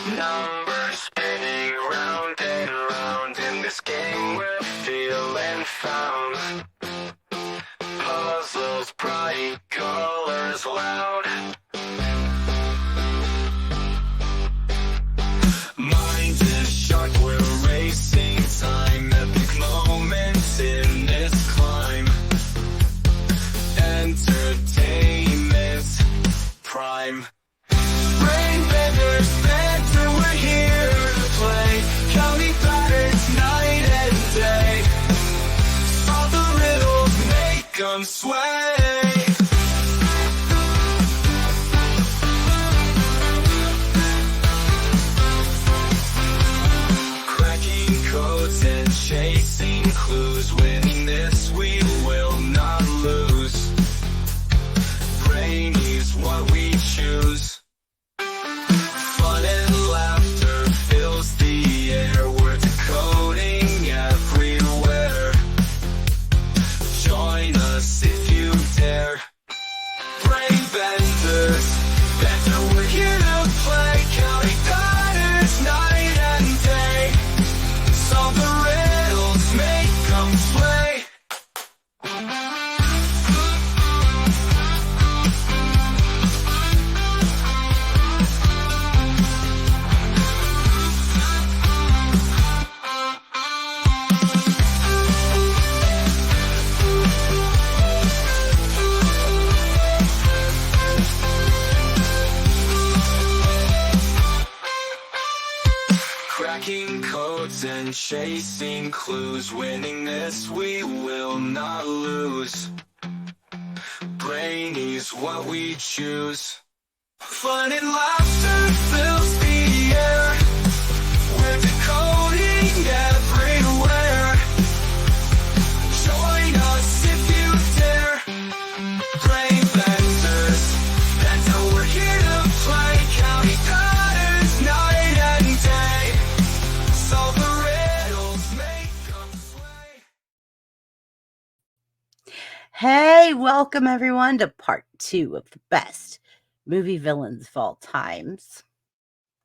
Numbers spinning round and round in this game we're feeling found. Puzzles bright, colors loud. Mind is sharp, we're racing time. Epic moments in this climb. Entertainment prime. Brain benders, banter, we're here to play. Counting patterns night and day. Solve the riddles, make them sway. Cracking codes and chasing clues. Winning this we will not lose. Brain is what we choose. Fun and laughter fills the air. We're decoding everywhere. Join us if you dare. Brain benders, better we're here to play. Counting patterns night and day. Solve the riddles, make them play. Cracking codes and chasing clues. Winning this we will not lose. Brainy's what we choose. Fun and laughter fills the air. We're decoding everywhere. Join us if you dare. Brain benders, that's how we're here to play. Counting patterns night and day. Solve the riddles, make them sway. Hey, welcome everyone to part 2 of the best movie villains of all times.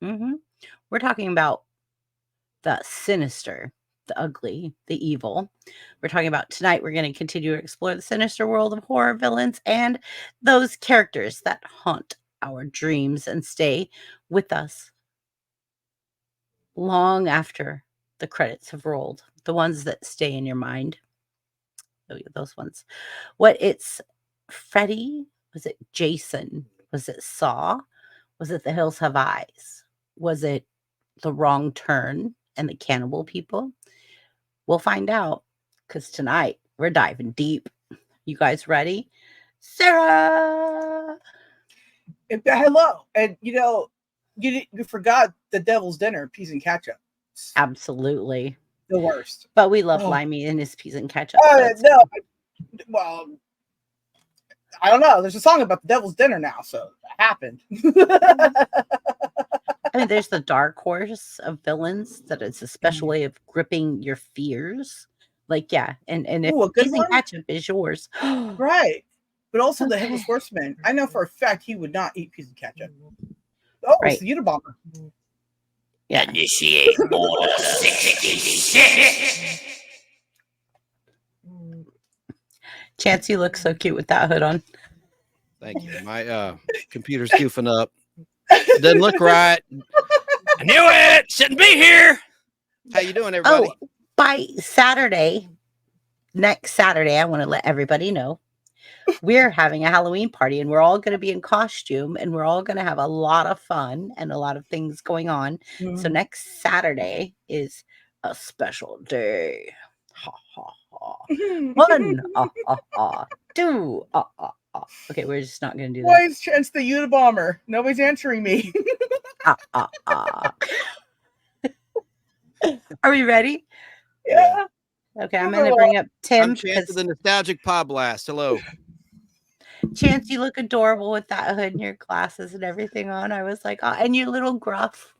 We're talking about the sinister, the ugly, the evil. We're talking about tonight, we're going to continue to explore the sinister world of horror villains and those characters that haunt our dreams and stay with us long after the credits have rolled. The ones that stay in your mind. Those ones. What it's Freddy? Was it Jason? Was it Saw? Was it The Hills Have Eyes? Was it The Wrong Turn and the Cannibal People? We'll find out because tonight we're diving deep. You guys ready? Sarah! Hello. And you forgot the devil's dinner, peas and ketchup. Absolutely. The worst. But we love Limey and his peas and ketchup. No. Well, I don't know. There's a song about the devil's dinner now, so it happened. I mean, there's the dark horse of villains that it's a special way of gripping your fears. Like, yeah, and if peas and ketchup is yours. Right. But also the Headless Horseman. I know for a fact he would not eat peas and ketchup. Oh, right. It's the Unabomber. Yeah. Initiate Order 66. Chance, you look so cute with that hood on. Thank you. My computer's goofing up. Doesn't look right. I knew it. Shouldn't be here. How you doing, everybody? Oh, by Saturday, next Saturday, I want to let everybody know we're having a Halloween party and we're all going to be in costume and we're all going to have a lot of fun and a lot of things going on. So next Saturday is a special day. Ha, ha, ha. 1, ha, ha. 2, ha, ha, ha. Okay, we're just not going to do that. Why is Chance the Unabomber? Nobody's answering me. Are we ready? Yeah. Okay, I'm going to bring up Tim. I'm Chance of the Nostalgic Pod Blast. Hello. Chance, you look adorable with that hood and your glasses and everything on. I was like, oh, and your little gruff.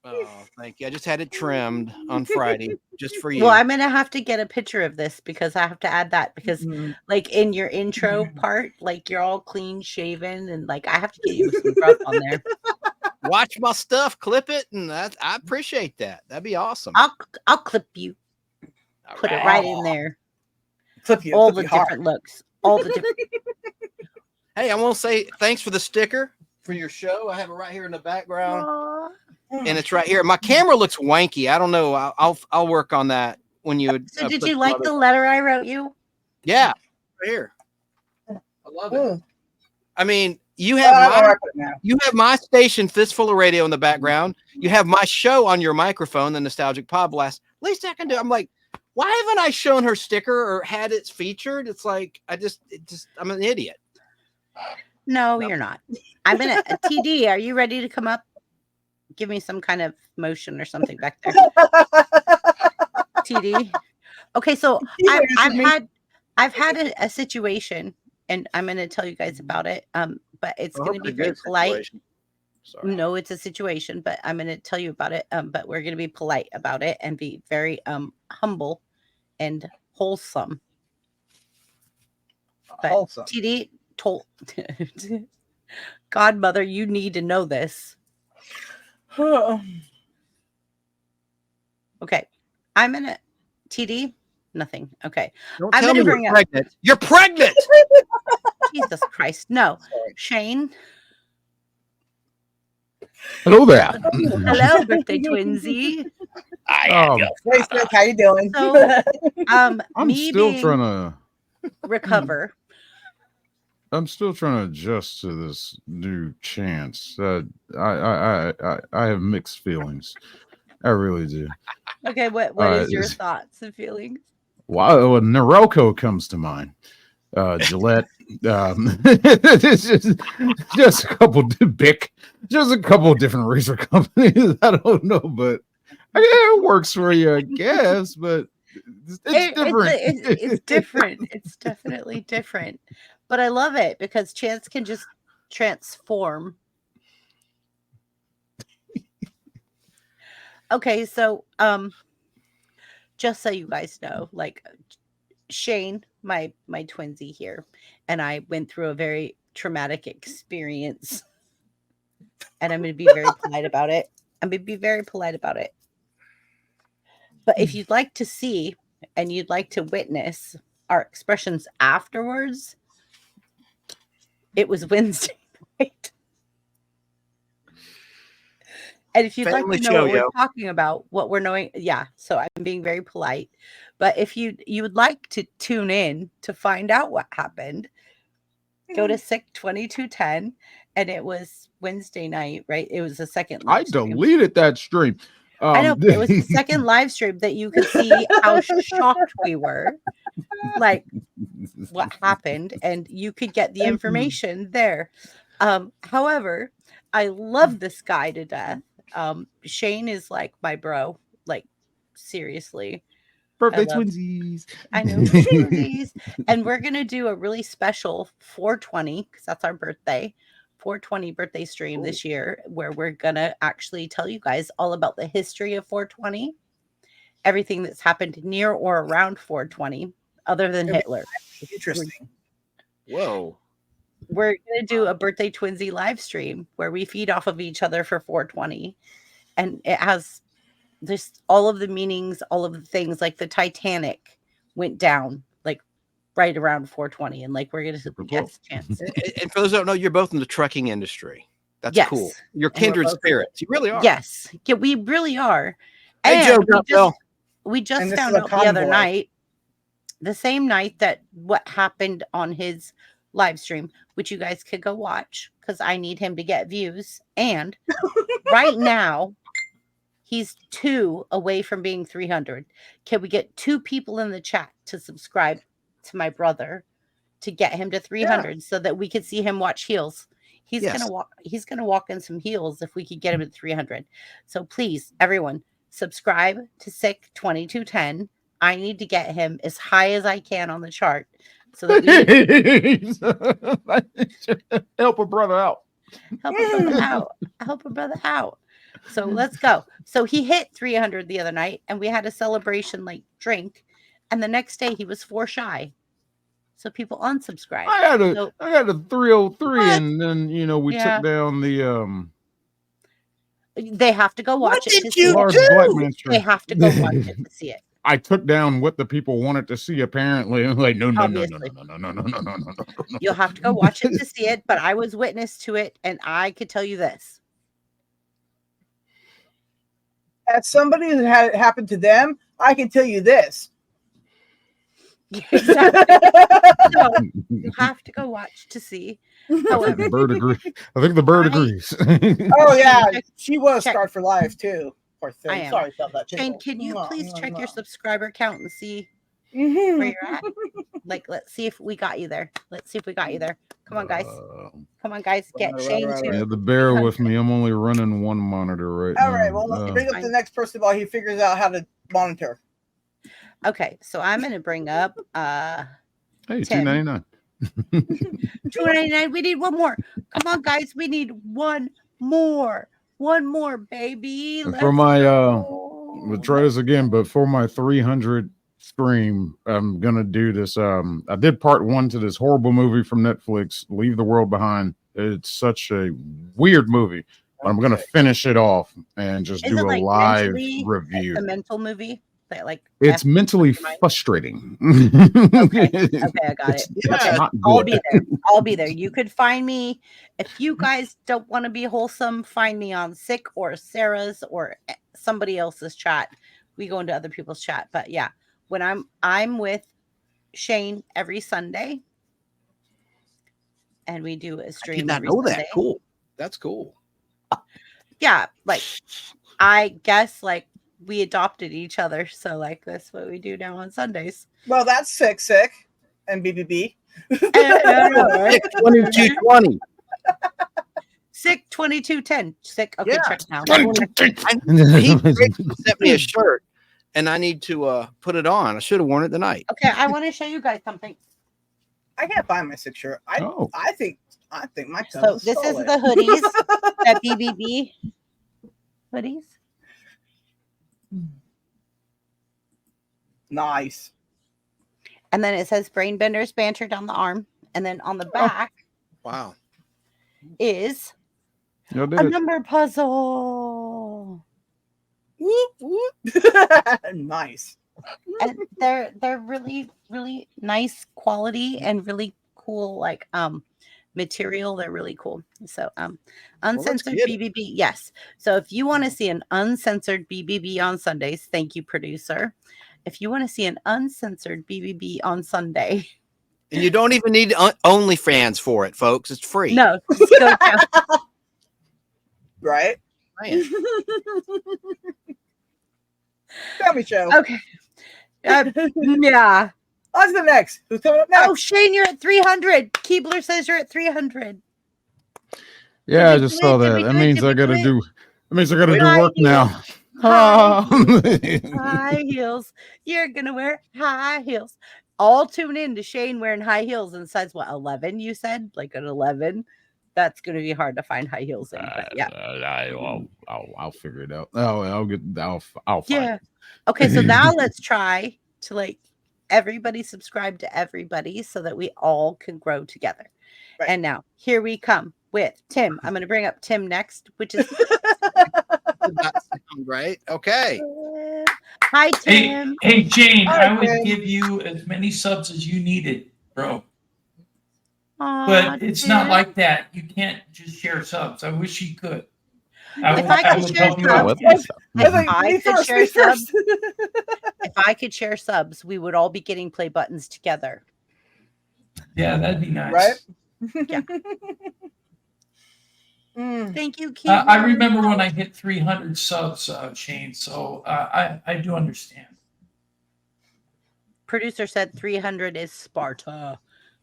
Oh, thank you. I just had it trimmed on Friday just for you. Well, I'm going to have to get a picture of this because I have to add that because like in your intro part, like you're all clean shaven and like I have to get you some gruff on there. watch my stuff, clip it, and I appreciate that. That'd be awesome. I'll clip you. All Put it right. right in there. Clip you, All clip the you hard. different looks. All the different. Hey, I want to say thanks for the sticker for your show. I have it right here in the background, Aw. and it's right here. My camera looks wanky. I don't know. I'll work on that when you. So did put you some like other- the letter I wrote you? Yeah, right here. I love it. Mm. I mean, you I have don't know where my I put it now. you have my station, Fistful of Radio, in the background. You have my show on your microphone, the Nostalgic Pod Blast. Least I can do. I'm like, why haven't I shown her sticker or had it featured? It's like I'm an idiot. No, you're not. I'm gonna TD. Are you ready to come up? Give me some kind of motion or something back there. TD. Okay, so I've had a situation, and I'm going to tell you guys about it. But it's going to be very polite. Sorry. No, it's a situation, but I'm going to tell you about it. But we're going to be polite about it and be very humble and wholesome. But Wholesome. TD told Godmother, you need to know this. Okay, I'm gonna TD. Nothing. Okay. Don't I'm tell gonna me bring you're up- pregnant. You're pregnant. Jesus Christ. No. Sorry. Shane. Hello there. Hello, birthday twinsy. Hey, Sis, how you doing? So, I'm me still being trying to. recover. I'm still trying to adjust to this new chance. I have mixed feelings. I really do. Okay, what is your thoughts and feelings? Wow, Norelco comes to mind. Gillette. Just a couple just a couple of different razor companies. I don't know, but it works for you, I guess. But it's different. It's different. It's definitely different. But I love it because Chance can just transform. Okay, so just so you guys know, like Shane, my twinsy here, and I went through a very traumatic experience. And I'm going to be very polite about it. I'm going to be very polite about it. But if you'd like to see and you'd like to witness our expressions afterwards, it was Wednesday night. And if you'd like Family to know show, what we're yo. talking about, what we're knowing, yeah. So I'm being very polite. But if you would like to tune in to find out what happened, go to SICK 2210, and it was Wednesday night, right? It was the second I live stream. deleted that stream. I know it was the second live stream that you could see how shocked we were, like what happened, and you could get the information there. However, I love this guy to death. Shane is like my bro, like seriously. Birthday love- twinsies. I know, twinsies. And we're gonna do a really special 420 because that's our birthday. 420 birthday stream this year, where we're gonna actually tell you guys all about the history of 420, everything that's happened near or around 420, other than Hitler. Interesting. Whoa. We're gonna do a birthday twinsy live stream where we feed off of each other for 420, and it has just all of the meanings, all of the things. Like the Titanic went down like right around 420, and like we're gonna yes, Chance. And for those who don't know, you're both in the trucking industry. That's Yes. cool. You're And we're kindred both- spirits. You really are. Yes, yeah, we really are. Hey, And Joe we Gutfell. we just And this found is a out the other convoy. night, the same night that what happened on his live stream, which you guys could go watch because I need him to get views. And right now, he's 2 away from being 300. Can we get 2 people in the chat to subscribe to my brother to get him to 300 so that we could see him watch heels? He's Yes. gonna walk. He's gonna walk in some heels if we could get him to 300. So please, everyone, subscribe to SICK 2210. I need to get him as high as I can on the chart so that we Help a brother out. help a brother out. Help a brother out. So let's go. So he hit 300 the other night, and we had a celebration like drink, and the next day he was 4 shy. So people unsubscribed. I had a So- 303, What? and then we Yeah. took down the They have to go What watch it to did see you it. Large black do? man They shirt. have to go watch it to see it. I took down what the people wanted to see. Apparently, I'm like, no, Obviously. no. You'll have to go watch it to see it, but I was witness to it, and I could tell you this. As somebody that had it happen to them, I can tell you this. Exactly. So you have to go watch to see. I think However, the bird agrees. I think the bird I- agrees. Oh yeah, Check- she was check. scarred for life too. Poor thing. I am. Sorry about that. Shane, can you please check your subscriber count and see where Mhm. you're at? Like, let's see if we got you there. Let's see if we got you there. Come on, guys. Come on, guys. Get Right, Shane right, to. right. Yeah, the bear with me. I'm only running one monitor right All now. right. Well, let's bring up the next person while he figures out how to monitor. Okay, so I'm gonna bring up Hey, Tim. $2.99. $2.99. We need one more. Come on, guys. We need one more. One more, baby. And Let's for my go. we'll try this again, but for my 300 stream, I'm gonna do this. I did part 1 to this horrible movie from Netflix, Leave the World Behind. It's such a weird movie, but I'm gonna finish it off and just Is do it a like live mentally review. a mental movie that like It's F mentally your mind? frustrating. Okay, I got it. It's Okay, not I'll good. be there. I'll be there. You could find me if you guys don't want to be wholesome. Find me on Sick or Sarah's or somebody else's chat. We go into other people's chat, but yeah, when I'm with Shane every Sunday, and we do a I stream. did not every know that. Sunday. Cool. That's cool. Yeah, like I guess like we adopted each other, so like that's what we do now on Sundays. Well, that's sick, and BBB. Right? 2220. Sick 2210. Sick. Okay, Yeah. check now. He sent me a shirt, and I need to put it on. I should have worn it tonight. Okay, I want to show you guys something. I can't find my sick shirt. I think my So cousin this is stole it. the hoodies that BBB hoodies. Nice. And then it says Brainbenders Banter down the arm. And then on the back Wow. is Y'all did a it. number puzzle. Whoop, whoop. Nice. And they're really, really nice quality and really cool, like material. They're really cool. So uncensored get it. BBB. Yes. So if you want to see an uncensored BBB on Sundays, thank you, producer. If you want to see an uncensored BBB on Sunday, And you don't even need OnlyFans for it, folks. It's free. no, just go down. Right? Man. Tell me, show. Okay. Yeah. On to the next. Who's coming up next? Oh, Shane, you're at 300. Keebler says you're at 300. Yeah, I we just do saw it? Did that. we That do it? means Did I we do gotta it? do. That means I gotta do High work now. High heels. You're gonna wear high heels. All tune in to Shane wearing high heels and size what 11? You said like an 11. That's gonna be hard to find high heels in. But yeah, I'll figure it out. I'll find yeah. it. Okay, so now let's try to like everybody subscribe to everybody so that we all can grow together. Right. And now here we come with Tim. I'm gonna bring up Tim next, which is That sound right. Okay. hi Tim. Hey, Jane, Hi, I would Tim. give you as many subs as you needed, bro. Aw, But it's not Tim. like that. You can't just share subs. I wish you could. If I could share help you out. subs, I was if like, I me could first, share me subs, first. if I could share subs, we would all be getting play buttons together. Yeah, that'd be nice. Right? Yeah. Mm. Thank you, Keith. I remember when I hit 300 subs, Shane. So I do understand. Producer said 300 is Sparta.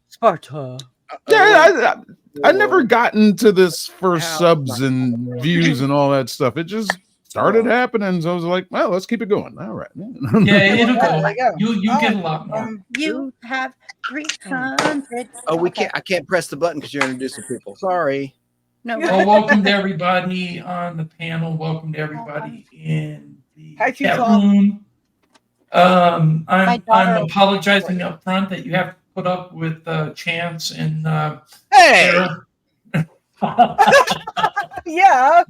Sparta. Yeah, I never got into this for Ow. subs and views and all that stuff. It just started happening. So I was like, well, let's keep it going. All right. Yeah, it'll There go. you go. You get a lot more. You have 300. Oh, we can't. I can't press the button because you're introducing people. Sorry. No. Well, welcome to everybody on the panel. Welcome to everybody in the Hi, chat Tucson. room. I'm daughter- apologizing up front that you have to put up with Chance and Hey. Sarah. Yeah.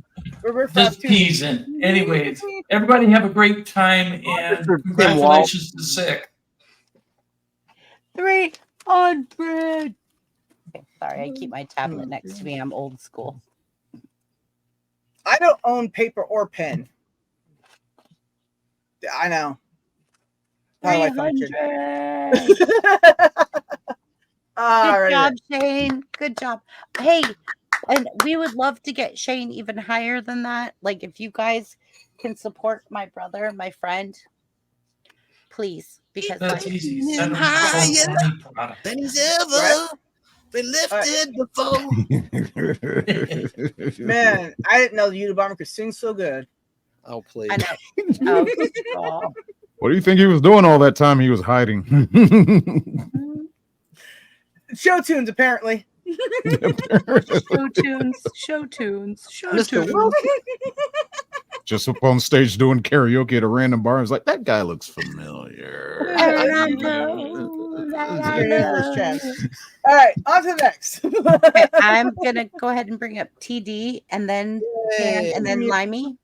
We're Just fast too. teasing. Anyways, everybody have a great time and congratulations to Sick. 300. Okay, sorry, I keep my tablet next to me. I'm old school. I don't own paper or pen. I know. How do I function? 300. Good job, Shane. Good job. Hey, and we would love to get Shane even higher than that. Like, if you guys can support my brother, my friend, please, because That's like, easy. Send them some money product. than he's ever been lifted before. Man, I didn't know the Unabomber could sing so good. Oh, please. I know. Oh, stop. What do you think he was doing all that time he was hiding? Show tunes, apparently. Show tunes. Mr. Wilson. Just up on stage doing karaoke at a random bar. I was like, that guy looks familiar. And I know. All right, on to the next. Okay, I'm gonna go ahead and bring up TD and then Dan and then Limey.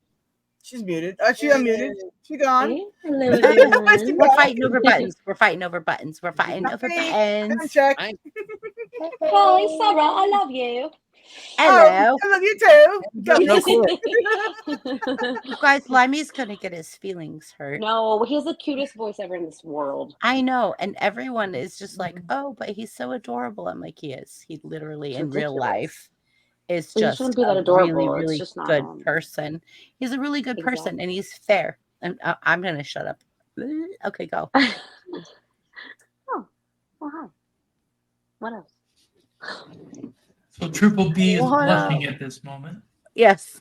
She's muted. She's unmuted. She's gone. We're fighting over buttons. We're fighting over buttons. Check. Hi, Sarah. I love you. Hello. I love you too. No, cool. You guys, Limey's gonna get his feelings hurt. No, he has the cutest voice ever in this world. I know, and everyone is just like, oh, but he's so adorable. I'm like, he is. He literally in real life is He just shouldn't be that a adorable. really, It's really just not good him. person. He's a really good person, Exactly. and he's fair. And I'm gonna shut up. Okay, go. Oh, well, hi. What else? So Triple B is What blushing at this moment. Yes.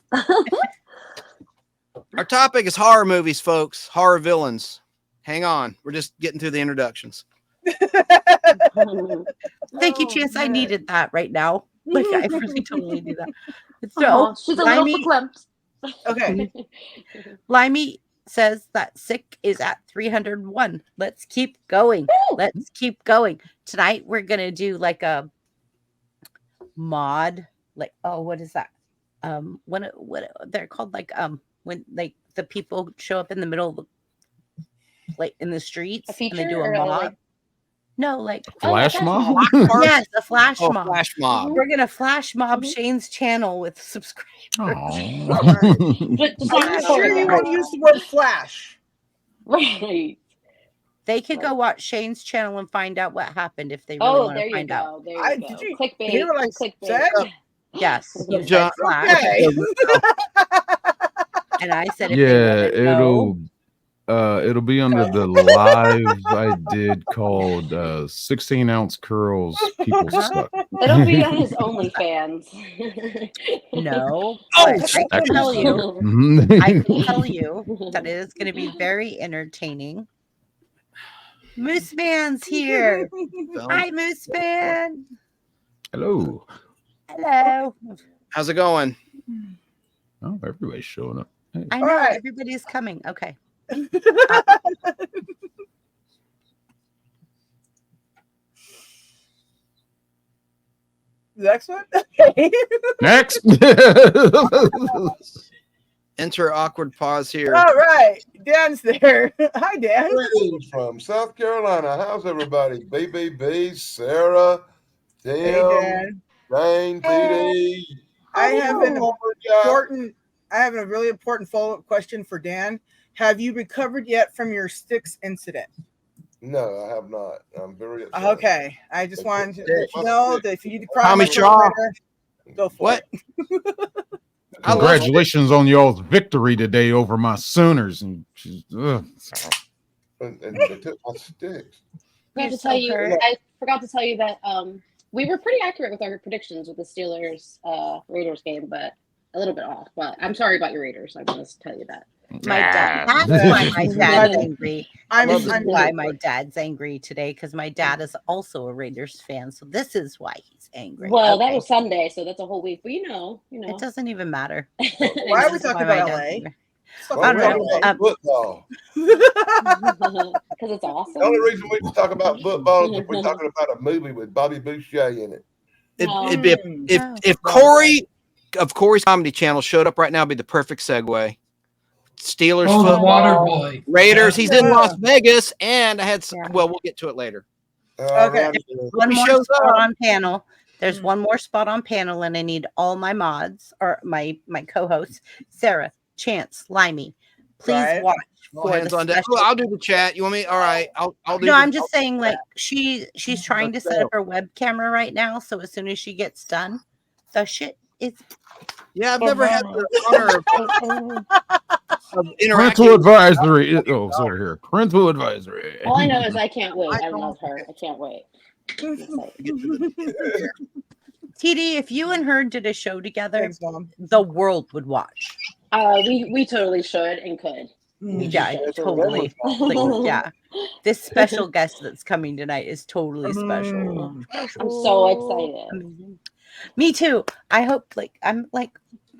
Our topic is horror movies, folks. Horror villains. Hang on. We're just getting through the introductions. Thank you, Chance. I needed that right now. Like, I really totally do that. So, Oh, she's a little Limey, verklempt. Okay. Limey says that Sick is at 301. Let's keep going. Let's keep going. Tonight, we're going to do like a mod. Like, oh, what is that? What they're called, like, when like the people show up in the middle of the, like in the streets A feature and they do a or mod. like No, like Flash mob? yes, a flash Oh, mob. flash mob. We're gonna flash mob Shane's channel with subscribers. just Are like you sure you won't use the word flash? right. They could go watch Shane's channel and find out what happened if they really Oh, want there to you find out. go. There you go. Did you Clickbait. hear what I Clickbait. said? Yes, you said John- flash. Okay. And I said, if Yeah, they want to know, it'll be under the live I did called 16-ounce curls. People suck. It'll be on his OnlyFans. no. Oh, But I can tell you, Mhm. I can tell you that it is going to be very entertaining. Moose Man's here. Hi, Moose Man. Hello. Hello. How's it going? Oh, everybody's showing up. Hey. I know right. everybody's coming. Okay. Next one? Okay. Next. Enter awkward pause here. All right. Dan's there. Hi, Dan. Greetings from South Carolina. How's everybody? BBB, Sarah, Tim, Hey, Dan. Jane, PD. I have an important. I have a really important follow-up question for Dan. Have you recovered yet from your sticks incident? No, I have not. I'm very upset. Okay. I just wanted to let you know that if you need to cry, Tommy my Shaw. brother, go for What? it. Congratulations on y'all's victory today over my Sooners. And And they took my sticks. I forgot to tell you that we were pretty accurate with our predictions with the Steelers Raiders game, but a little bit off. But I'm sorry about your Raiders. I want to tell you that. My dad. That's why my dad's angry. This is why my dad's angry today, because my dad is also a Raiders fan. So this is why he's angry. Well, that Okay. was Sunday, so that's a whole week. But you know. It doesn't even matter. Why are we This is talking why my about dad's LA? angry. Stop I don't talking know. about Football. Because it's awesome. The only reason we can talk about football is if we're talking about a movie with Bobby Boucher in it. No. It'd be Mm. if Corey of Corey's Comedy Channel showed up right now. Be the perfect segue. Steelers Oh, the water football, boy. Raiders. Yeah. He's in Las Vegas, and I had. Yeah. Well, we'll get to it later. Okay. One he more shows spot up. on panel. There's one more spot on panel, and I need all my mods or my co-hosts, Sarah, Chance, Limey. Please Right. watch All for hands the on deck. special. Oh, I'll do the chat. You want me? All right. I'll do. No, the, I'm just saying, like she's trying to Let's set go. up her web camera right now. So as soon as she gets done, the shit is. Yeah, I've never had the honor of interacting. Parental advisory. Oh, sorry here. Parental advisory. All I know is I can't wait. I love her. I can't wait. TD, if you and her did a show together, Thanks, Mom. the world would watch. We totally should and could. Yeah, totally. Like, yeah, this special guest that's coming tonight is totally special. I'm so excited. Amazing. Me too. I hope, like, I'm like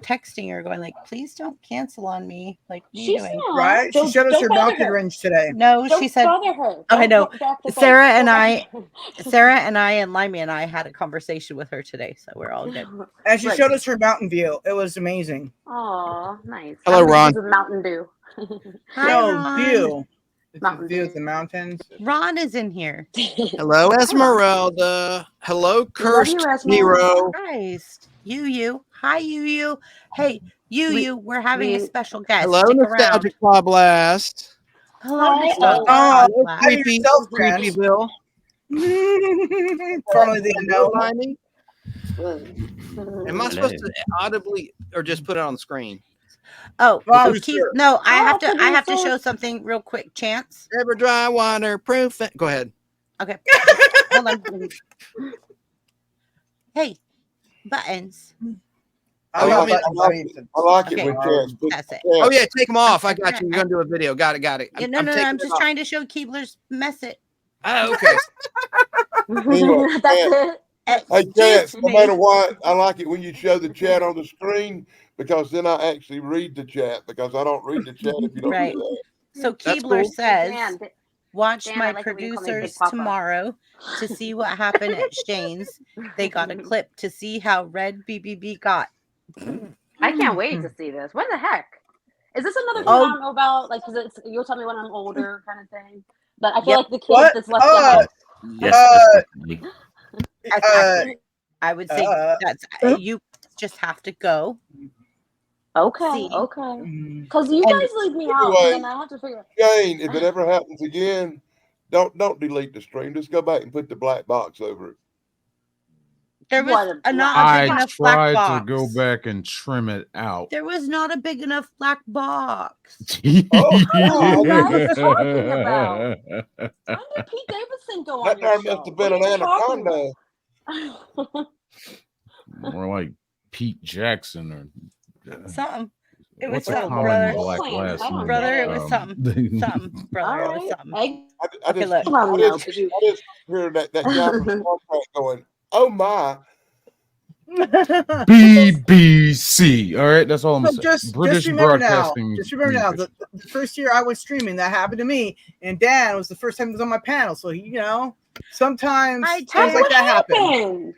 texting her, going like, "Please don't cancel on me." Like, what are you She's doing? not. Right? She showed us Don't her bother mountain her. range today. No, Don't she said. bother her. I know. Don't rock the boat. Sarah and Don't I, bother her. Sarah and Limey and I had a conversation with her today, so we're all good. And she Right. showed us her mountain view. It was amazing. Aw, nice. Hello, Ron. This is Mountain Dew. Hi, No Ron. view. It's a Mountain view Dew. of the mountains. Ron is in here. Hello, Esmeralda. Hello, Cursed you, Esmeralda. Hero. Christ, you. Hi, you. Hey, you. We're having a we- special guest. Hello, Stick around. Nostalgic Claw Blast. Hello, Hi, Nostalgic Oh, Claw Blast. hi Creepy, yourself, Chris. Creepyville. Formerly the Hello, unknown. Limey. Am I supposed to audibly or just put it on the screen? Oh, Wow, so sure. no, I have Oh, to. I have to producer. show something real quick. Chance. Ever dry, waterproof. Go ahead. Okay, hold on. Hey, buttons. I Oh, don't you know mean- about buttons. I like it Okay. when Chad speaks. That's it. Oh yeah, take them off. I got you. You're gonna do a video. Got it. Yeah, no, I'm no, taking I'm it just off. trying to show Keebler's mess it. Oh, okay. Anyway, That's it. Hey, Excuse Chance, no me. matter what, I like it when you show the chat on the screen because then I actually read the chat because I don't read the chat if you don't Right. do that. So That's Keebler cool. says, Dan, watch Dan, my I like it when you call me Big producers Papa. tomorrow to see what happened at Shane's. They got a clip to see how red BBB got. I can't wait to see this. What the heck? Is this another thing Oh. I don't know about? Like, because you'll tell me when I'm older, kind of thing. But I feel Yep. like the kid What? that's left behind. Yes, definitely. That's accurate. I would say that's you just have to go. Okay, See. okay. Because you And- guys leave me out, Anyway. and then I have to figure. Jane, if it ever happens again, don't delete the stream. Just go back and put the black box over it. There was What a not a big I enough black tried box. to go back and trim it out. There was not a big enough black box. Oh, are you guys talking about? When did Pete Davidson go That on your darn show? must have been an What are you talking anaconda. about? More like Pete Jackson or Something. It was what's a something, common brother. black I last don't name? Brother, it was Um, Something, brother. All It was right. something. I Okay, just, look. I don't know, but you- I just hear that guy from Star Trek going, "Oh my!" BBC. All right, that's all I'm So saying. just British remember now. Broadcasting. Just remember now. The first year I was streaming, that happened to me, and Dan was the first time he was on my panel. So sometimes Hi, things Dan. like that happen. happened?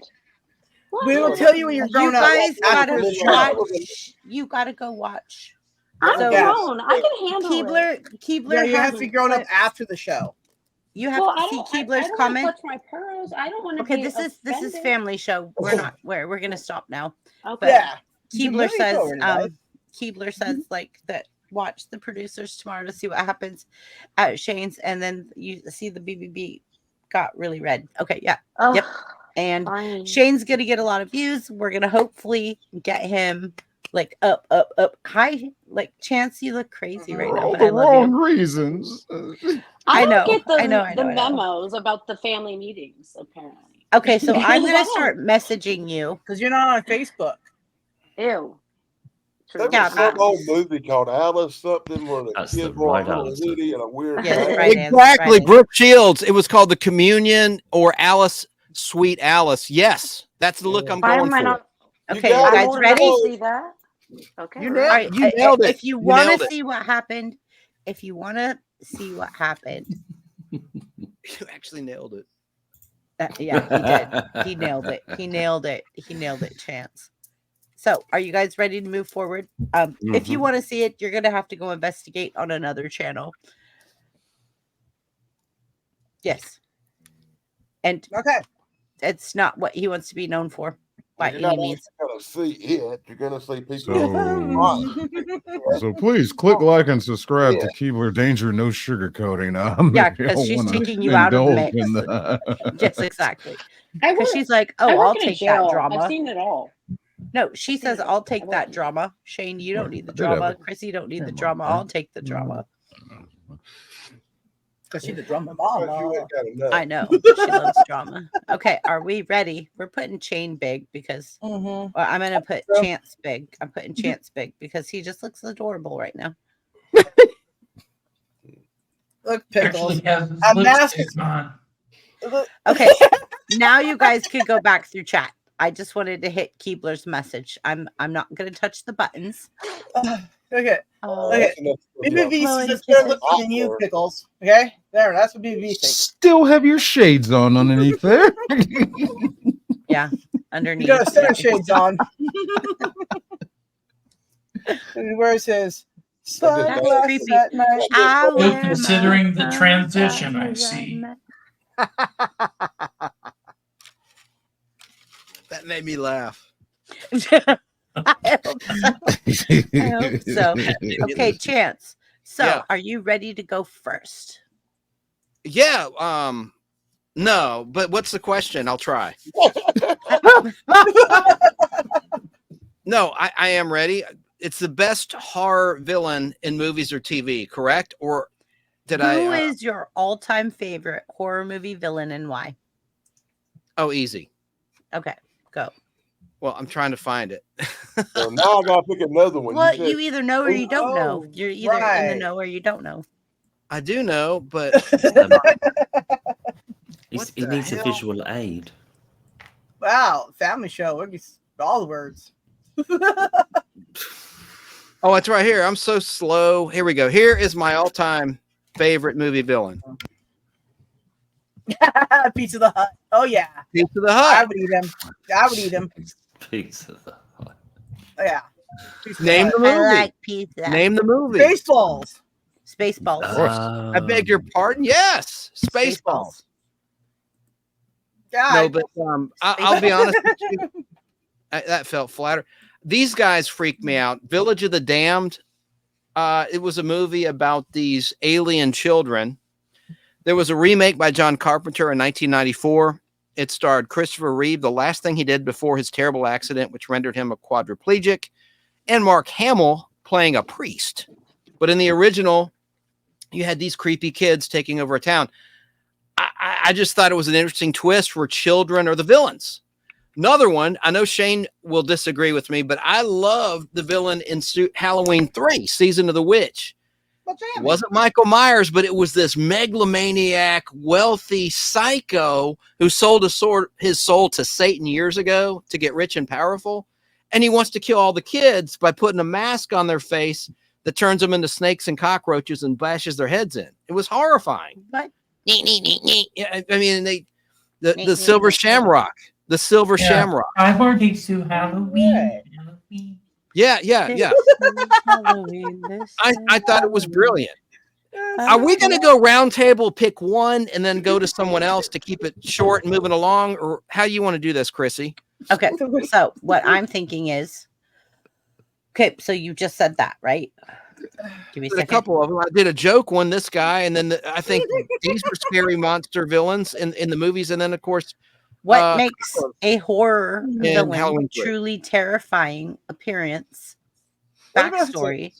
What We will happened? tell you when you're You grown up. guys after gotta the show. watch. You gotta go watch. I'm So- grown. I can handle it. Keebler Yeah, you have has to be grown up clips. after the show. You have Well, to I see don't. Keebler's I don't comment. want to touch my pearls. I don't want to. Okay, be this is offended. family show. We're gonna stop now. Okay. But Yeah. Keebler It's says over, guys. Keebler says like that. Watch the producers tomorrow to see what happens at Shane's, and then you see the BBB got really red. Okay, yeah, Ugh, yep. And fine. Shane's gonna get a lot of views. We're gonna hopefully get him like up high. Like Chance, you look crazy right now, all but the I love wrong you. reasons. I I don't know, get the I know, I the know. memos about the family meetings. Apparently. Okay, so I'm I gonna don't. start messaging you. Because you're not on Facebook. Ew. There Yeah, was some old movie called Alice something where the That's the kid wore right a little answer. hoodie and a weird Yes, hat. right. Exactly. answer. Brooke Shields. It was called The Communion or Alice, Sweet Alice. Yes, that's the look I'm Why going am I for. not? Okay, got you I'm guys old ready? enough to see that. Okay. You All nailed right, it. You nailed it. If you You want nailed to it. see what happened, You actually nailed it. yeah, he did. He nailed it. He nailed it. Chance. So, are you guys ready to move forward? If you want to see it, you're going to have to go investigate on another channel. Yes. And Okay. it's not what he wants to be known for by You're not any means. going to see it. You're going to see people. So please click like and subscribe to Keebler Danger No Sugarcoating. Yeah, If y'all because she's wanna taking you out of the indulge mix. in that. Yes, exactly. I Because work, she's like, I oh, work I'll in a take that jail. drama. I've seen it all. No, she seen says, it. I'll take I that work. drama. Shane, you don't need the Did have drama. it. Chrissy don't need the Come on, drama. huh? I'll take the drama. Because she's the drummer Because you mama. ain't got enough. I know. She loves drama. Okay, are we ready? We're putting Shane big because well, I'm going to put Chance big. I'm putting Chance big because he just looks adorable right now. Look, Pickles. Actually has his A mask lipstick on. Okay, now you guys could go back through chat. I just wanted to hit Keebler's message. I'm not going to touch the buttons. Okay. Okay. That's enough for you. BBB Blowing says better kisses. looking than you, Pickles. Okay? There, that's what BBB thinks. Still have your shades on underneath there. Yeah, You underneath. got a set of shades on. And he wears his sunglasses creepy. at night. I Still wear considering my the transition, I sunglasses at see. night. That made me laugh. I hope so. Okay, Chance. So, Yeah. are you ready to go first? Yeah. No, but what's the question? I'll try. No, I am ready. It's the best horror villain in movies or TV, correct? Or did Who is your all-time favorite horror movie villain and why? Oh, easy. Okay, go. Well, I'm trying to find it. So now I got to pick another one. Well, said- you either know or you don't know. Oh, You're either in the right. know or you don't know. I do know, but He's, What he the needs a hell? visual aid. Wow, family show. It gets all the words. oh, it's right here. I'm so slow. Here we go. Here is my all-time favorite movie villain. Pizza the Hut. Oh, yeah. Pizza the I Hut. would eat him. I would eat him. Pizza the Hut. Oh, yeah. Pizza Name Hut. the movie. I like pizza. Name the movie. Baseballs. Spaceballs. I beg your pardon. Yes, Spaceballs. God. No, but I'll be honest with you. That felt flatter. These guys freaked me out. Village of the Damned. It was a movie about these alien children. There was a remake by John Carpenter in 1994. It starred Christopher Reeve, the last thing he did before his terrible accident, which rendered him a quadriplegic, and Mark Hamill playing a priest. But in the original, you had these creepy kids taking over a town. I just thought it was an interesting twist where children are the villains. Another one, I know Shane will disagree with me, but I loved the villain in Halloween 3, Season of the Witch. It wasn't Michael Myers, but it was this megalomaniac, wealthy psycho who sold his soul to Satan years ago to get rich and powerful. And he wants to kill all the kids by putting a mask on their face that turns them into snakes and cockroaches and bashes their heads in. It was horrifying. What? I mean, the silver shamrock. The silver shamrock. I've already seen Halloween. Yeah. Halloween, this I thought it was brilliant. Halloween. Are we going to go round table, pick one, and then go to someone else to keep it short and moving along? Or how you want to do this, Chrissy? Okay, so what I'm thinking is, okay, so you just said that, right? Give me a Did a second. couple of them. I did a joke one, this guy, and then I think these were scary monster villains in the movies. And then, of course, What makes a horror in villain Halloween 3. truly terrifying appearance? What about- Backstory.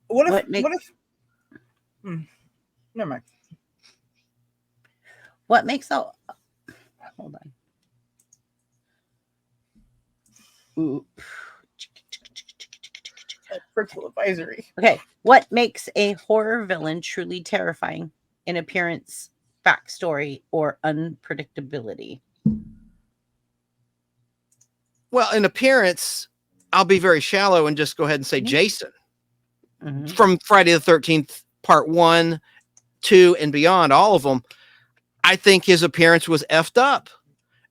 What if? What makes- What if? Never mind. What makes a hold on. Ooh. Parental advisory. Okay, what makes a horror villain truly terrifying in appearance, backstory, or unpredictability? Well, in appearance, I'll be very shallow and just go ahead and say Jason from Friday the 13th, part 1, 2, and beyond, all of them. I think his appearance was effed up.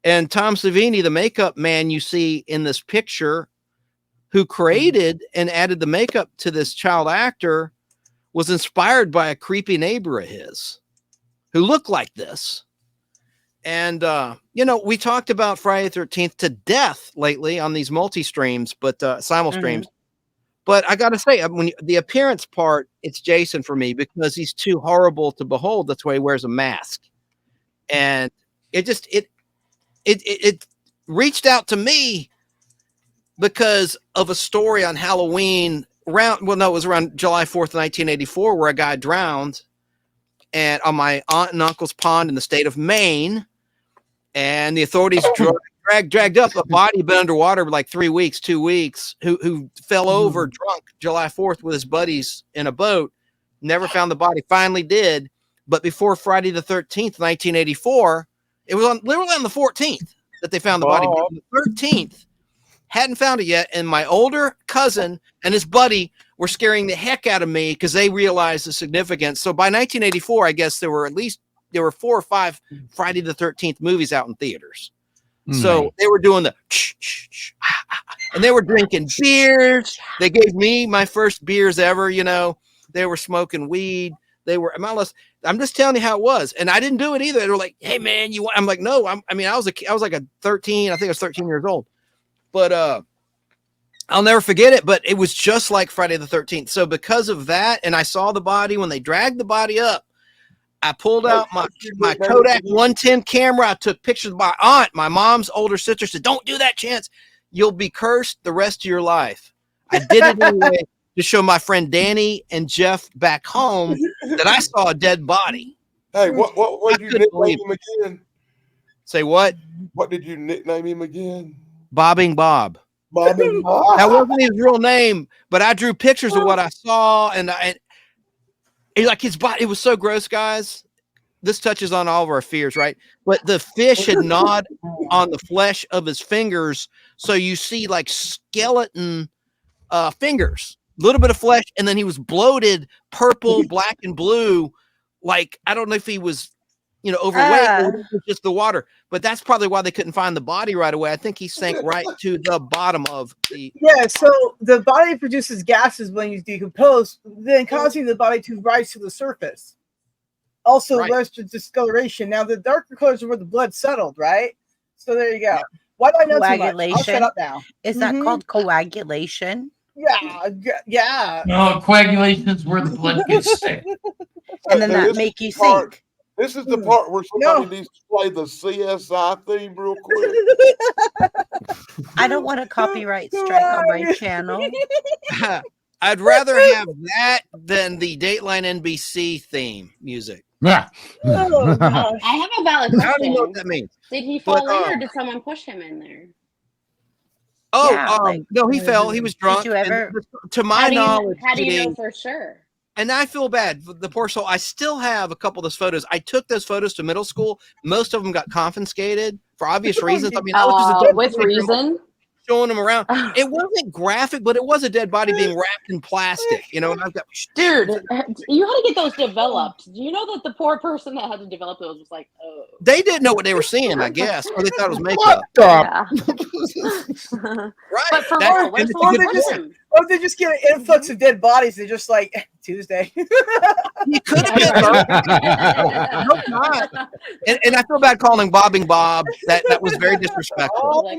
And Tom Savini, the makeup man you see in this picture, who created and added the makeup to this child actor, was inspired by a creepy neighbor of his who looked like this. And, you know, we talked about Friday the 13th to death lately on these multi-streams, but simul streams. But I got to say, when the appearance part, it's Jason for me because he's too horrible to behold. That's why he wears a mask. And it just, it reached out to me because of a story on Halloween it was around July 4th, 1984, where a guy drowned and on my aunt and uncle's pond in the state of Maine. And the authorities dragged up a body had been underwater for like 2 weeks, who fell over drunk July 4th with his buddies in a boat. Never found the body, finally did. But before Friday the 13th, 1984, it was literally on the 14th that they found the body. But on the 13th, hadn't found it yet. And my older cousin and his buddy were scaring the heck out of me because they realized the significance. So by 1984, I guess there were 4 or 5 Friday the 13th movies out in theaters. So they were doing the and they were drinking beers. They gave me my first beers ever, you know. They were smoking weed. They were, I'm just telling you how it was. And I didn't do it either. They were like, "Hey man, you want?" I'm like, "No, I was like a 13, I think I was 13 years old." But I'll never forget it, but it was just like Friday the 13th. So because of that, and I saw the body when they dragged the body up, I pulled out my Kodak 110 camera. I took pictures of my aunt, my mom's older sister, said, "Don't do that, Chance. You'll be cursed the rest of your life." I did it anyway to show my friend Danny and Jeff back home that I saw a dead body. Hey, what did you nickname him again? Say what? What did you nickname him again? Bobbing Bob. Bobbing Bob. That wasn't his real name, but I drew pictures of what I saw, and like his body, it was so gross, guys. This touches on all of our fears, right? But the fish had gnawed on the flesh of his fingers, so you see like skeleton fingers, a little bit of flesh, and then he was bloated, purple, black, and blue. Like, I don't know if he was, overweight or it was just the water, but that's probably why they couldn't find the body right away. I think he sank right to the bottom of the. Yeah, so the body produces gases when you decompose, then causing the body to rise to the surface. Also, leads to discoloration. Now, the darker colors are where the blood settled, right? So there you go. Yeah. Why do I know too much? I'll shut up now. Is that called coagulation? Yeah. No, coagulation is where the blood gets sick. And then that make you sink. This is the part where somebody needs to play the CSI theme real quick. I don't want a copyright strike on my channel. I'd rather have that than the Dateline NBC theme music. I have a valid question. I don't know what that means. Did he fall in, or did someone push him in there? Oh, no, he fell. He was drunk. Did you ever? And to my knowledge, how do you know for sure? And I feel bad. The poor soul. I still have a couple of those photos. I took those photos to middle school. Most of them got confiscated for obvious reasons. I mean, I was just a with reason. Showing them around. It wasn't graphic, but it was a dead body being wrapped in plastic. And I've got dude, you had to get those developed. Do you know that the poor person that had to develop those was like, oh, they didn't know what they were seeing, I guess, or they thought it was makeup. Right. But for real, where's or they just get an influx of dead bodies. They're just like Tuesday. You could have been. Nope, not. And I feel bad calling Bobbing Bob. That was very disrespectful.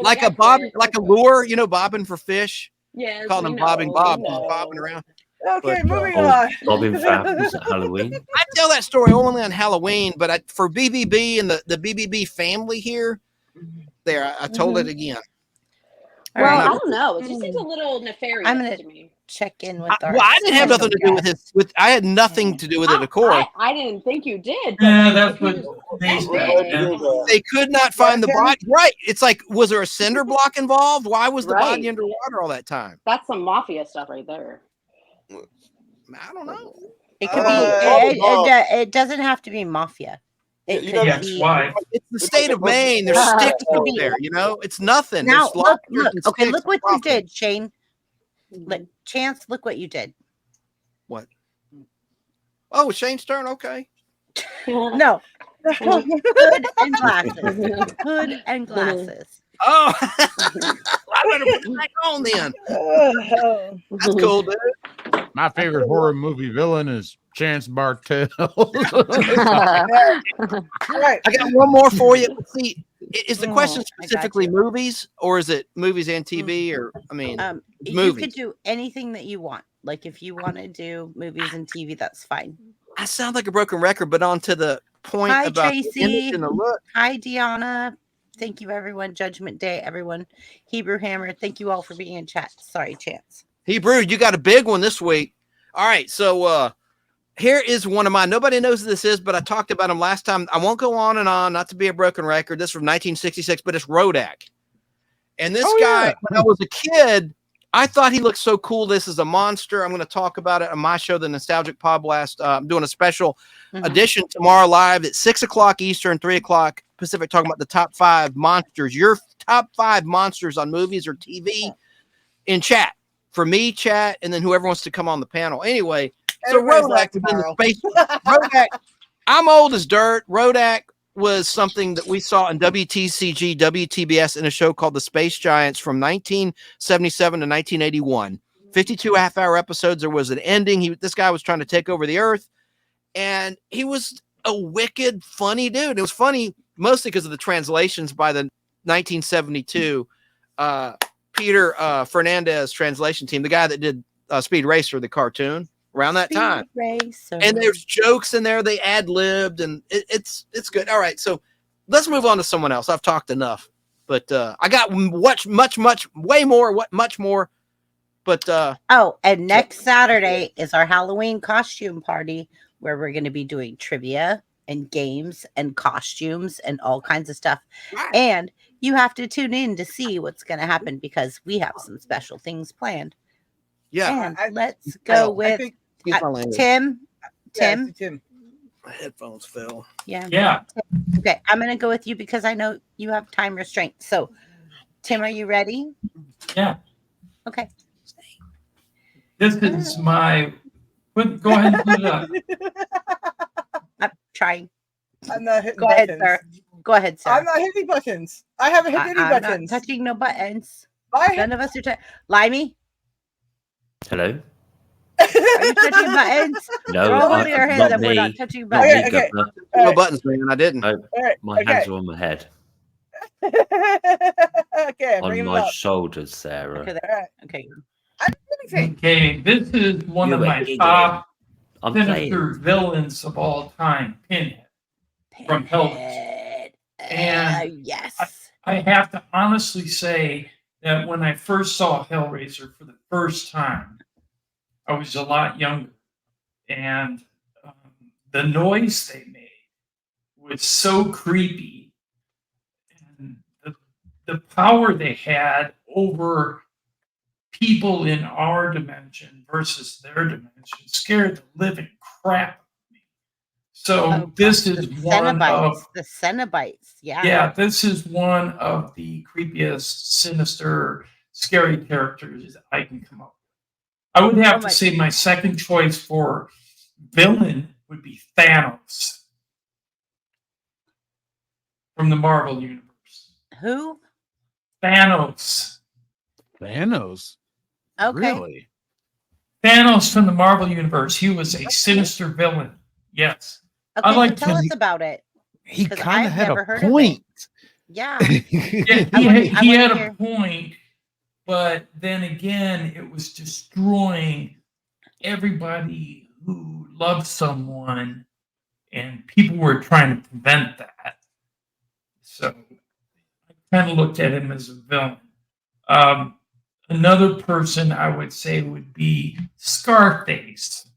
Like a lure, bobbing for fish. Yeah, calling him Bobbing Bob, bobbing around. Okay, moving on. Bobbing Fat was at Halloween. I tell that story only on Halloween, but for BBB and the BBB family here, I told it again. Well, I don't know. It just seems a little nefarious to me. Check in with our. Well, I didn't have nothing to do with I had nothing to do with it, of course. I didn't think you did. Yeah, that's what they could not find the body. Right. It's like, was there a cinder block involved? Why was the body underwater all that time? That's some mafia stuff right there. I don't know. It could be. It doesn't have to be mafia. It could be. Why? It's the state of Maine. There's sticks out there. It's nothing. Now look. Okay, look what you did, Shane. Chance, look what you did. What? Oh, Shane's turn. Okay. No. Hood and glasses. Hood and glasses. Oh, I better put it back on then. Oh, That's cool, dude. My favorite horror movie villain is Chance Bartel. right. I got one more for you. Let's see, is the question I got specifically you. movies, or is it movies and TV, or I mean, You movies? could do anything that you want. Like if you want to do movies and TV, that's fine. I sound like a broken record, but on to the point Hi, about the Tracy. image and the look. Hi, Deanna. Thank you, everyone. Judgment Day, everyone. Hebrew Hammer. Thank you all for being in chat. Sorry, Chance. Hebrew, you got a big one this week. All right, so here is one of mine. Nobody knows who this is, but I talked about him last time. I won't go on and on, not to be a broken record. This is from 1966, but it's Rodak. And this guy, when I was a kid, I thought he looked so cool. This is a monster. I'm going to talk about it on my show, The Nostalgic Pod Blast. I'm doing a special edition tomorrow live at 6 o'clock Eastern, 3 o'clock Pacific, talking about the top 5 monsters, your top 5 monsters on movies or TV in chat. For me, chat, and then whoever wants to come on the panel. Anyway, so Rodak was in the space. Rodak, I'm old as dirt. Rodak was something that we saw in WTCG, WTBS in a show called The Space Giants from 1977 to 1981. 52 half-hour episodes. There was an ending. This guy was trying to take over the Earth, and he was a wicked, funny dude. It was funny mostly because of the translations by the 1972 Peter Fernandez translation team, the guy that did Speed Racer, the cartoon, around that time. Racer. And there's jokes in there. They ad-libbed, and it's good. All right, so let's move on to someone else. I've talked enough, but I got way more. But and next Saturday is our Halloween costume party where we're going to be doing trivia and games and costumes and all kinds of stuff. And you have to tune in to see what's going to happen because we have some special things planned. Yeah. And let's go with Tim. Tim. My headphones fell. Yeah. Yeah. Okay. I'm going to go with you because I know you have time restraints. So, Tim, are you ready? Yeah. Okay. This is my. Go ahead and put it up. I'm trying. I'm not hitting Go buttons. ahead, sir. Go ahead, sir. I'm not hitting buttons. I haven't hit any I'm buttons. not touching no buttons. Why? None of us are Limey, Hello? are you touching buttons? No, We're all holding our hands not up. We're not me. touching Not buttons. me, Okay. Governor. No buttons, man. I didn't. No, Alright, my hands are on my head, Okay, I'm on bringing it my up. shoulders, Sarah. Okay, Alright. okay. Okay, this is one You of were my giggling. top I'm sinister playing. villains of all time, Pinhead. From Hellraiser. And yes. I have to honestly say that when I first saw Hellraiser for the first time, I was a lot younger. And the noise they made was so creepy. And the power they had over people in our dimension versus their dimension scared the living crap out of me. So this is one of the Cenobites. Yeah. Yeah, this is one of the creepiest, sinister, scary characters I can come up with. I would have to say my second choice for villain would be Thanos from the Marvel Universe. Who? Thanos. Thanos. Okay. Really? Thanos from the Marvel Universe. He was a sinister villain. Yes. Okay, I like tell us him. about it. He 'Cause kind of I've had never a heard of point. Yeah. Yeah, he wanna had hear. a point, but then again, it was destroying everybody who loved someone, and people were trying to prevent that. So I kind of looked at him as a villain. Another person I would say would be Scarface.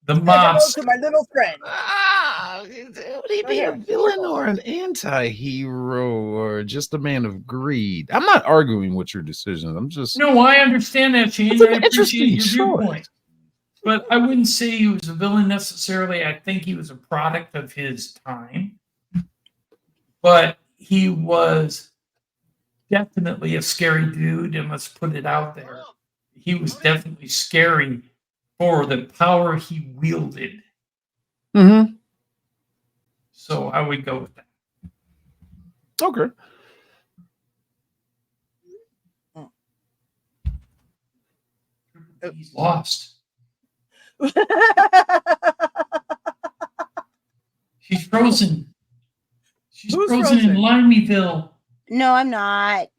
The mobster. To my little friend. Would he be a villain or an anti-hero or just a man of greed? I'm not arguing with your decisions. I'm just No, I understand that, Shane. It's an I appreciate your interesting choice. viewpoint. But I wouldn't say he was a villain necessarily. I think he was a product of his time. But he was definitely a scary dude, and let's put it out there. He was definitely scary for the power he wielded. Mm-hmm. So I would go with that. Okay. He's lost. She's frozen. She's Who's frozen in frozen? Limeyville. No, I'm not.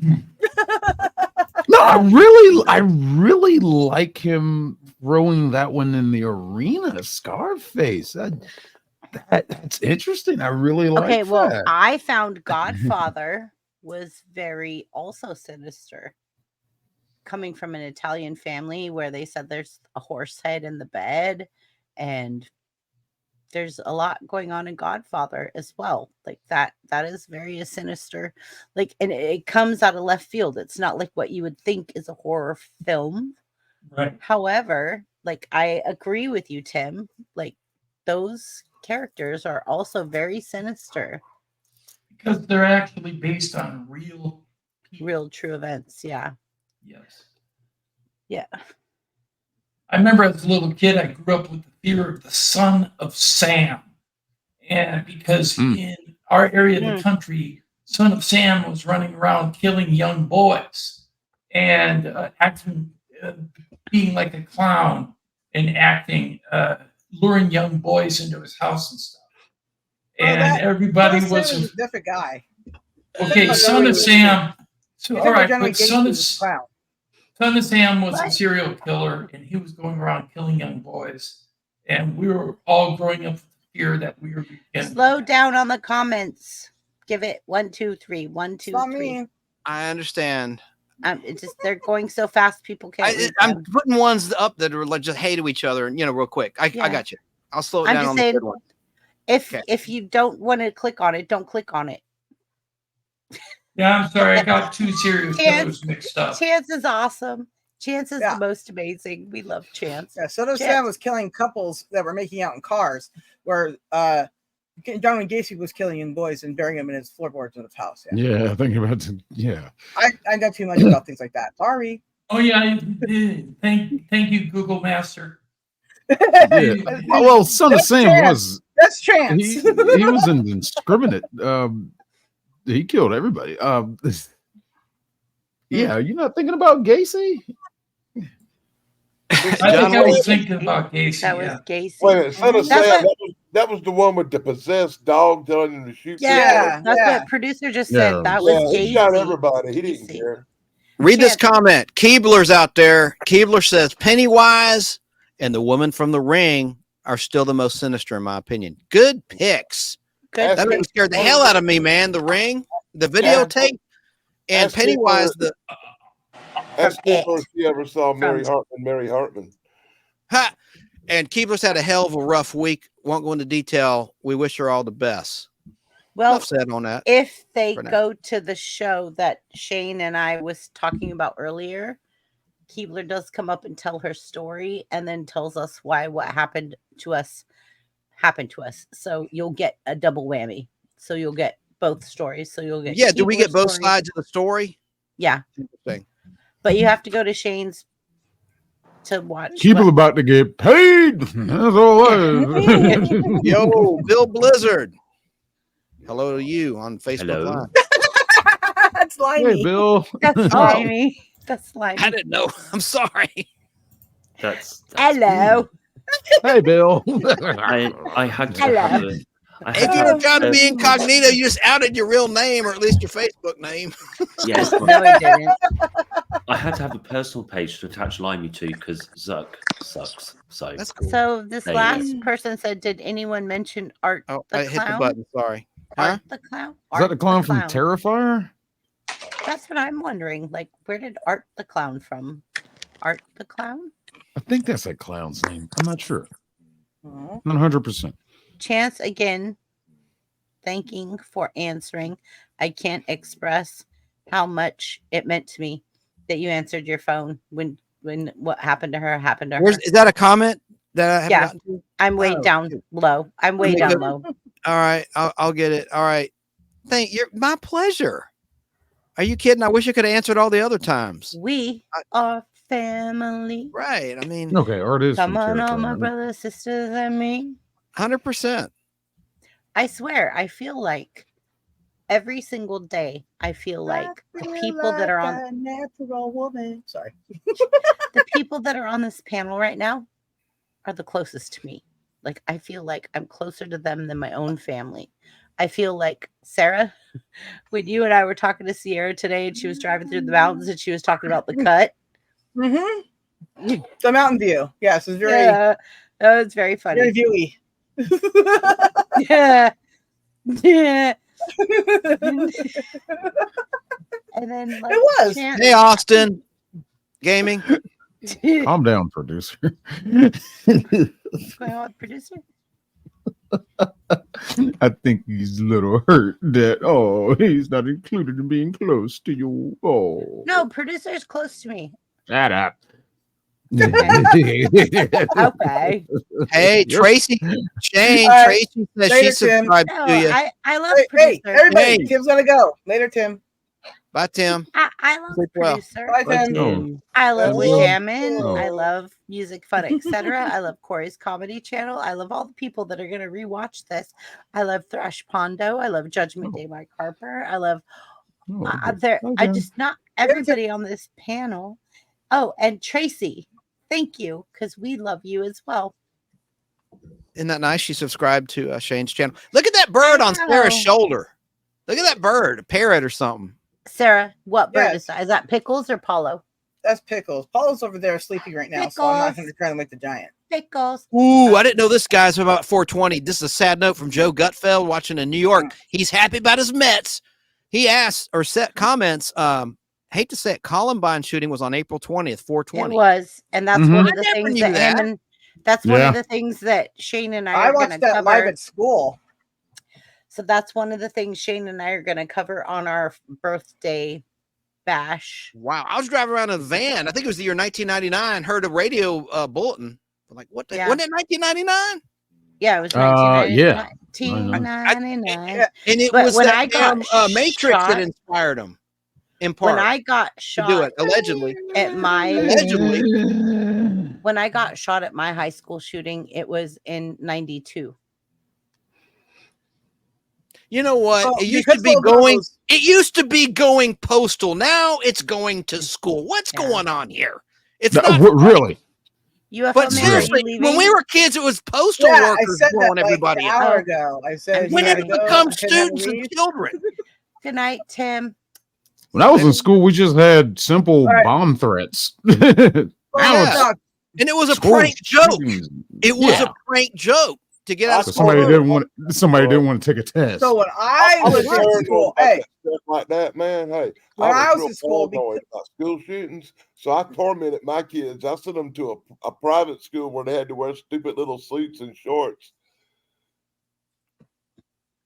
No, I really like him throwing that one in the arena, Scarface. That's interesting. I really like Okay, well, that. I found Godfather was very also sinister. Coming from an Italian family where they said there's a horse head in the bed, and there's a lot going on in Godfather as well. Like that is very sinister. Like, and it comes out of left field. It's not like what you would think is a horror film. Right. However, like I agree with you, Tim. Like those characters are also very sinister. Because they're actually based on real people. Real true events. Yeah. Yes. Yeah. I remember as a little kid, I grew up with the fear of the Son of Sam. And because in our area of the country, Son of Sam was running around killing young boys and acting, being like a clown and acting, luring young boys into his house and stuff. And everybody Son of was Sam is a different guy. okay. Son of Sam. So all right, but Son of Sam was a serial killer, and he was going around killing young boys. And we were all growing up with the fear that we were. Slow down on the comments. Give it 1, 2, 3. 1, 2, 3. I understand. It's just they're going so fast, people can't. I'm putting ones up that are like just hey to each other, and real quick. I got you. I'll slow it down on the good one. If you don't want to click on it, don't click on it. Yeah, I'm sorry. I got two serial killers mixed up. Chance is awesome. Chance is the most amazing. We love Chance. Yeah, Son of Sam was killing couples that were making out in cars, where John Gacy was killing young boys and burying them in his floorboards of his house. Yeah, think about it. Yeah. I know too much about things like that. Sorry. Oh yeah, thank you, Google Master. Yeah. Well, Son of Sam was that's Chance. He was indiscriminate. He killed everybody. Yeah, you're not thinking about Gacy? I think I was thinking about Gacy. That was Gacy. Wait a minute, Son of Sam, that was the one with the possessed dog telling him to shoot. Yeah, that's what producer just said. That was Gacy. He shot everybody. He didn't care. Read this comment. Keebler's out there. Keebler says Pennywise and the woman from The Ring are still the most sinister, in my opinion. Good picks. Good. That movie scared the hell out of me, man. The Ring, the videotape, and Pennywise. That's the first you ever saw Mary Hartman. Ha! And Keebler's had a hell of a rough week. Won't go into detail. We wish her all the best. Well, enough said on that. If they go to the show that Shane and I was talking about earlier, Keebler does come up and tell her story and then tells us why what happened to us. So you'll get a double whammy. So you'll get both stories. So you'll get do we get both sides of the story? Yeah. Interesting. But you have to go to Shane's to watch. People about to get paid. That's all. Yo, Bill Blizzard. Hello to you on Facebook Live. That's slimy. Hey, Bill. That's slimy. That's slimy. I didn't know. I'm sorry. That's hello. Hey, Bill. I had to Hello. have If you were trying to be incognito, you just outed your real name or at least your Facebook name. Yes. No, he didn't. I had to have a personal page to attach Limey to because Zuck sucks. So that's cool. So this last person said, "Did anyone mention Art the I Clown?" hit the button. Sorry. Art the Clown. Is that the clown from Terrifier? That's what I'm wondering. Like, where did Art the Clown from? Art the Clown? I think that's that clown's name. I'm not sure. 100%. Chance again. Thanking for answering. I can't express how much it meant to me that you answered your phone when what happened to her happened to her. Is that a comment that I haven't gotten to? I'm way down low. I'm way down low. All right, I'll get it. All right, my pleasure. Are you kidding? I wish I could have answered all the other times. We are family. Right. I mean, okay, Art is. Come on, all my brothers, sisters, and me. 100%. I swear, I feel like every single day, I feel like the people that are on a natural woman. Sorry. the people that are on this panel right now are the closest to me. Like, I feel like I'm closer to them than my own family. I feel like, Sarah, when you and I were talking to Sierra today and she was driving through the mountains and she was talking about the cut. Mm-hmm. The mountain view. Yes, it's very, Yeah, that was very funny. very viewy. Yeah. Yeah. And then like, It was. Chance, Hey, Austin Gaming. Calm down, producer. what's going on with producer? I think he's a little hurt that he's not included in being close to you. Oh, No, producer's close to me. shut up. Okay. Hey, You're- Tracy. Shane. All right. Tracy says Later, she subscribed No, to you. I love Hey, producer. everybody, Hey. Tim's gonna go later. Tim. Bye, Tim. I love Sleep well. producer. Bye, Bye, Tim. Tim. I love Oh. Jammin'. Oh. I love Music Fun, etc. I love Corey's Comedy Channel. I love all the people that are going to rewatch this. I love Thrash Pondo. I love Judgment Day, Mike Harper. I love I just not everybody on this panel. Oh, and Tracy, thank you because we love you as well. Isn't that nice? She subscribed to Shane's channel. Look at that bird on Sarah's know. shoulder. Look at that bird, a parrot or something. Sarah, what bird Yes. is that? Pickles or Paulo? That's Pickles. Paul's over there sleeping right now, so I'm not Pickles. going to try to make the giant. Pickles. Ooh, I didn't know this guy's about 420. This is a sad note from Joe Gutfeld watching in New York. He's happy about his Mets. He asked or set comments. Hate to say it, Columbine shooting was on April 20th, 420. It was, and that's Mhm. one of I the never things knew that him that. and that's one Yeah. of the things that Shane and I I are going watched to that live cover. at school. So that's one of the things Shane and I are going to cover on our birthday bash. Wow. I was driving around in a van. I think it was the year 1999. Heard a radio bulletin. I'm like, what the Yeah. wasn't it 1999? Yeah, it was yeah. 1999. And it But was when that I got damn, Matrix shot- that inspired him in part When I got to shot do it, allegedly. at my Allegedly. when I got shot at my high school shooting, it was in 92. You know what? Well, it used because to be of going. those- It used to be going postal. Now it's going to school. What's Yeah. going on here? It's No, not. really? UFO But man, seriously, are you when leaving? we were kids, it was postal Yeah, I workers said blowing that like everybody an out. hour ago. I said When you did gotta it go. become I couldn't have students and leave. children? Good night, Tim. When I was in school, we just had simple All right. bomb threats. Well, Now that's Yeah. not- And it was a school prank joke. shootings. It was Yeah. a prank joke to get out I of So somebody told didn't want. Somebody didn't want to take a test. So when I I'm was in paranoid school, about hey, that stuff like that, man. Hey, when I was real in school, paranoid about school shootings, so I tormented my kids. I sent them to a private school where they had to wear stupid little suits and shorts.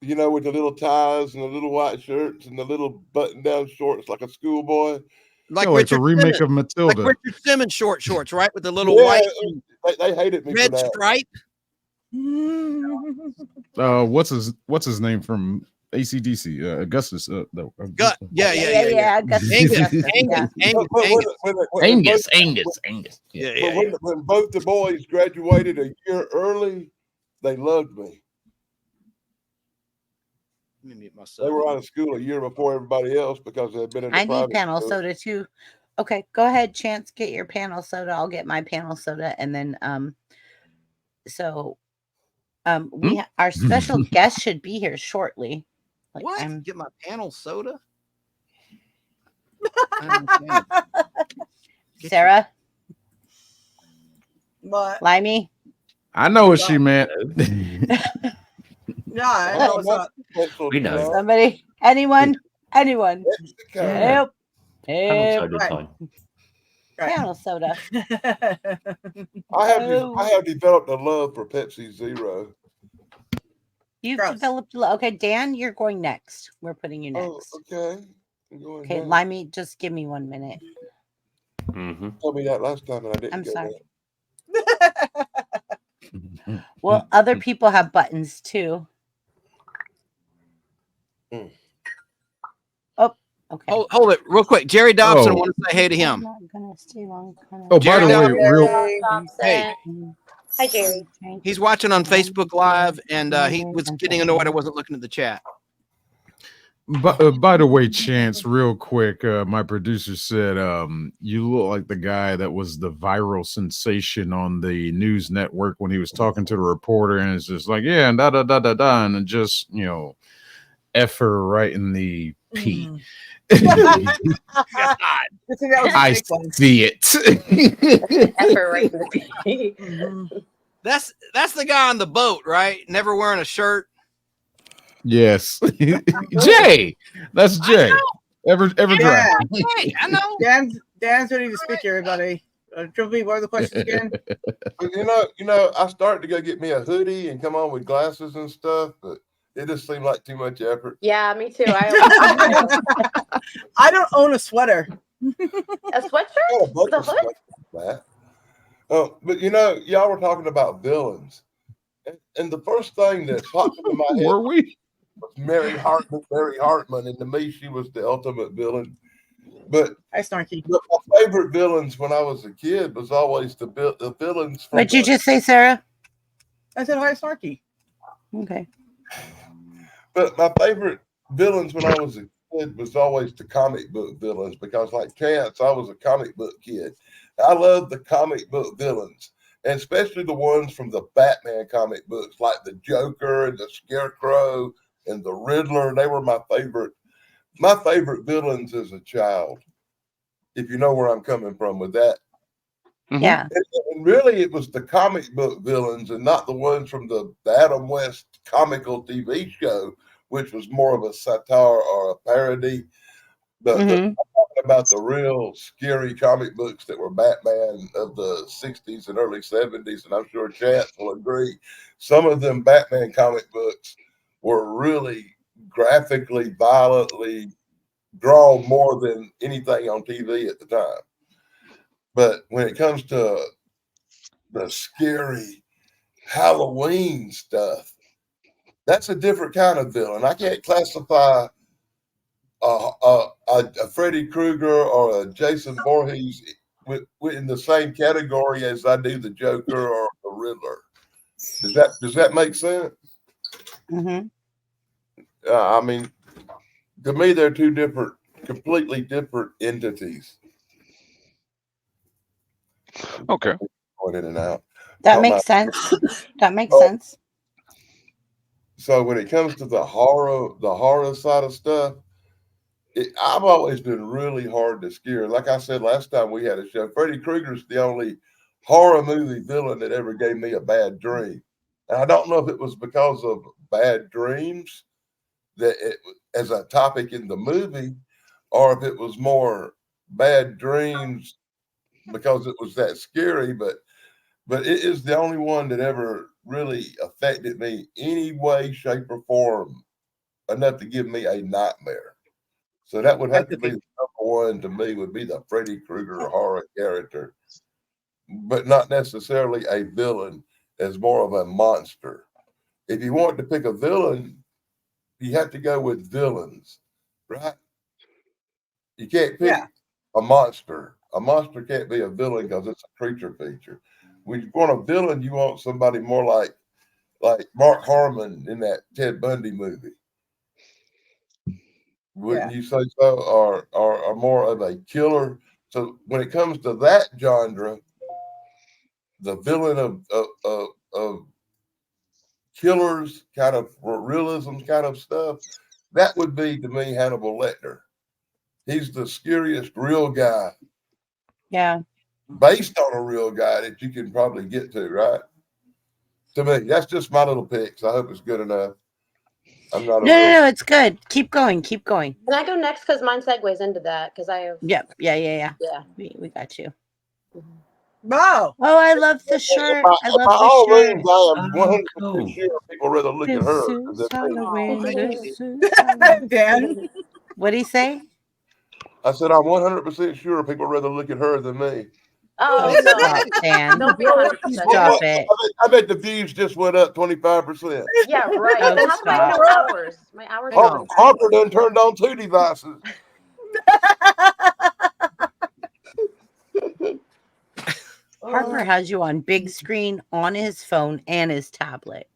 You know, with the little ties and the little white shirts and the little button-down shorts like a schoolboy. like like the Richard remake Simmons, of like Matilda. Richard Simmons shorts, right, with the little Yeah, white they hated me for red that. stripe. What's his name from ACDC? Augustus. Gut. Yeah. Gus Angus, Justice, yeah. Angus. Angus. Yeah. But when both the boys graduated a year early, they loved me. Let me mute They myself. were out of school a year before everybody else because they had been in the I need private panel school. soda too. Okay, go ahead, Chance. Get your panel soda. I'll get my panel soda, and then our special guest should be here shortly. Like, What? Get my panel soda? I don't understand. Get Sarah, but Limey. I know what she meant. yeah, I know it's not. We know. Somebody, anyone. Okay. Help. Panel Help. soda Right. time. Right. Panel soda. I have developed a love for Pepsi Zero. You've Gross. developed. Okay, Dan, you're going next. We're putting you Oh, next. okay. I'm going Okay, now. Limey, just give me 1 minute. Mm-hmm. Told me that last time and I didn't I'm go sorry. there. Well, other people have buttons too. Mm. Oh, okay. Hold it real quick. Jerry Dobson, I Oh. want to say hey to I'm him. not gonna stay long. Oh, by Jerry the way, Dobson. real. Hey, Hi, Jerry. he's watching on Facebook Live, and he was getting annoyed I wasn't looking at the chat. By the way, Chance, real quick, my producer said you look like the guy that was the viral sensation on the news network when he was talking to the reporter, and it's just like, yeah, and da da da da da, and then just F her right in the P. God. God. I think that was a I fake one. see it. Effort right in the face. Mhm. That's the guy on the boat, right? Never wearing a shirt. Yes, Jay. That's Jay. Ever Yeah. Hey, I know. Dan's ready to speak, everybody. Triple B, what are the questions again? I started to go get me a hoodie and come on with glasses and stuff, but it just seemed like too much effort. Yeah, me too. I I don't own a sweater. a sweatshirt Oh, a bunch with a of hood. stuff like that. Oh, but y'all were talking about villains, and the first thing that popped into my head Were we? was Mary Hartman, and to me, she was the ultimate villain. But Hi, Snarky. my favorite villains when I was a kid was always the villains from. What'd you just say, Sarah? I said hi, Snarky. Okay. But my favorite villains when I was a kid was always the comic book villains because, like Chance, I was a comic book kid. I love the comic book villains, and especially the ones from the Batman comic books, like the Joker and the Scarecrow and the Riddler. They were my favorite villains as a child. If you know where I'm coming from with that. Yeah. And really, it was the comic book villains and not the ones from the Adam West comical TV show, which was more of a satire or a parody. But Mhm. I'm talking about the real scary comic books that were Batman of the 60s and early 70s, and I'm sure Chance will agree. Some of them Batman comic books were really graphically, violently drawn more than anything on TV at the time. But when it comes to the scary Halloween stuff, that's a different kind of villain. I can't classify a Freddy Krueger or a Jason Voorhees in the same category as I do the Joker or the Riddler. Does that make sense? Mhm. I mean, to me, they're two completely different entities. Okay. Going in and out. That Talking makes about- sense. That makes Oh, sense. So when it comes to the horror side of stuff, I've always been really hard to scare. Like I said last time we had a show, Freddy Krueger's the only horror movie villain that ever gave me a bad dream. And I don't know if it was because of bad dreams as a topic in the movie, or if it was more bad dreams because it was that scary. But it is the only one that ever really affected me any way, shape, or form enough to give me a nightmare. So that would have to be the number one to me would be the Freddy Krueger horror character, but not necessarily a villain, as more of a monster. If you want to pick a villain, you have to go with villains, right? You can't pick a monster. A monster can't be a villain because it's a creature feature. When you want a villain, you want somebody more like Mark Harmon in that Ted Bundy movie. Wouldn't you say so? Or more of a killer? So when it comes to that genre, the villain of killers, kind of realism kind of stuff, that would be to me Hannibal Lecter. He's the scariest real guy Yeah. based on a real guy that you can probably get to, right? To me, that's just my little picks. I hope it's good enough. I'm not a No, it's good. Keep going. Keep going. Can I go next? Because mine segues into that. Because I have. Yep. Yeah. Yeah. We got you. Wow. Oh, I love the shirt. I love By the all shirt. means, I am Oh, 100% cool. sure people rather look at her This is than me. Halloween. thank This is Halloween. Dan. What'd he say? I said I'm 100% sure people rather look at her than me. Oh Stop, no! Dan. Don't be 100%. Stop it. I bet the views just went up 25%. Yeah, right. Oh, Then how's my stop. no hours? My hours Oh. are Harper done turned on 2 devices. Harper has you on big screen on his phone and his tablet.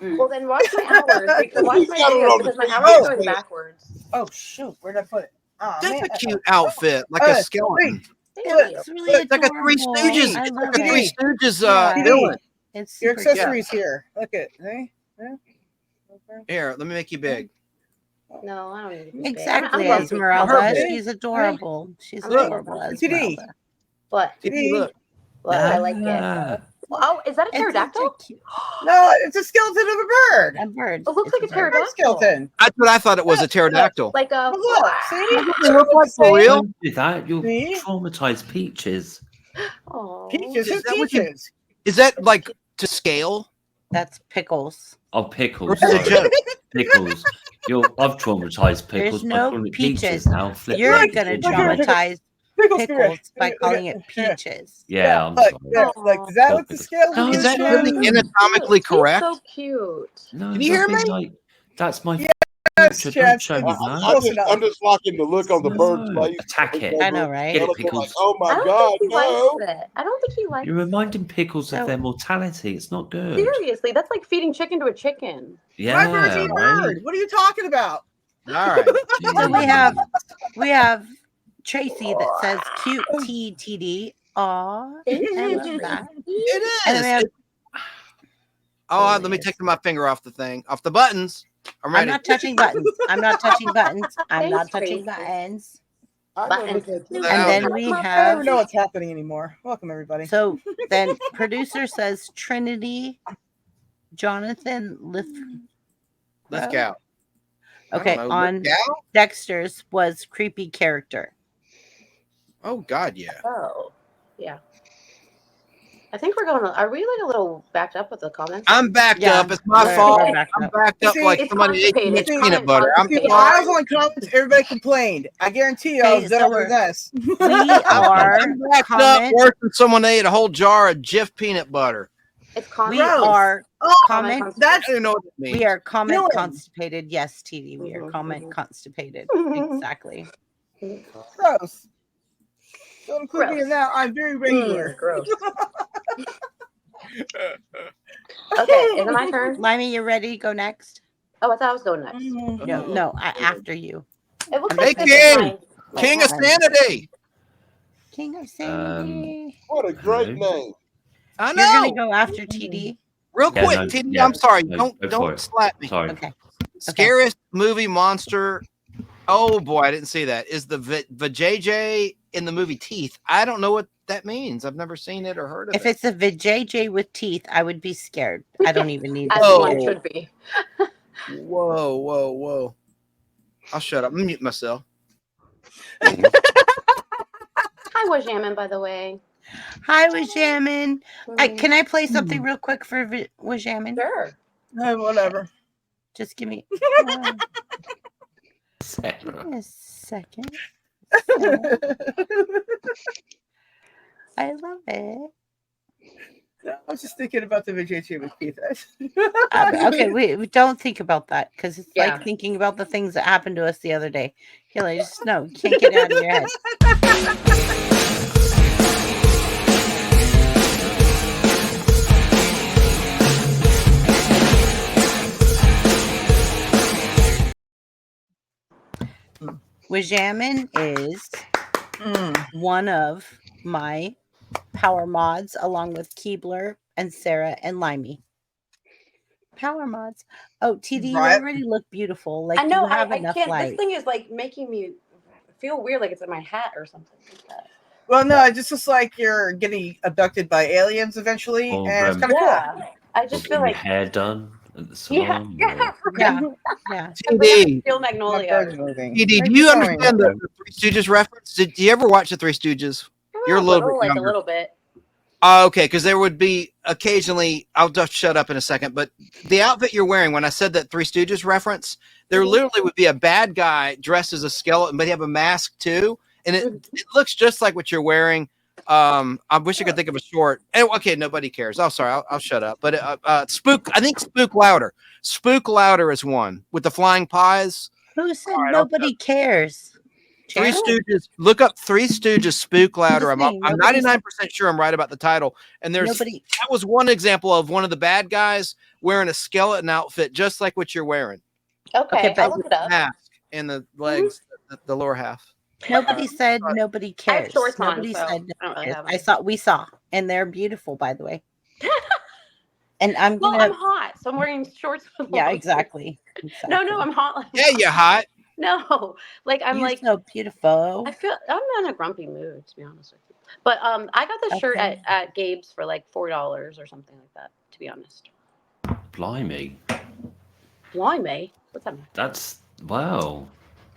Well, then watch my hours. Watch my Got it videos on the because my screen. hours are going backwards. Oh shoot, where'd I put it? Oh, That's man. a cute outfit, like a skeleton. Thank Look, you. It's really It's like a Three adorable. Stooges. I It's love like a Three it. Stooges Yeah. villain. It's Your super accessories here. Look at Here, let me make you big. No, I don't need to be big. exactly I'm Esmeralda. Perfect. She's adorable. She's I'm not adorable, gonna- Esmeralda. What? TD, look. What? I like it. Ah, Oh, is that a It's such pterodactyl? a cute No, it's a skeleton of a bird. a bird. It looks It's like a bird. Bird pterodactyl. skeleton. That's what I thought it was, a pterodactyl. Like a. Look, see? They look like for real? don't do that. You'll See? traumatize Peaches. Oh. Peaches. Is Who's that what you- Peaches? Is that like to scale? That's Pickles. Oh, Or Pickles. is it a Sorry. joke? Pickles. I've traumatized Pickles by no calling it Peaches. Peaches now. Flip You're right gonna into it. traumatize Pickles. Pickles by Look calling at- it Peaches. Yeah, I'm Look, sorry. yeah, like, is that what the scale No, Is that no. really anatomically correct? He's so cute. No, Can you hear nothing me? like that's my Yes, future. Don't Chance, show me it's that. close enough. I'm just liking the look on the bird's No, face. attack it. I know, right? Get it, Like, Pickles. oh my I don't God, think he no! likes it. I don't think he likes You're reminding Pickles So- of their mortality. It's not good. Seriously, that's like feeding chicken to a chicken. My bird's Yeah, a right. bird. What are you talking about? All right. So we have Tracy that says cute TTD. Aw, Thank I you. love that. It And then we have, is. Oh, let me take my finger off the thing, off the buttons. I'm ready. I'm not touching buttons. I'm not touching buttons. I'm not Thanks, touching Tracy. buttons. I Buttons. never did that. And then we I don't have even know what's happening anymore. Welcome, everybody. so then producer says Trinity Jonathan Let's go. Okay, on Dexter's was creepy character. Oh God, yeah. Oh, yeah. I think we're going. Are we like a little backed up with the comments? I'm backed Yeah, up. It's my we're fault. backed I'm up. backed up See, like it's somebody ate too much constipated. peanut butter. I'm Constipated. See, when I sorry. was on the comments, everybody complained. I guarantee you, I Okay, was so better we're- than this. We are I'm backed up comment. worse than someone ate a whole jar of Jif peanut butter. It's We Gross. are Oh, comment. I that's don't even know what it means. We are comment Villain. constipated. Yes, TD. We are Mhm, comment mhm. constipated. Exactly. gross. Don't include me Gross. in that. I'm very regular. Gross. Okay, is it my turn? Limey, you ready to go next? Oh, I thought I was going next. No, after you. It looks I'm like just this is King! my King of hat. Sanity. King of Sanity. What a great Hello? name. I You're gonna know. go after TD. Real Yeah, quick, no, TD, yeah, I'm sorry. no, go for Don't it. slap me. Sorry. Okay. Scariest movie monster. Oh boy, I didn't see that. Is the JJ in the movie Teeth? I don't know what that means. I've never seen it or heard of If it. it's a VJJ with teeth, I would be scared. I don't even need As to see one it. should be. Whoa. I'll shut up. Mute myself. Hi, Wajamin, by the way. Hi, Wajamin. Mhm. Can I play something real quick for Wajamin? Sure. Whatever. Just give me Sarah. a second. I love it. I was just thinking about the VJT with Keith. Okay, we don't think about that because it's Yeah. like thinking about the things that happened to us the other day. Hilly, just no, you can't get it out of your head. Wajamin is one of my power mods, along with Keebler and Sarah and Limey. Power mods. Oh, TD, you Right. already look beautiful. Like I know. you have I enough can't. light. This thing is like making me feel weird, like it's in my hat or something like that. Well, no, it just looks like you're getting abducted by aliens eventually, Or, and it's kind of cool. Yeah. I just feel Getting your like. hair done at the Yeah. salon. Yeah. Yeah, yeah. TD, Feel My Magnolia. bird's moving. TD, Where's do you it going? understand the Three Stooges reference? Did you ever watch the Three Stooges? You're a little bit like younger. a little bit. Okay, because there would be occasionally. I'll just shut up in a second. But the outfit you're wearing, when I said that Three Stooges reference, there literally would be a bad guy dressed as a skeleton, but he have a mask too, and it looks just like what you're wearing. I wish I could think of a short. Okay, nobody cares. Oh, sorry, I'll shut up. But Spook, I think Spook Louder. Spook Louder is one with the flying pies. Who said All right, nobody cares? Three Channel? Stooges. Look up Three Stooges Spook Louder. I'm saying, nobody's- 99% sure I'm right about the title. And that was one example of one of the bad guys wearing a skeleton outfit, just like what you're wearing. Okay, but- I'll look it up. Mask and the legs, the lower half. Nobody said nobody I have cares. shorts on, Nobody so said I nobody don't really cares. have them. We saw, and they're beautiful, by the way. And I'm Well, gonna. I'm hot, so I'm wearing shorts. With Yeah, long exactly. No, I'm hot. Like, Yeah, you're hot. No, like I'm You're like so beautiful. I feel I'm in a grumpy mood, to be honest with you. But I got this shirt Okay. at Gabe's for like $4 or something like that. To be honest. Blimey. Blimey, what's that mean? That's wow.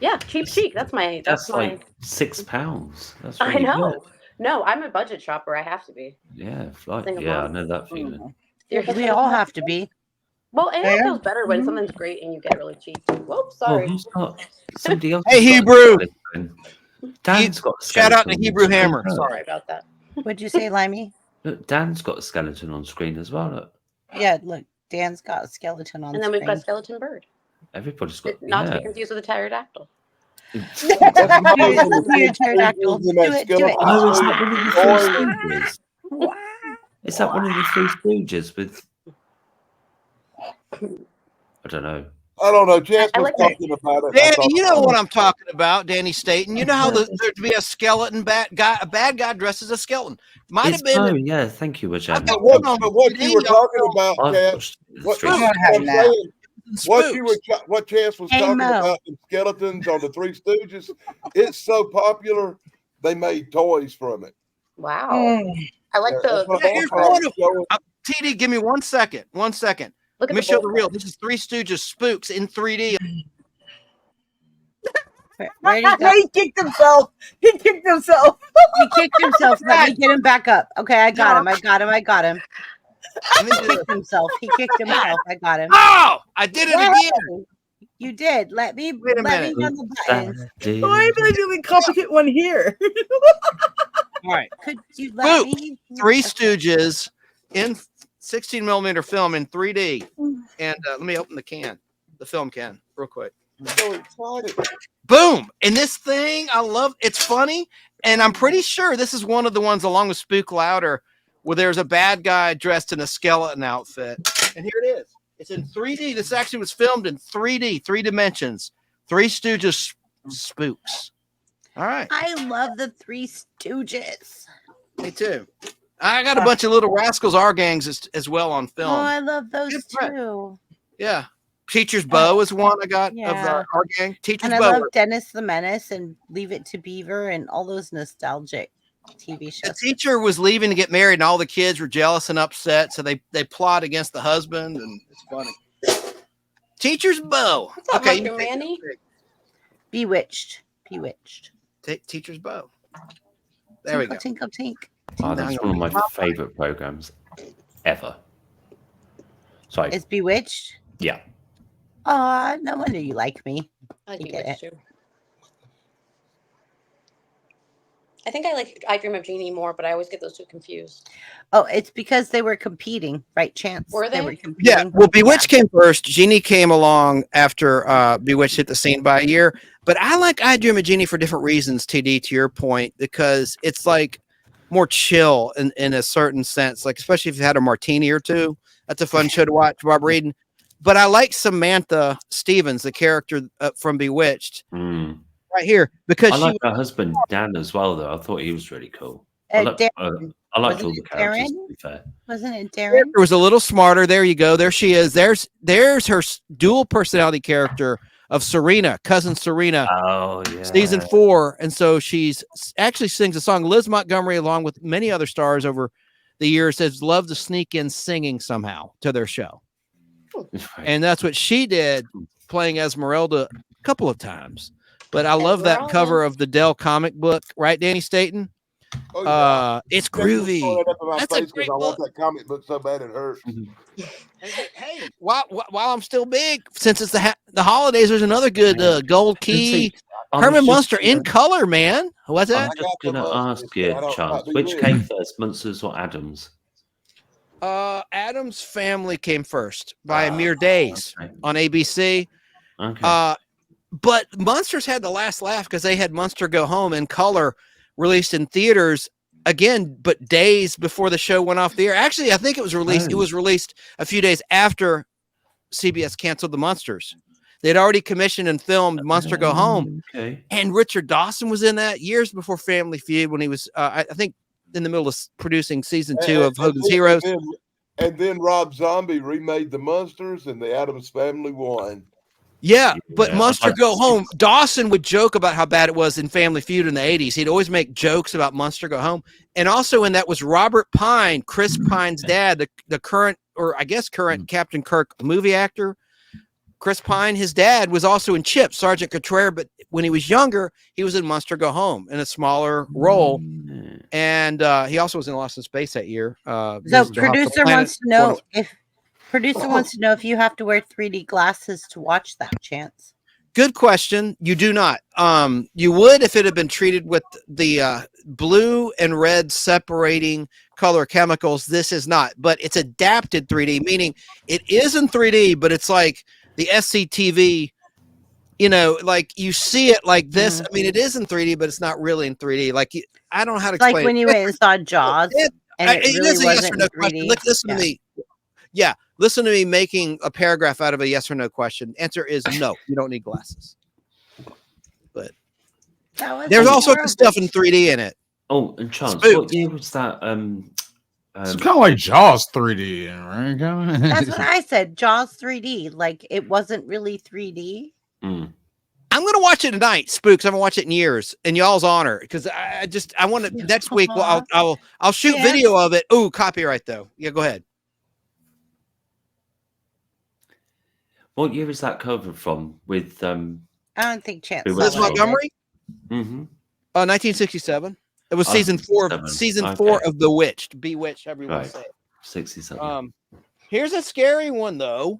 Yeah, cheap chic. That's my. That's my. like £6. That's I really know. good. No, I'm a budget shopper. I have to be. Yeah, like, Single yeah, I mom. know that feeling. We all have to be. Well, and it Yeah. feels better when something's great and you get it really cheap. Whoops, Oh, sorry. who's got somebody else? Hey, has got a Hebrew. skeleton. Dan's got a Shout out to skeleton on Hebrew screen. Hammer. Look. Sorry about that. What'd you say, Limey? Look, Dan's got a skeleton on screen as well. Look. Yeah, look, Dan's got a skeleton on And then screen. we've got skeleton bird. Everybody's got. Not to yeah. be confused with a pterodactyl. Pterodactyl. Do it, do it. Oh, is that one of the Three Boy. Stooges? Wow. Is that one of the Three Stooges with? I don't know. I don't know. Jess I was like that. talking about it. Danny, you know what I'm talking about, Danny Staten. You know how there'd be a skeleton bad guy dressed as a skeleton. Might It's have been. oh yeah, thank you, Wajan. But what you were talking about, I've Cass, watched the what, Three I'm having that. saying, what Chance was Hey, talking Mo. about in skeletons on the Three Stooges, it's so popular they made toys from it. Wow. Mm. I like That's what Yeah, I'm here's talking one about. of TD, give me 1 second. 1 second. Look Let at me the show the bullseye. reel. This is Three Stooges Spooks in 3D. Where did he go? He kicked himself. He kicked himself. He kicked himself. Let me get him back up. Okay, I got him. I got him. I got him. Let me He do kicked this. himself. He kicked himself. I got him. Oh, I did it again. Whoa. You did. Let me Wait a let me minute. run the buttons. Why am I doing complicated one here? All right. Could you let me? Three Stooges in 16 millimeter film in 3D. And let me open the film can, real quick. I'm so excited. Boom. And this thing, I love it's funny. And I'm pretty sure this is one of the ones along with Spook Louder where there's a bad guy dressed in a skeleton outfit. And here it is. It's in 3D. This actually was filmed in 3D, 3 dimensions. Three Stooges Spooks. All right. I love the Three Stooges. Me too. I got a bunch of Little Rascals R gangs as well on film. Oh, I love those Good friend. too. Yeah. Teacher's Bow is one I got of Yeah. our gang. Teacher's And I Bow. love Dennis the Menace and Leave It to Beaver and all those nostalgic TV The shows. teacher was leaving to get married, and all the kids were jealous and upset, so they plot against the husband, and it's funny. Teacher's Bow. What's up, Okay, Mr. Manny? Bewitched. Bewitched. Teacher's Bow. There we go. Tinkle, tink. Oh, that's one of my favorite programs ever. Sorry. It's Bewitched. Yeah. Aw, no wonder you like me. I like You get Bewitched too. I think I like I Dream of Jeannie more, but I always get those two confused. Oh, it's because they were competing, right, Chance? Were they? were competing. Yeah, well, Bewitched came first. Genie came along after Bewitched hit the scene by a year. But I like I Dream of Genie for different reasons, TD, to your point, because it's like more chill in a certain sense, like especially if you had a martini or two. That's a fun show to watch, Bob Reading. But I like Samantha Stevens, the character from Bewitched, right here, because I she like her husband Dan as well, though. I thought he was really cool. Darren, I liked wasn't all the it characters. Darren? To be fair, Wasn't it Darren? was a little smarter. There you go. There she is. There's her dual personality character of Serena, cousin Serena. Oh yeah, Season 4, and so she's actually sings a song. Liz Montgomery, along with many other stars over the years, has loved to sneak in singing somehow to their show, and that's what she did, playing Esmeralda a couple of times. But I love that cover of the Dell comic book, right, Danny Staten? Oh, yeah. It's Check this groovy. one up in my That's a face 'cause great I want book. that comic book so bad it hurts. Hey, while I'm still big, since it's the holidays, there's another good Gold Key Herman Munster in color, man. What's I'm that? just gonna ask you, Chance, which came first, Munsters or Adams? Adam's Family came first by a mere days Okay. on ABC. Okay. But Monsters had the last laugh because they had Monster Go Home in color released in theaters again, but days before the show went off the air. Actually, I think it was released. It was released a few days after CBS canceled the Monsters. They'd already commissioned and filmed Monster Go Home. Okay. And Richard Dawson was in that years before Family Feud when he was, I think, in the middle of producing season 2 of Hogan's Heroes. And then Rob Zombie remade the Monsters, and the Addams Family won. Yeah, but Monster Go Home, Dawson would joke about how bad it was in Family Feud in the 80s. He'd always make jokes about Monster Go Home. And also in that was Robert Pine, Chris Pine's dad, the current, or I guess current Captain Kirk movie actor. Chris Pine, his dad, was also in Chip, Sergeant Cottrell, but when he was younger, he was in Monster Go Home in a smaller role. And he also was in Lost in Space that year. So producer wants to know if you have to wear 3D glasses to watch that, Chance. Good question. You do not. You would if it had been treated with the blue and red separating color chemicals. This is not, but it's adapted 3D, meaning it is in 3D, but it's like the SCTV, like you see it like this. I mean, it is in 3D, but it's not really in 3D. Like, I don't know how to explain like when you went and saw Jaws, and it really wasn't in 3D. Listen to me. Yeah, listen to me making a paragraph out of a yes or no question. Answer is no. You don't need glasses. But there's all sorts of stuff in 3D in it. Oh, and Chance, Spooks. what year was that? It's kind of like Jaws 3D, right? That's what I said. Jaws 3D. Like it wasn't really 3D. Mm. I'm gonna watch it tonight, Spooks. I haven't watched it in years, in y'all's honor, because I want to next week. Well, I'll shoot video of it. Ooh, copyright though. Yeah, go ahead. What year is that cover from? With I don't think Chance. Liz Montgomery. Mm-hmm. 1967. It was season 4. Season 4 of Bewitched. Everyone say it. 67. Here's a scary one though,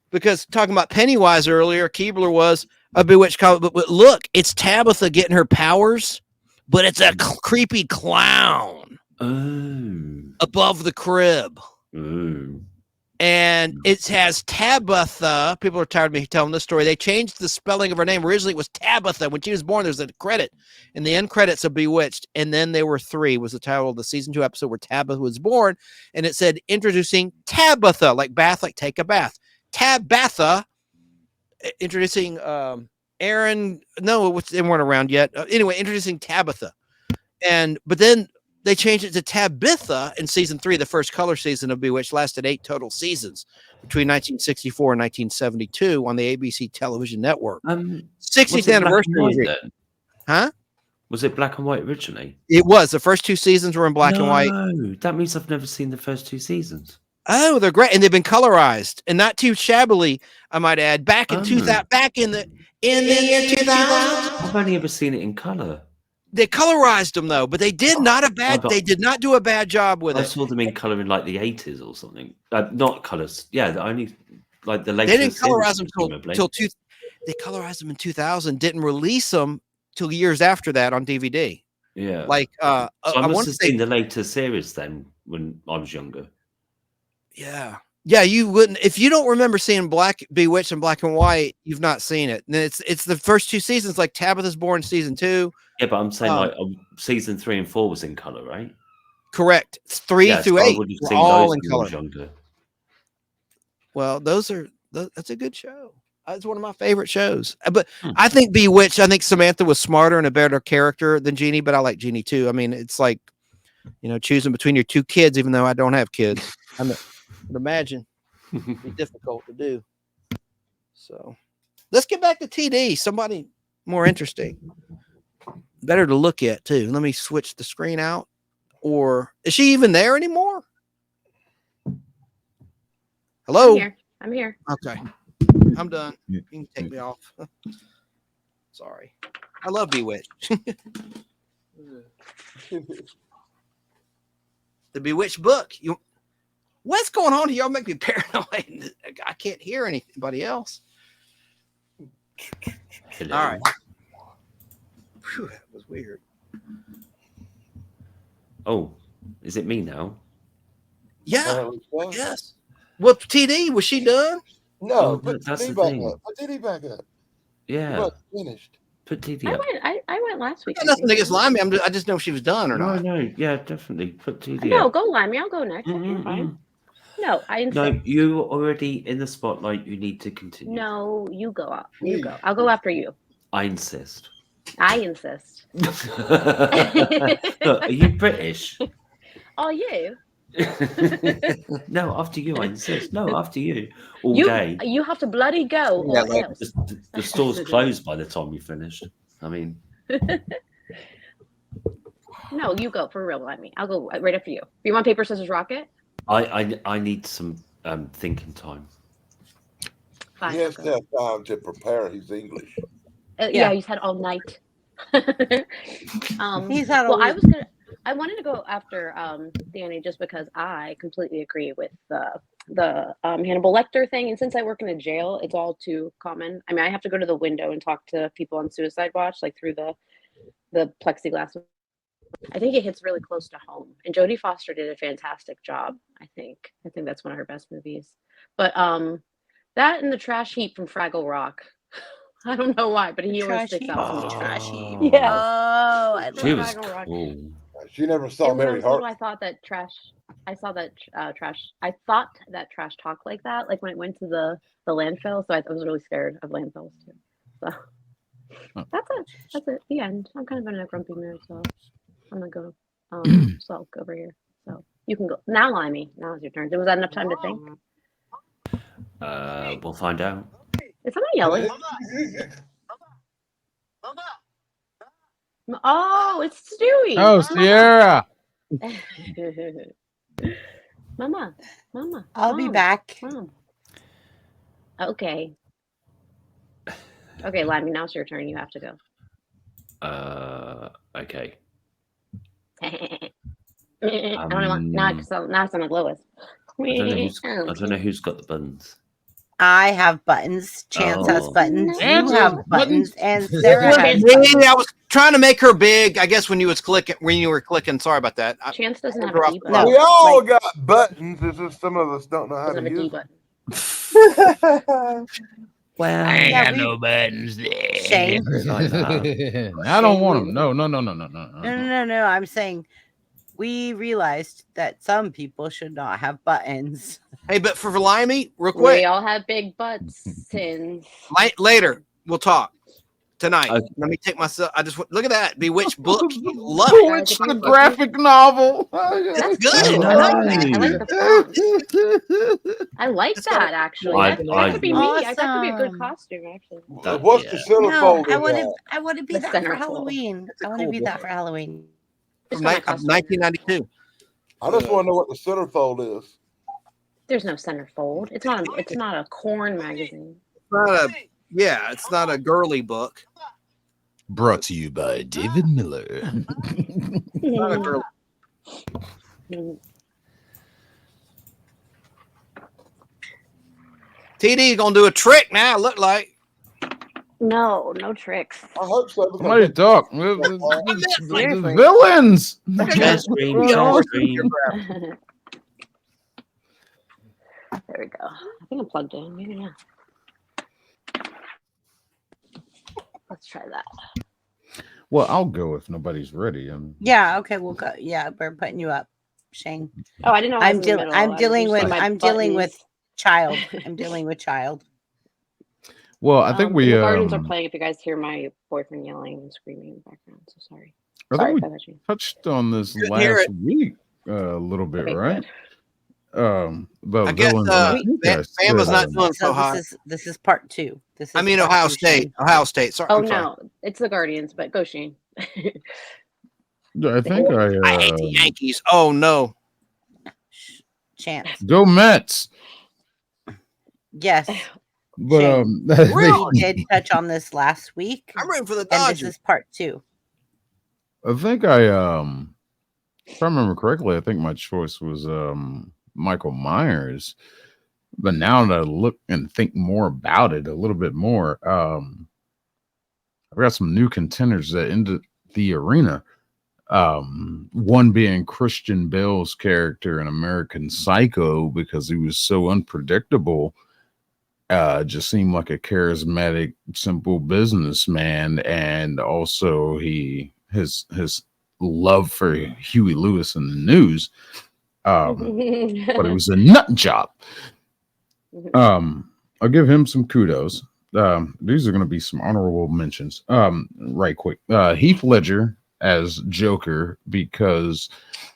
because talking about Pennywise earlier, Keebler was a Bewitched comic, but look, it's Tabitha getting her powers, but it's a creepy clown above the crib. And it has Tabitha. People are tired of me telling this story. They changed the spelling of her name. Originally, it was Tabitha. When she was born, there's a credit in the end credits of Bewitched. And then there were 3, was the title of the season 2 episode where Tabitha was born. And it said, introducing Tabitha, like bath, like take a bath. Tabitha, introducing Aaron. No, they weren't around yet. Anyway, introducing Tabitha. But then they changed it to Tabitha in season 3. The first color season of Bewitched lasted 8 total seasons between 1964 and 1972 on the ABC television network. 60th anniversary. Huh? Was it black and white originally? It was. The first 2 seasons were in black and white. That means I've never seen the first 2 seasons. Oh, they're great, and they've been colorized, and not too shabbily, I might add. Back in 2000, back in the year 2000, I've only ever seen it in color. They colorized them though, but they did not They did not do a bad job with it. I saw them in color in like the 80s or something. Not colors. Yeah, only like the latest. They didn't colorize them till They colorized them in 2000. Didn't release them till years after that on DVD. Yeah, like so I must have seen the later series then when I was younger. Yeah. You wouldn't if you don't remember seeing Bewitched in black and white. You've not seen it. And it's the first 2 seasons, like Tabitha's born season 2. Yeah, but I'm saying season 3 and 4 was in color, right? Correct. 3 through 8 were all in color. Younger. Well, that's a good show. It's one of my favorite shows. But I think Bewitched. I think Samantha was smarter and a better character than Jeannie, but I like Jeannie too. I mean, it's like choosing between your 2 kids, even though I don't have kids. I would imagine it'd be difficult to do. So let's get back to TD. Somebody more interesting. Better to look at too. Let me switch the screen out. Or is she even there anymore? Hello? I'm here. Okay. I'm done. You can take me off. Sorry. I love Bewitched. The Bewitched book. What's going on here? Y'all make me paranoid. I can't hear anybody else. Hello. All right. Whew, that was weird. Oh, is it me now? Yeah. Yes. Well, TD, was she done? No, that's put the TD back thing. up. Put TD back up. Yeah. Well, finished. Put TD up. I went last I week. got I nothing think. against Limey. I just know if she was done or No, not. no, yeah, definitely. Put TD No, up. go Limey. I'll go next. That's fine. No, I insist. No, you're already in the spotlight. You need to continue. No, you go up. You go. I'll go after you. I insist. I insist. Look, are you British? Oh, you. No, after you, I insist. No, after you. All You day. you have to bloody go Yeah, or like- else. The store's closed by the time you finish. I mean, No, you go for real, Limey. I'll go right after you. You want paper, scissors, rocket? I need some thinking time. Fine. He has to have time to prepare his English. Yeah, he's had all night. He's had all well, week. I wanted to go after Danny just because I completely agree with the Hannibal Lecter thing. And since I work in a jail, it's all too common. I mean, I have to go to the window and talk to people on suicide watch, like through the plexiglass. I think it hits really close to home. And Jodie Foster did a fantastic job. I think that's one of her best movies. But that and the trash heap from Fraggle Rock. I don't know why, but he always sticks out to me. Trash heap. Yeah. Oh, I She love was Fraggle Rock. cool. She never saw And when I Mary was little, Hart. I thought that trash talked like that, like when it went to the landfill. So I was really scared of landfills too. So that's it. The end. I'm kind of in a grumpy mood, so I'm gonna go sulk over here. So you can go now, Limey. Now it's your turn. Was that enough time to think? We'll find out. Is someone yelling? Oh, it's Stewie. Oh, Sierra. Mama. I'll be Mom, back. Mom. Okay. Okay, Limey, now it's your turn. You have to go. Okay. I don't know. Now I sound like Lois. I don't know who's got the buttons. I have buttons. Chance has Oh. buttons. Chance You have has buttons, buttons. and Sarah has Me, buttons. I was trying to make her big. I guess when you were clicking. Sorry about that. Chance doesn't have We're a off D the button. We all got buttons. It's just some of us don't know how Doesn't to have a D use button. them. Well, Yeah, we- buttons. Shane. I don't want them. No. No. I'm saying we realized that some people should not have buttons. Hey, but for Limey, real We quick, all have big butts. Sins. later we'll talk. Tonight, Okay. let me take myself. I just look at that Bewitched book. Love it. Oh, it's the graphic novel. That's good. good. I I like know. that. I like the font. I like It's that actually. I- That could be me. That could be a good Awesome. costume actually. What's the centerfold No, in that? I want to be The that for centerfold. Halloween. I want to cool be book. that for Halloween. It's From not my costume. 1992. I just want to know what the centerfold is. There's no centerfold. It's not a corn magazine. It's not a girly book. Brought to you by David Miller. Not a girly. TD's gonna do a trick now. Look like No tricks. I hope so. Somebody talk. Seriously. The villains. Share screen, Well, share screen. There we go. I think I'm plugged in. Maybe not. Let's try that. Well, I'll go if nobody's ready. Yeah. Okay. We'll go. Yeah, we're putting you up, Shane. Oh, I didn't know. I was in the middle. I I'm was dealing just with. in my I'm dealing with buttons. child. I'm dealing with child. Well, I think we The Guardians are playing. If you guys hear my boyfriend yelling and screaming in the background, so sorry. I Sorry think if we I touched you. touched on this Couldn't hear last it. week a little bit, Okay, right? good. About I guess villains. and I think I Bama's said, not doing so So hot. this is part 2. This is I mean part Ohio 2, State. Shane. Ohio State. Sorry. Oh I'm sorry. no, it's the Guardians. But go, Shane. I think I hate the Yankees. Oh no. Chance. go Mets. Yes. But Shane. Really? We did touch on this last week, I'm rooting for the and this Dodgers. is part 2. I think if I remember correctly, I think my choice was Michael Myers. But now that I look and think more about it a little bit more, I've got some new contenders that into the arena. One being Christian Bale's character in American Psycho, because he was so unpredictable Just seemed like a charismatic, simple businessman, and also his love for Huey Lewis and the news. But it was a nut job. I'll give him some kudos. These are going to be some honorable mentions. Right quick. Heath Ledger as Joker, because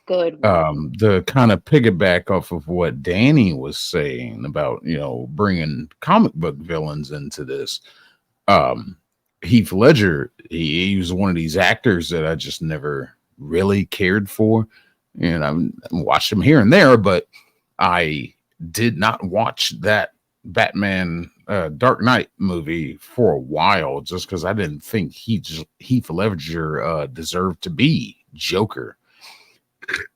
Good one. the kind of piggyback off of what Danny was saying about, bringing comic book villains into this. Heath Ledger, he was one of these actors that I just never really cared for. And I watched him here and there, but I did not watch that Batman Dark Knight movie for a while, just because I didn't think Heath Ledger deserved to be Joker.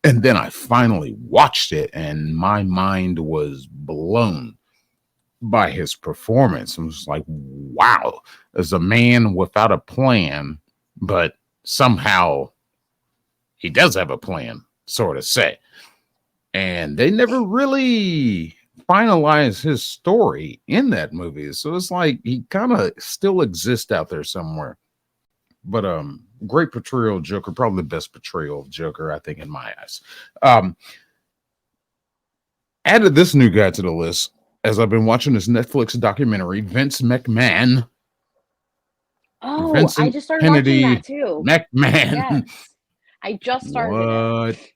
And then I finally watched it, and my mind was blown by his performance. I was like, wow, as a man without a plan, but somehow he does have a plan, sort of say. And they never really finalized his story in that movie. So it's like he kind of still exists out there somewhere. But great portrayal of Joker, probably the best portrayal of Joker, I think, in my eyes. Added this new guy to the list as I've been watching this Netflix documentary, Vince McMahon. Oh, Vincent I just started Kennedy watching that too. McMahon. Yes. I just started it.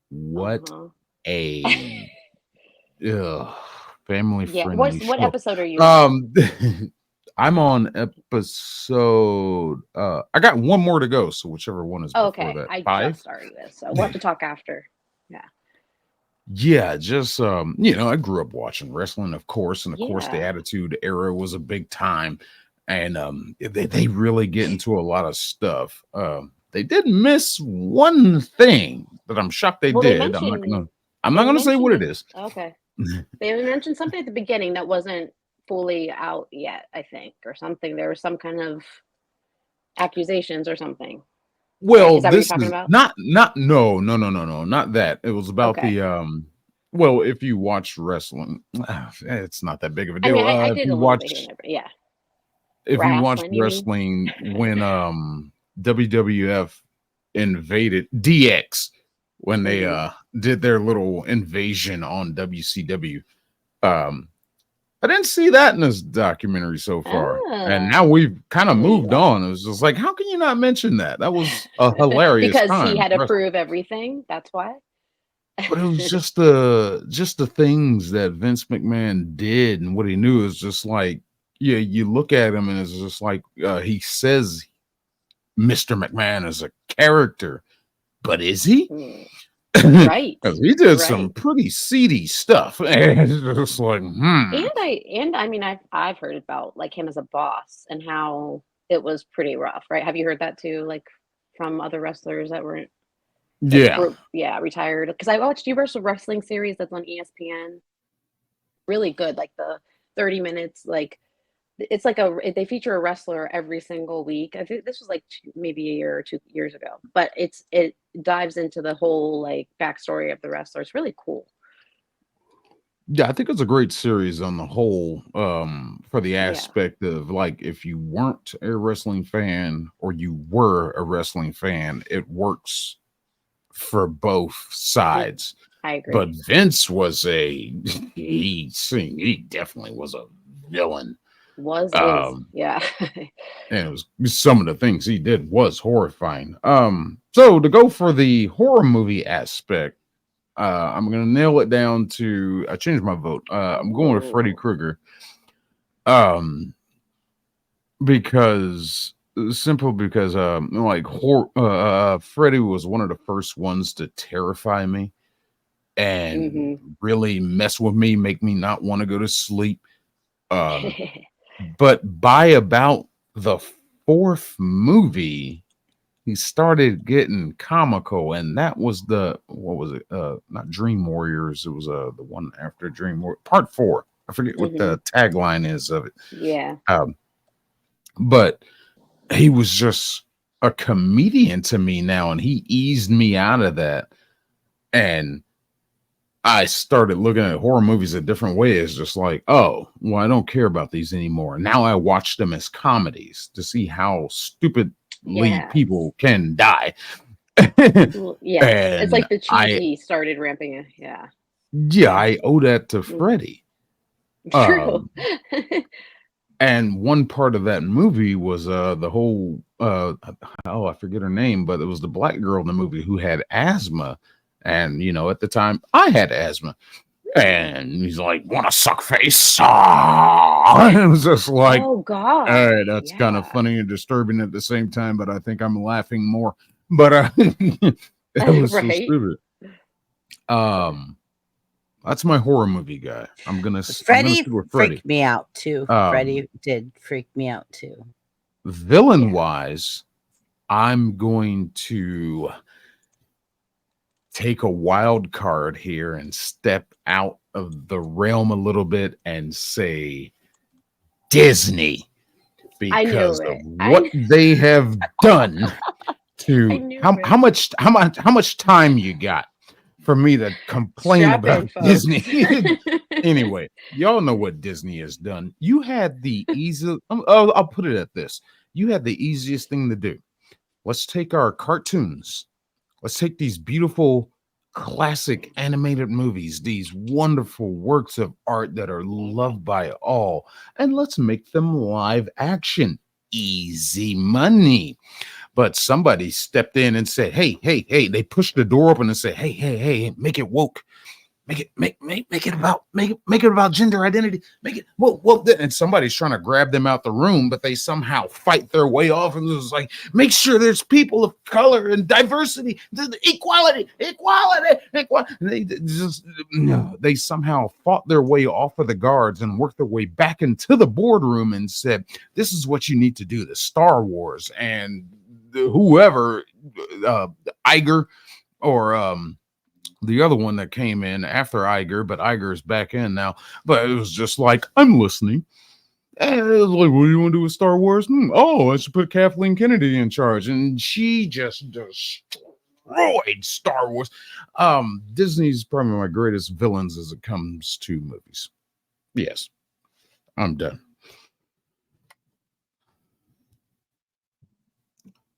What Uh-huh. a family Yeah. friendly What show. episode are you on? I'm on episode. I got one more to go, so whichever one is before Okay. that. I 5. just started this, so we'll have to talk after. Yeah. Yeah, just I grew up watching wrestling, of course, and of course the Yeah. Attitude Era was a big time, and they really get into a lot of stuff. They did miss one thing that I'm shocked they Well, they did. I'm not mentioned gonna say what it is. Okay. They mentioned something at the beginning that wasn't fully out yet, I think, or something. There was some kind of accusations or something. Well, Is that what you're this talking is about? not no, not that. It was about Okay. the well, if you watch wrestling, it's not that big of a I deal. mean, I If did you a little bit here watch and there, but yeah. if you watch Wrestling, you mean? wrestling when WWF invaded DX, when they did their little invasion on WCW, I didn't see that in this documentary so far. And now we've kind of moved on. It was just like, how can you not mention that? That was a hilarious Because time. he had to prove everything. That's why. But it was just the things that Vince McMahon did and what he knew is just like, yeah, you look at him and it's just like he says Mr. McMahon is a character, but is he? Right. He did some pretty seedy stuff. And it's just like, And I mean I've heard about like him as a boss and how it was pretty rough, right? Have you heard that too, like from other wrestlers that were retired? Because I watched Universal Wrestling series that's on ESPN. Really good, like the 30 minutes, like it's like they feature a wrestler every single week. I think this was like maybe a year or 2 years ago, but it dives into the whole like backstory of the wrestler. It's really cool. Yeah, I think it's a great series on the whole, for the aspect of like if you weren't a wrestling fan or you were a wrestling fan, it works for both sides. I agree. But Vince was he definitely was a villain. And it was some of the things he did was horrifying. So to go for the horror movie aspect, I'm gonna nail it down to I changed my vote. I'm going with Freddy Krueger. Because Freddy was one of the first ones to terrify me and really mess with me, make me not want to go to sleep. But by about the 4th movie, he started getting comical, and that was what was it? Not Dream Warriors. It was the one after Dream Warriors, Part 4. I forget what the tagline is of it. Yeah. But he was just a comedian to me now, and he eased me out of that. And I started looking at horror movies a different way. It's just like, oh, well, I don't care about these anymore. Now I watch them as comedies to see how stupidly Yes. people can die. Well, yeah. It's And like the I, cheesy started ramping it. Yeah. yeah, I owe that to Freddy. True. And one part of that movie was the whole oh, I forget her name, but it was the black girl in the movie who had asthma. And you know, at the time I had asthma. And he's like, wanna suck face? And it was just like, Oh God. all right, that's kind of Yeah. funny and disturbing at the same time, but I think I'm laughing more. But it was so Right. stupid. That's my horror movie guy. I'm gonna Freddy stick with Freddy. freaked me out too. Freddy did freak me out too. Villain wise, I'm going to take a wild card here and step out of the realm a little bit and say Disney, because of what they have done to how much time you got for me to complain Strap about in, folks. Disney. Anyway, y'all know what Disney has done. You had the easy. I'll put it at this: you had the easiest thing to do. Let's take our cartoons. Let's take these beautiful classic animated movies, these wonderful works of art that are loved by all, and let's make them live action. Easy money. But somebody stepped in and said, hey, they pushed the door open and said, hey, make it woke. Make it about gender identity. Make it whoa. And somebody's trying to grab them out the room, but they somehow fight their way off. And it was like, make sure there's people of color and diversity, equality. And they somehow fought their way off of the guards and worked their way back into the boardroom and said, this is what you need to do. The Star Wars and whoever, Iger or the other one that came in after Iger, but Iger is back in now. But it was just like, I'm listening. And it was like, what do you want to do with Star Wars? Oh, I should put Kathleen Kennedy in charge. And she just destroyed Star Wars. Disney's probably my greatest villains as it comes to movies. Yes, I'm done.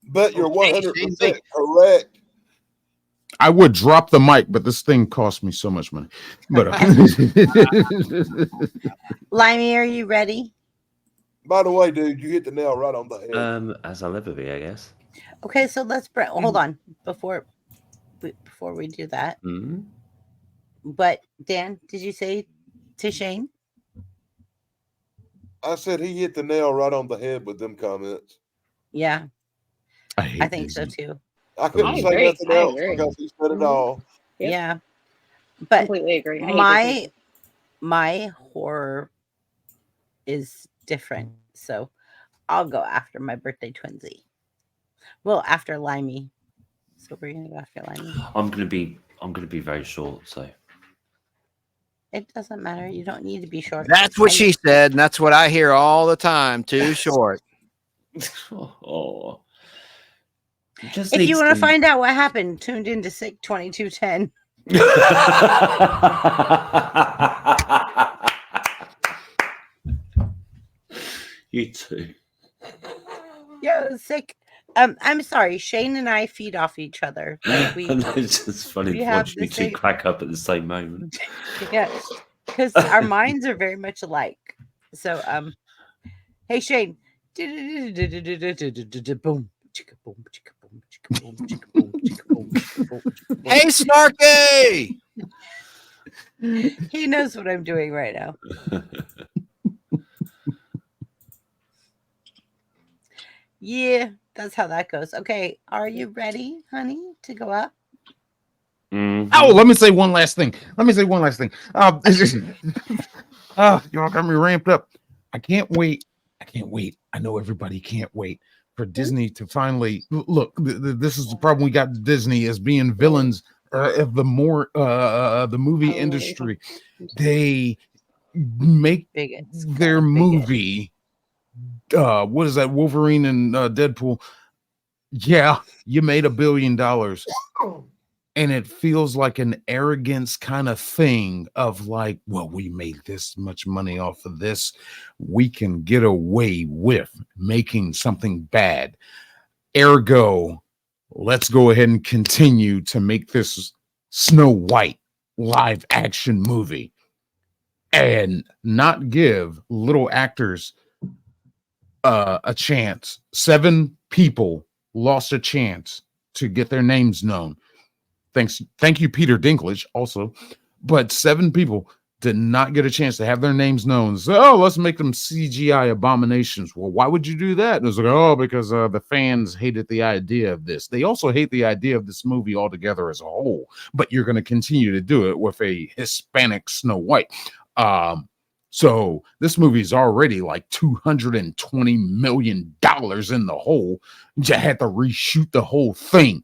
But you're 100% correct. I would drop the mic, but this thing cost me so much money. But Limey, are you ready? By the way, dude, you hit the nail right on the head. As I'll ever be, I guess. Okay, so let's hold on before we do that. Mm-hmm. But Dan, did you say to Shane? I said he hit the nail right on the head with them comments. Yeah, I think so too. I couldn't say nothing else because he said it all. Yep. Yeah, but Completely agree. my horror is different, so I'll go after my birthday twinsy. Well, after Limey. So we're gonna go after Limey. I'm gonna be very short, so It doesn't matter. You don't need to be short. That's what she said, and that's what I hear all the time. Too short. oh. If you want to find out what happened, tuned into Sick 2210. You too. Yo, Sick. I'm sorry. Shane and I feed off each other. Like It's just funny watching you two crack up at the same moment. Yeah, because our minds are very much alike. So, hey Shane. Boom. Hey, Snarky! He knows what I'm doing right now. Yeah, that's how that goes. Okay, are you ready, honey, to go up? Mm-hmm. Oh, let me say one last thing. Y'all got me ramped up. I can't wait. I know everybody can't wait for Disney to finally look. This is the problem we got with Disney as being villains of the movie industry. They make their movie. What is that? Wolverine and Deadpool. Yeah, you made $1 billion. And it feels like an arrogance kind of thing of like, well, we made this much money off of this. We can get away with making something bad. Ergo, let's go ahead and continue to make this Snow White live action movie and not give little actors a chance. 7 people lost a chance to get their names known. Thank you, Peter Dinklage, also. But 7 people did not get a chance to have their names known. So, oh, let's make them CGI abominations. Well, why would you do that? And it was like, oh, because the fans hated the idea of this. They also hate the idea of this movie altogether as a whole. But you're going to continue to do it with a Hispanic Snow White. So this movie is already like $220 million in the hole. You had to reshoot the whole thing.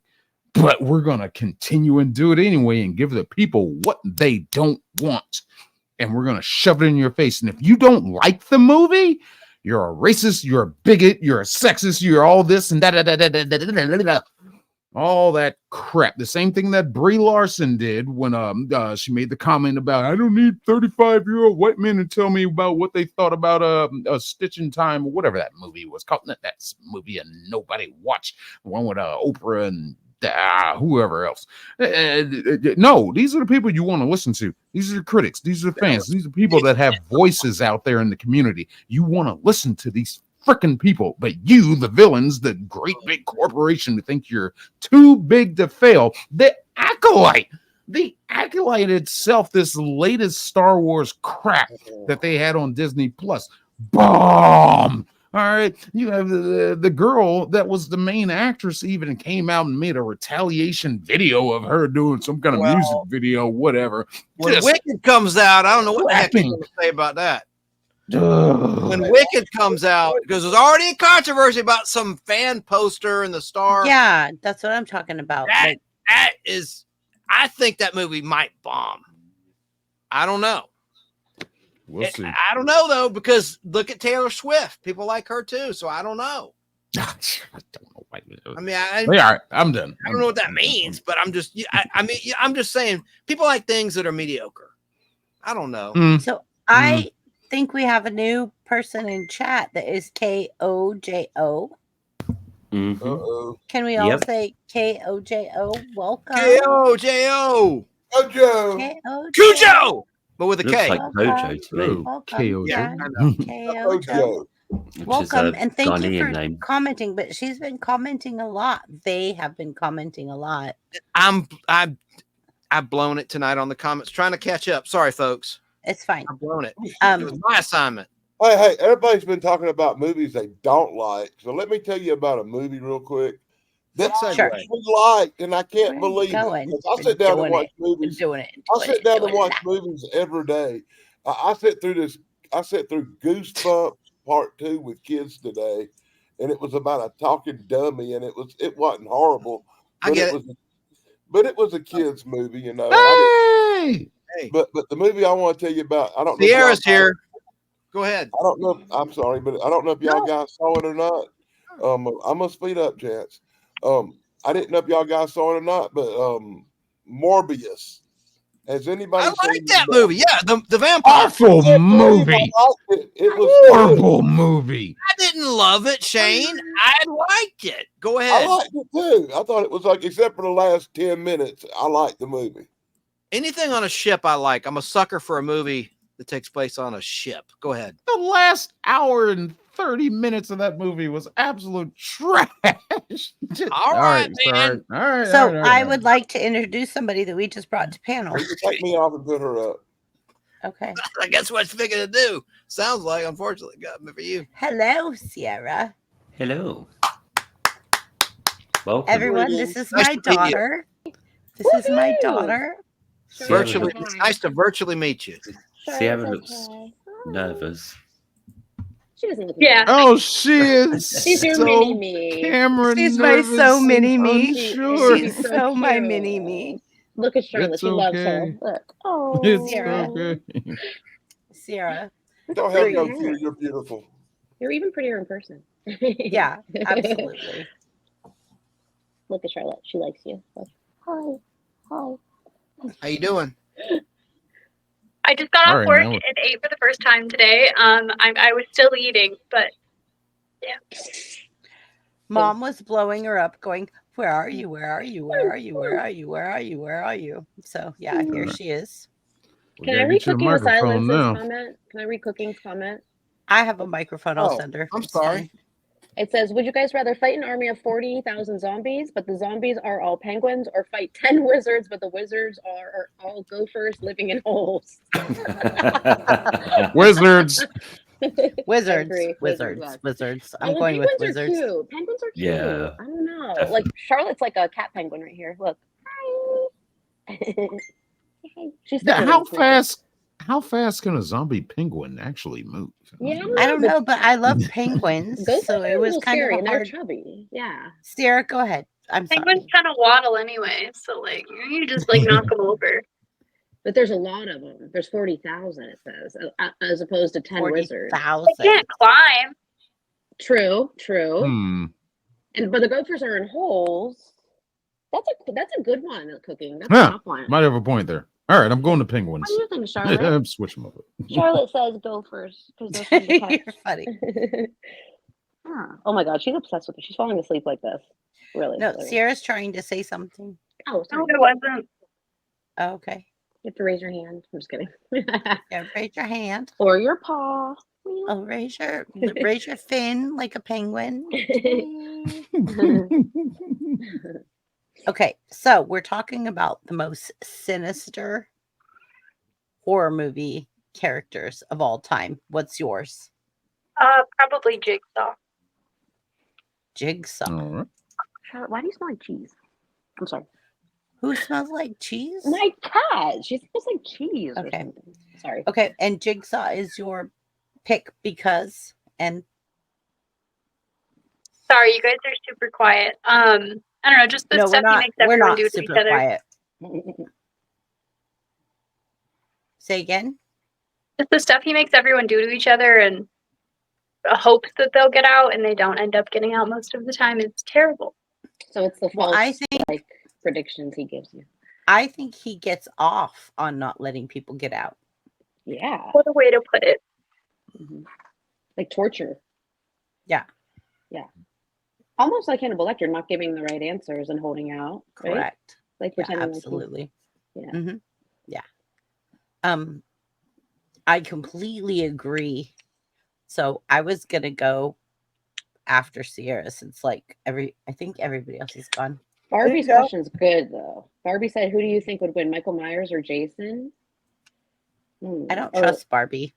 But we're going to continue and do it anyway and give the people what they don't want. And we're going to shove it in your face. And if you don't like the movie, you're a racist, you're a bigot, you're a sexist, you're all this and that. All that crap. The same thing that Brie Larson did when she made the comment about, I don't need 35-year-old white men to tell me about what they thought about a Stitch in Time or whatever that movie was called. That's movie and nobody watched. The one with Oprah and whoever else. No, these are the people you want to listen to. These are the critics. These are the fans. These are people that have voices out there in the community. You want to listen to these freaking people, but you, the villains, the great big corporation, who think you're too big to fail. The Acolyte itself, this latest Star Wars crap that they had on Disney Plus, bomb. All right, you have the girl that was the main actress even came out and made a retaliation video of her doing some kind of music video, whatever. When Wicked comes out, I don't know what the heck you're going to say about that. When Wicked comes out, because there's already a controversy about some fan poster in the Star. Yeah, that's what I'm talking about. That is, I think that movie might bomb. I don't know. We'll see. I don't know though, because look at Taylor Swift. People like her too, so I don't know. I don't know. I mean, I'm done. I don't know what that means, but I'm just, I'm just saying, people like things that are mediocre. I don't know. So I think we have a new person in chat that is KOJO. Can we all say KOJO? Welcome. KOJO. Cujo. But with a Looks K. like Kojo to me. Welcome. Yeah, KOJO. Welcome, and thank you Ghanaian for name. commenting. But she's been commenting a lot. They have been commenting a lot. I've blown it tonight on the comments, trying to catch up. Sorry, folks. It's fine. I've blown it. It was my assignment. Hey, everybody's been talking about movies they don't like. So let me tell you about a movie real quick. That's Sure. liked, and I can't believe it. I sit down and watch movies. I sit down and watch movies every day. I sit through Goosebumps Part 2 with kids today, and it was about a talking dummy, and it wasn't horrible. I get it. But it was a kids movie, you know. Hey! But the movie I want to tell you about, I don't know. Sierra's here. Go ahead. I don't know. I'm sorry, but I don't know if y'all guys saw it or not. I'm gonna speed up, Chance. I didn't know if y'all guys saw it or not, but Morbius. Has anybody? I like that movie. Yeah, the vampire. Awful movie. It was horrible movie. I didn't love it, Shane. I liked it. Go ahead. I liked it too. I thought it was like, except for the last 10 minutes, I liked the movie. Anything on a ship, I like. I'm a sucker for a movie that takes place on a ship. Go ahead. The last hour and 30 minutes of that movie was absolute trash. All right, man. All right. So I would like to introduce somebody that we just brought to panel. You can take me off and put her up. Okay. I guess what you're thinking to do. Sounds like, unfortunately, got me for you. Hello, Sierra. Hello. Welcome. Everyone, this is Nice my to meet you. daughter. This is my daughter. Virtually, it's nice to virtually meet you. Sierra looks nervous. She doesn't look. Yeah. Oh, she is. She's your so mini me. Camera She's my so nervous mini and me. unsure. She's so my mini me. Look at Charlotte. It's She loves her. okay. Look. Oh. It's Sierra. okay. Sierra. Don't have no fear. You're beautiful. You're even prettier in person. Yeah, absolutely. Look at Charlotte. She likes you. Like, hi. Hi. How you doing? I just got All off right, work now and ate for the first time today. I was still eating, but yeah. Mom was blowing her up, going, "Where are you? Where are you? Where are you? Where are you? Where are you? Where are you?" So yeah, here she is. we Can I gotta read get you a Cooking with microphone Silence's now. comment? Can I read Cooking's comment? I have a microphone. I'll Oh, send her. I'm It's sorry. fine. It says, would you guys rather fight an army of 40,000 zombies, but the zombies are all penguins, or fight 10 wizards, but the wizards are all gophers living in holes? Wizards. Wizards, agree. wizards, yes. wizards. Oh, I'm well, going with penguins are wizards. cute. Penguins are cute. Yeah, I don't know. definitely. Like, Charlotte's like a cat penguin right here. Look. Hi. She's Yeah, still how fast can a zombie penguin actually move? Yeah, I don't know, but I love penguins, Gophers so are it a was little kind scary, of and they're hard. chubby. Yeah. Sarah, go ahead. I'm Penguins sorry. kind of waddle anyway, so like you just like knock them over. But there's a lot of them. There's 40,000, it says, as opposed to 10 wizards. 40,000. They can't climb. True. But the gophers are in holes. That's a good one. Cooking. That's a Yeah, tough one. might have a point there. All right, I'm going to penguins. What do you think, Charlotte? I'm switching them up. Charlotte says gophers because they're fun to catch. You're funny. Oh my god, she's obsessed with it. She's falling asleep like this. Really? No, hilarious. Sierra's trying to say something. Oh, sorry. No, it wasn't. Oh, okay. You have to raise your hand. I'm just kidding. Yeah, raise your hand. Or your paw. Oh, raise your fin like a penguin. Okay, so we're talking about the most sinister horror movie characters of all time. What's yours? Probably Jigsaw. Jigsaw. All right. Charlotte, why do you smell like cheese? I'm sorry. Who smells like cheese? My cat. She smells like cheese or Okay. something. Sorry. Okay, and Jigsaw is your pick because and Sorry, you guys are super quiet. I don't know, just the no, stuff he makes we're everyone not do to super each other. quiet. Say again? Just the stuff he makes everyone do to each other and hopes that they'll get out and they don't end up getting out most of the time. It's terrible. So it's the Well, false I think like predictions he gives you. I think he gets off on not letting people get out. Yeah. What a way to put it. Like torture. Yeah. Yeah. Almost like Hannibal Lecter, not giving the right answers and holding out. Right? Correct. Like Yeah, pretending absolutely. Like Yeah. I completely agree. So I was gonna go after Sierra since like I think everybody else is gone. Barbie's question's good though. Barbie said, "Who do you think would win, Michael Myers or Jason?" I don't trust Barbie.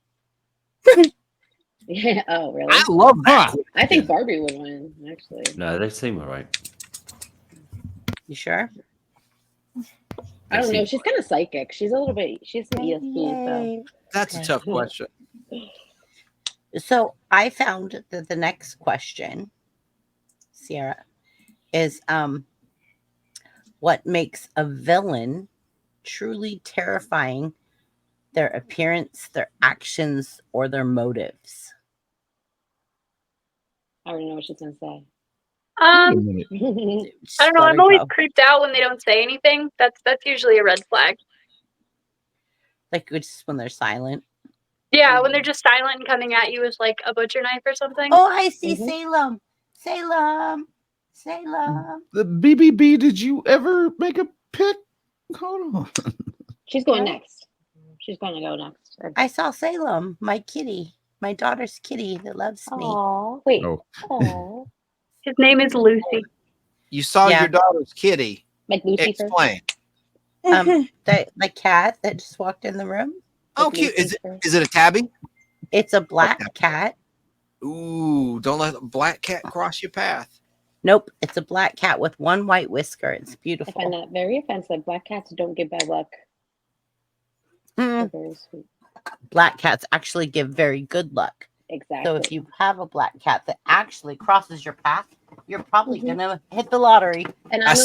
Yeah. Oh, really? I love that. I think Barbie would win. Actually. No, they seem all right. You sure? I don't know. She's kind of psychic. She's a little bit. She's some ESP. So. That's a tough question. So I found that the next question, Sierra, is what makes a villain truly terrifying? Their appearance, their actions, or their motives? I don't know what she's gonna say. I don't know. I'm always creeped out when they don't say anything. That's usually a red flag. Like just when they're silent. Yeah, when they're just silent and coming at you with like a butcher knife or something. Oh, I see Salem. Salem. The BBB, did you ever make a pick? Hold on. She's going next. She's going to go next. I saw Salem, my kitty, my daughter's kitty that loves me. Oh, wait. Oh. Oh. His name is Lucy. You saw your daughter's kitty. Like Lucy. Explain. The cat that just walked in the room. Oh, cute. Is it a tabby? It's a black cat. Ooh, don't let a black cat cross your path. Nope, it's a black cat with one white whisker. It's beautiful. I find that very offensive. Black cats don't give bad luck. They're very sweet. Black cats actually give very good luck. Exactly. So if you have a black cat that actually crosses your path, you're probably gonna hit the lottery. And I'm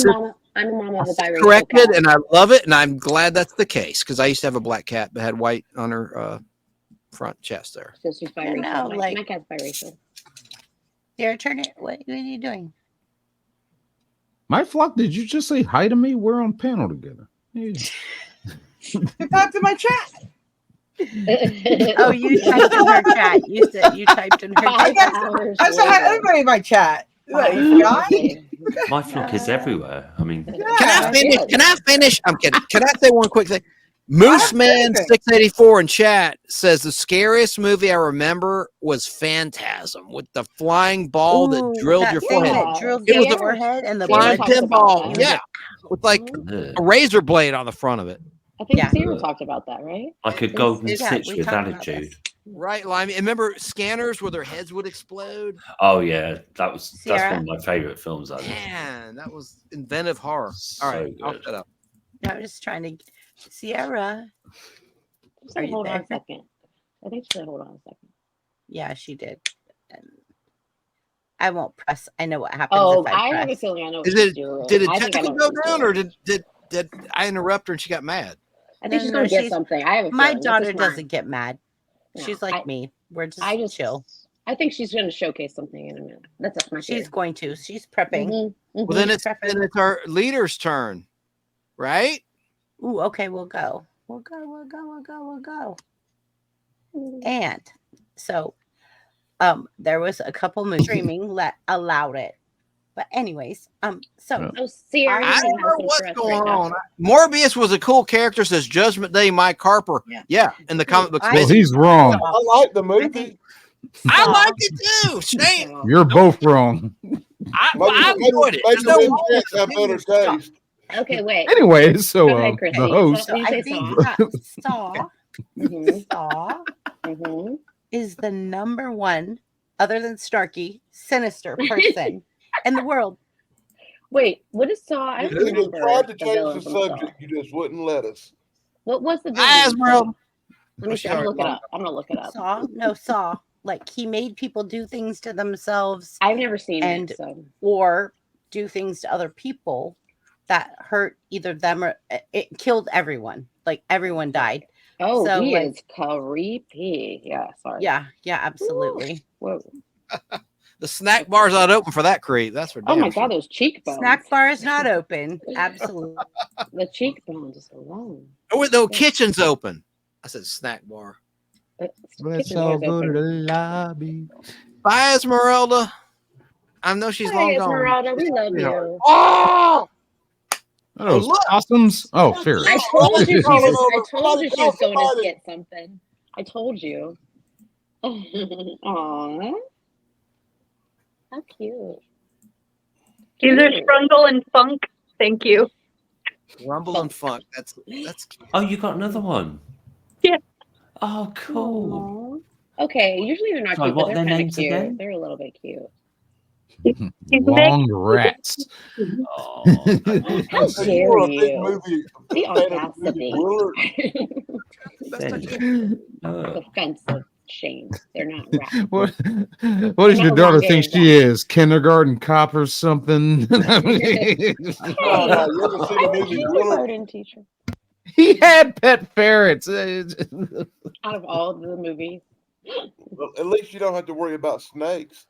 a mama of a biracial Corrected, cat. and I love it, and I'm glad that's the case because I used to have a black cat that had white on her front chest there. So she's biracial. No, my like- cat's biracial. Sarah, turn it. What are you doing? My flock, did you just say hi to me? We're on panel together. Get back to my chat. Oh, you typed in her chat. You said you typed in her I chat. said hi everybody in my chat. What, you forgot? My flock is everywhere. I mean, Can I finish? Yeah. Can I finish? I'm kidding. Can I say one quick thing? Moose Man 684 in chat says the scariest movie I remember was Phantasm with the flying ball that Ooh, drilled that your thing forehead. that drilled It your was a forehead and the flying blood. talks about pinball. that. Yeah, with like a razor blade on the front of it. I think Yeah. Sierra talked about that, right? like a It's- golden yeah, snitch we with talked about attitude. this. Right, Limey. And remember scanners where their heads would explode? Oh yeah, that's Sierra? one of my favorite films. I think. Man, that was inventive horror. All right, So I'll good. shut up. I'm just trying to. Sierra. She Are said, you hold on a there? second. I think she said, hold on a second. Yeah, she did. I won't press. I know what happens Oh, if I I have a press. feeling I know what Is she's it doing. did it I think I know technical what go she's down, doing. or did I interrupt her and she got mad? I think she's No, going to get she's- something. I have a My feeling. That's a daughter smart- doesn't get mad. No, She's like me. We're just, I just chill. I think she's going to showcase something in a minute. That's my She's theory. going to. She's prepping. Mhm, Well, then mhm. it's our leader's turn, right? Ooh, okay, we'll go. We'll go. And so there was a couple movies streaming allowed it. But anyways, so Oh, Sierra, I you don't can have know some what's for us going right now. on. Morbius was a cool character, says Judgment Day, Mike Harper. Yeah, in the comic books. I- Well, he's wrong. I like the I movie. think I Saw. like it too. Shane, You're both wrong. I enjoyed it. There's no Maybe wrong Jack's with have better it. taste. Okay, wait. Anyway, so Go ahead, Chrissy. the host. So you I say think Saw. that Saw Mhm, Saw mhm. is the number one, other than Starkey, sinister person in the world. Wait, what is Saw? I You don't remember tried to the change villain the from Saw. subject, you just wouldn't let us. What was the villain? in Esmeralda. Saw? Let me Oh, see. I'm gonna sorry. look it up. I'm gonna look it up. Saw. Like he made people do things to themselves I've never seen And- it, so or do things to other people that hurt either them or it killed everyone. Like everyone died. oh, So, he like- is creepy. Yeah, sorry. Yeah, absolutely. Whoa. The snack bar's not open for that creep. That's for Oh damn my sure. god, those cheekbones. Snack bar is not open. Absolutely. The cheekbones alone. Oh, wait, the kitchen's open. I said snack bar. Kitchen doors open. lobby. Bye, Esmeralda. I know she's long Hi, gone. Esmeralda. We love you. Oh, Are those look. possums? Oh, serious. I told you she Somebody was going to somebody. get something. I told you. Aww. How cute. These are Cute. Sprungle and Funk. Thank you. Rumble and funk. That's Oh, you got another one. Yeah. Oh, cool. Aw. Okay, usually they're not Sorry, cute, what but are they're their kind of names cute. again? They're a little bit cute. Long rats. Oh, How So dare you were a big you? movie The fan of the audacity. movie Willard. Offensive. Shame. They're not rats. What does your not daughter wrong think games, she is? Kindergarten cop or something? No, you ever seen the I'm a movie Willard? kindergarten teacher. He had pet ferrets. Out of all the movies. Well, at least you don't have to worry about snakes.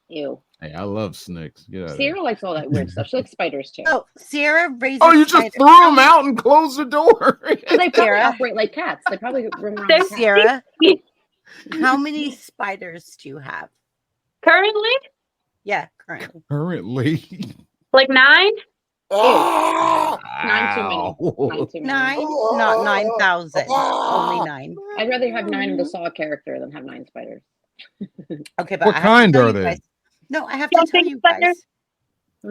Ew. Hey, I love snakes. Get out of here. Sierra likes all that weird stuff. She likes spiders too. Oh, Sierra raises. Oh, you just spider- threw them out and closed the door. So they probably Sierra. operate like cats. They probably run around They're like cats. Sierra, how many spiders do you have? Currently, Yeah, currently. Currently. like 9. Ah! Nine too many. Nine too many. 9, not 9,000. Only 9. I'd rather have 9 of the Saw character than have 9 spiders. Okay, but What I have to kind tell are you they? guys- No, I have to tell Jumping you guys. spiders?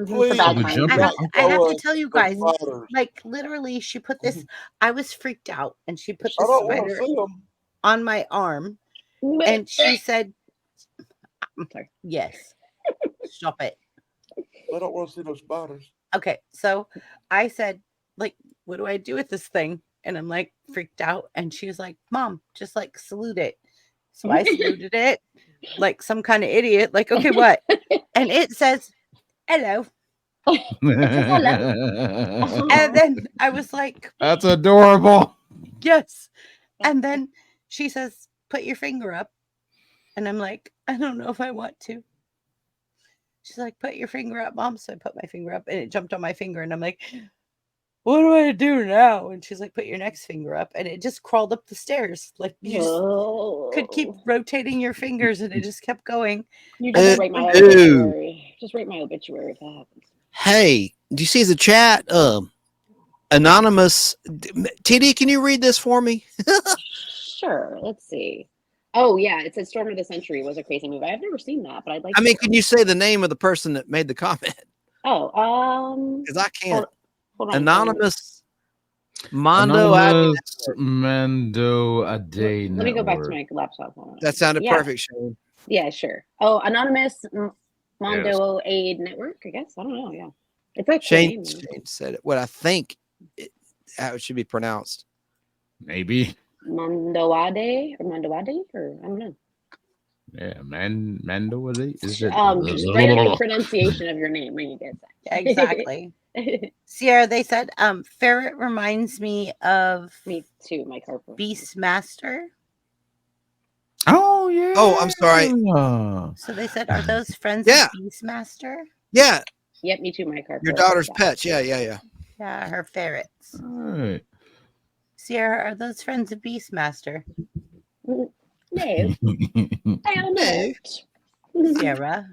Please, The bad The kind. jumper- I have to tell you guys. Spiders. Like literally, she put this. I was freaked out, and she put I this don't want to spider see them. on my arm, and she said, I'm sorry. "Yes, stop it." I don't want to see those spiders. Okay, so I said, "Like, what do I do with this thing?" And I'm like freaked out, and she was like, "Mom, just like salute it." So I saluted it, like some kind of idiot. Like, okay, what? And it says, "Hello." And then I was like, That's adorable. yes. And then she says, put your finger up. And I'm like, I don't know if I want to. She's like, put your finger up, Mom. So I put my finger up and it jumped on my finger. And I'm like, what do I do now? And she's like, put your next finger up. And it just crawled up the stairs. Like you just could keep rotating your fingers and it just kept going. You just write my Dude. obituary. Just write my obituary if that happens. Hey, do you see the chat? Anonymous. TD, can you read this for me? Sure. Let's see. Oh yeah, it said Storm of the Century was a crazy movie. I've never seen that, but I'd like. I mean, can you say the name of the person that made the comment? Oh, Because I can't. hold on. Anonymous. Mondo. Anonymous Mando Ade. Let me go back to my laptop. Hold on. That sounded Yeah. perfect, Shane. Yeah, sure. Oh, Anonymous Mondo Aid Network. I guess I don't know. Yeah, it's like Shane said it. What I think how it should be pronounced. Maybe. Mondoade or I don't know. Yeah, Mando Ade. Is it? Just write in the pronunciation of your name when you get that. Yeah, exactly. Sierra, they said ferret reminds me of Me too, my car. Beastmaster. Oh yeah. Oh, I'm sorry. So they said, are those friends Yeah. of Beastmaster? Yeah. Yep, me too, my car. Your daughter's pets. Yeah. Yeah, her ferrets. All right. Sierra, are those friends of Beastmaster? No, hell no. Sierra.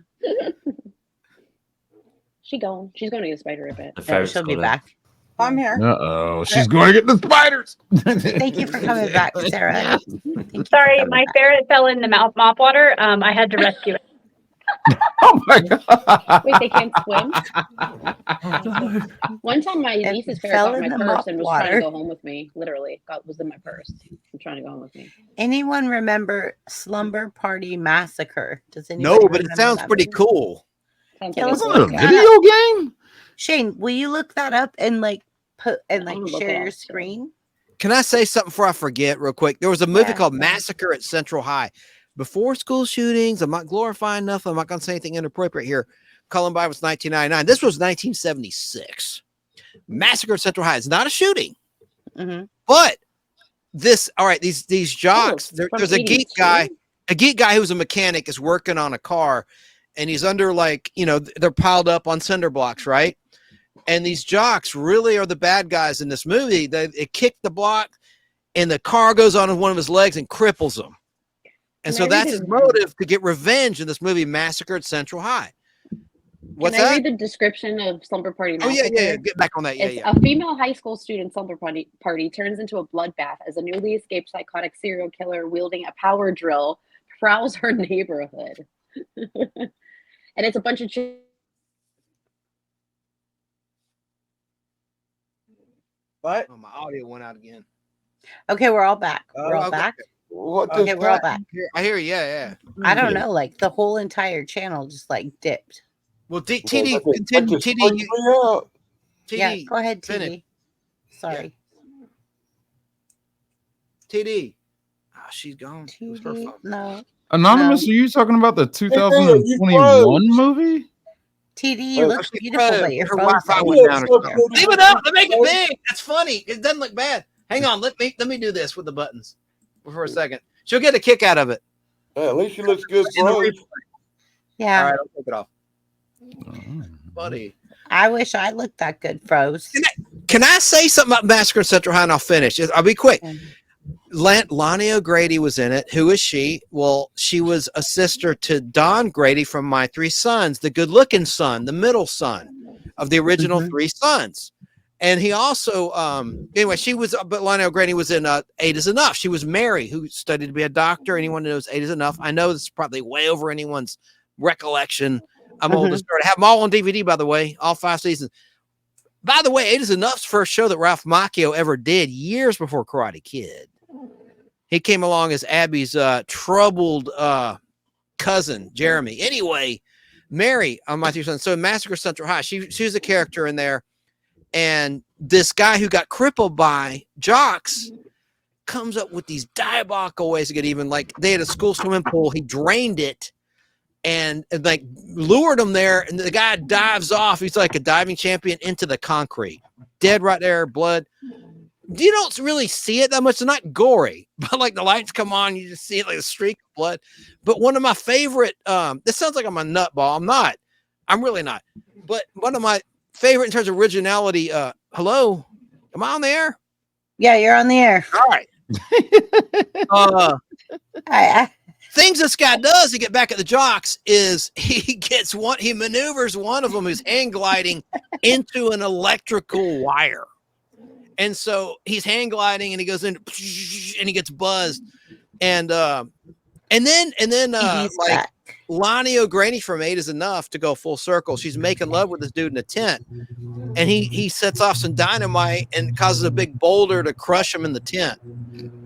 She's going to get a spider a bit. She'll be back. I'm here. Uh-oh, she's going to get the spiders. Thank you for coming back, Sarah. Sorry, my ferret fell in the mop water. I had to rescue it. Oh my god! Wait, they can't swim? One time my niece's ferret got my purse and was trying to go home with me. Literally, was in my purse. I'm trying to go home with me. Anyone remember Slumber Party Massacre? Does anyone? No, but it sounds pretty cool. Sounds Yeah, like let's a look cool that Video up. game? Shane, will you look that up and like I'm gonna look share it your up, screen? Can I say something before I forget real quick? There was a movie Yeah. called Massacre at Central High. Before school shootings, I'm not glorifying nothing. I'm not going to say anything inappropriate here. Columbine was 1999. This was 1976. Massacre at Central High. It's not a shooting. Mm-hmm. But these jocks, there's a geek guy who's a mechanic is working on a car, and he's under they're piled up on cinder blocks, right? And these jocks really are the bad guys in this movie. They kick the block, and the car goes on one of his legs and cripples him. And so that's his motive to get revenge in this movie, Massacre at Central High. What's Can I that? read the description of Slumber Party Oh, Massacre? yeah. Get back on that. It's a female high school student slumber party turns into a bloodbath as a newly escaped psychotic serial killer wielding a power drill prowls her neighborhood. And it's a bunch of What? Oh, my audio went out again. Okay, we're all back. We're all okay. back. What Okay, we're all back. I hear you. Yeah. I don't know, like the whole entire channel just like dipped. Well, TD, That continue. just freaked me out. Yeah, TD, go ahead, finish. TD. Sorry. TD. Oh, she's gone. It was her TD. fault. No. Anonymous, No. are you talking about the you 2021 movie? TD, you look She beautiful, froze. but your Her phone's Wi-Fi so went down or weird. something. Leave it up. Let make it big. That's funny. It doesn't look bad. Hang on. Let me do this with the buttons for a second. She'll get a kick out of it. At least she looks good, In the bro. replay. Yeah. All right, I'll take it off. Buddy. I wish I looked that good, froze. Can I say something about Massacre at Central High and I'll finish? I'll be quick. Lonnie O'Grady was in it. Who is she? Well, she was a sister to Don Grady from My Three Sons, the good-looking son, the middle son of the original Three Sons. And he also, anyway, but Lonnie O'Grady was in Eight is Enough. She was Mary, who studied to be a doctor. Anyone who knows Eight is Enough. I know this is probably way over anyone's recollection. I'm old as dirt. I have them all on DVD, by the way, all 5 seasons. By the way, Eight is Enough's first show that Ralph Macchio ever did years before Karate Kid. He came along as Abby's troubled cousin, Jeremy. Anyway, Mary on My Three Sons. So in Massacre Central High, she was a character in there. And this guy who got crippled by jocks comes up with these diabolical ways to get even. Like they had a school swimming pool. He drained it and like lured him there. And the guy dives off. He's like a diving champion into the concrete. Dead right there, blood. You don't really see it that much. It's not gory, but like the lights come on, you just see it like a streak of blood. But one of my favorite, this sounds like I'm a nutball. I'm not. I'm really not. But one of my favorite in terms of originality. Hello, Am I on the air? Yeah, you're on the air. All right. Things this guy does to get back at the jocks is he maneuvers one of them who's hang gliding into an electrical wire. And so he's hang gliding and he goes in and he gets buzzed. And then like Lonnie O'Grady from 8 is Enough to go full circle. She's making love with this dude in a tent. And he sets off some dynamite and causes a big boulder to crush him in the tent.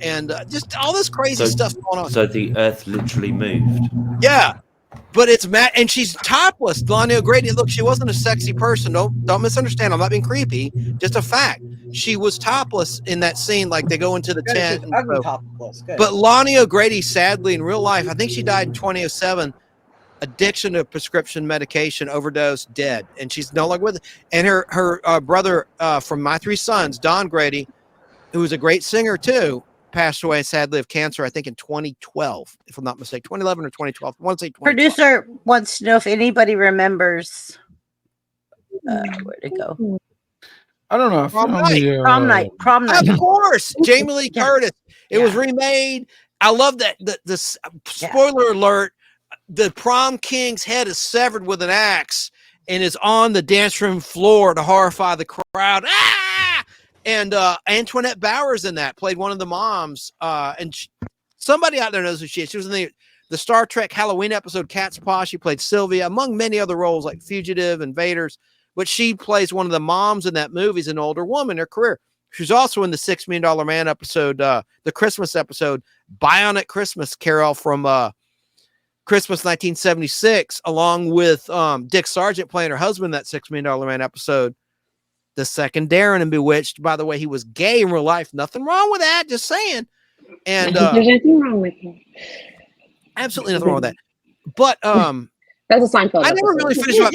And just all this crazy stuff going on. So the earth literally moved. Yeah. But it's Matt, and she's topless. Lonnie O'Grady. Look, she wasn't a sexy person. Don't misunderstand. I'm not being creepy. Just a fact. She was topless in that scene. Like they go into the tent. Topless. Good. But Lonnie O'Grady, sadly, in real life, I think she died in 2007. Addiction to prescription medication, overdose, dead, and she's no longer with it. And her brother from My Three Sons, Don Grady, who was a great singer too, passed away sadly of cancer, I think in 2012, if I'm not mistaken, 2011 or 2012. I want to say 2012. Producer wants to know if anybody remembers where'd it go? I don't know. Prom night. Prom night. Of course, Jamie Lee Curtis. It was remade. I love that. The spoiler alert: the prom king's head is severed with an axe and is on the dance room floor to horrify the crowd. Ah! And Antoinette Bowers in that played one of the moms. And somebody out there knows who she is. She was in the Star Trek Halloween episode Cat's Paw. She played Sylvia, among many other roles like Fugitive, Invaders. But she plays one of the moms in that movie as an older woman in her career. She's also in the $6 Million Man episode, the Christmas episode, Bionic Christmas Carol from Christmas 1976, along with Dick Sargent playing her husband in that $6 Million Man episode. The second Darren in Bewitched. By the way, he was gay in real life. Nothing wrong with that. Just saying. And there's nothing wrong with it. Absolutely nothing wrong with that. But that's a Seinfeld. I never really finished up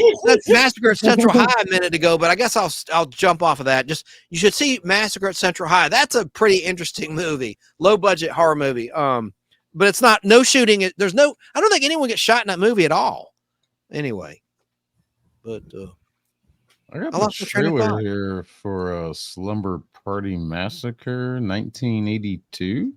Massacre at Central High a minute ago, but I guess I'll jump off of that. Just you should see Massacre at Central High. That's a pretty interesting movie, low budget horror movie. But it's not no shooting. I don't think anyone gets shot in that movie at all. Anyway, but I got the trailer here for Slumber Party Massacre 1982.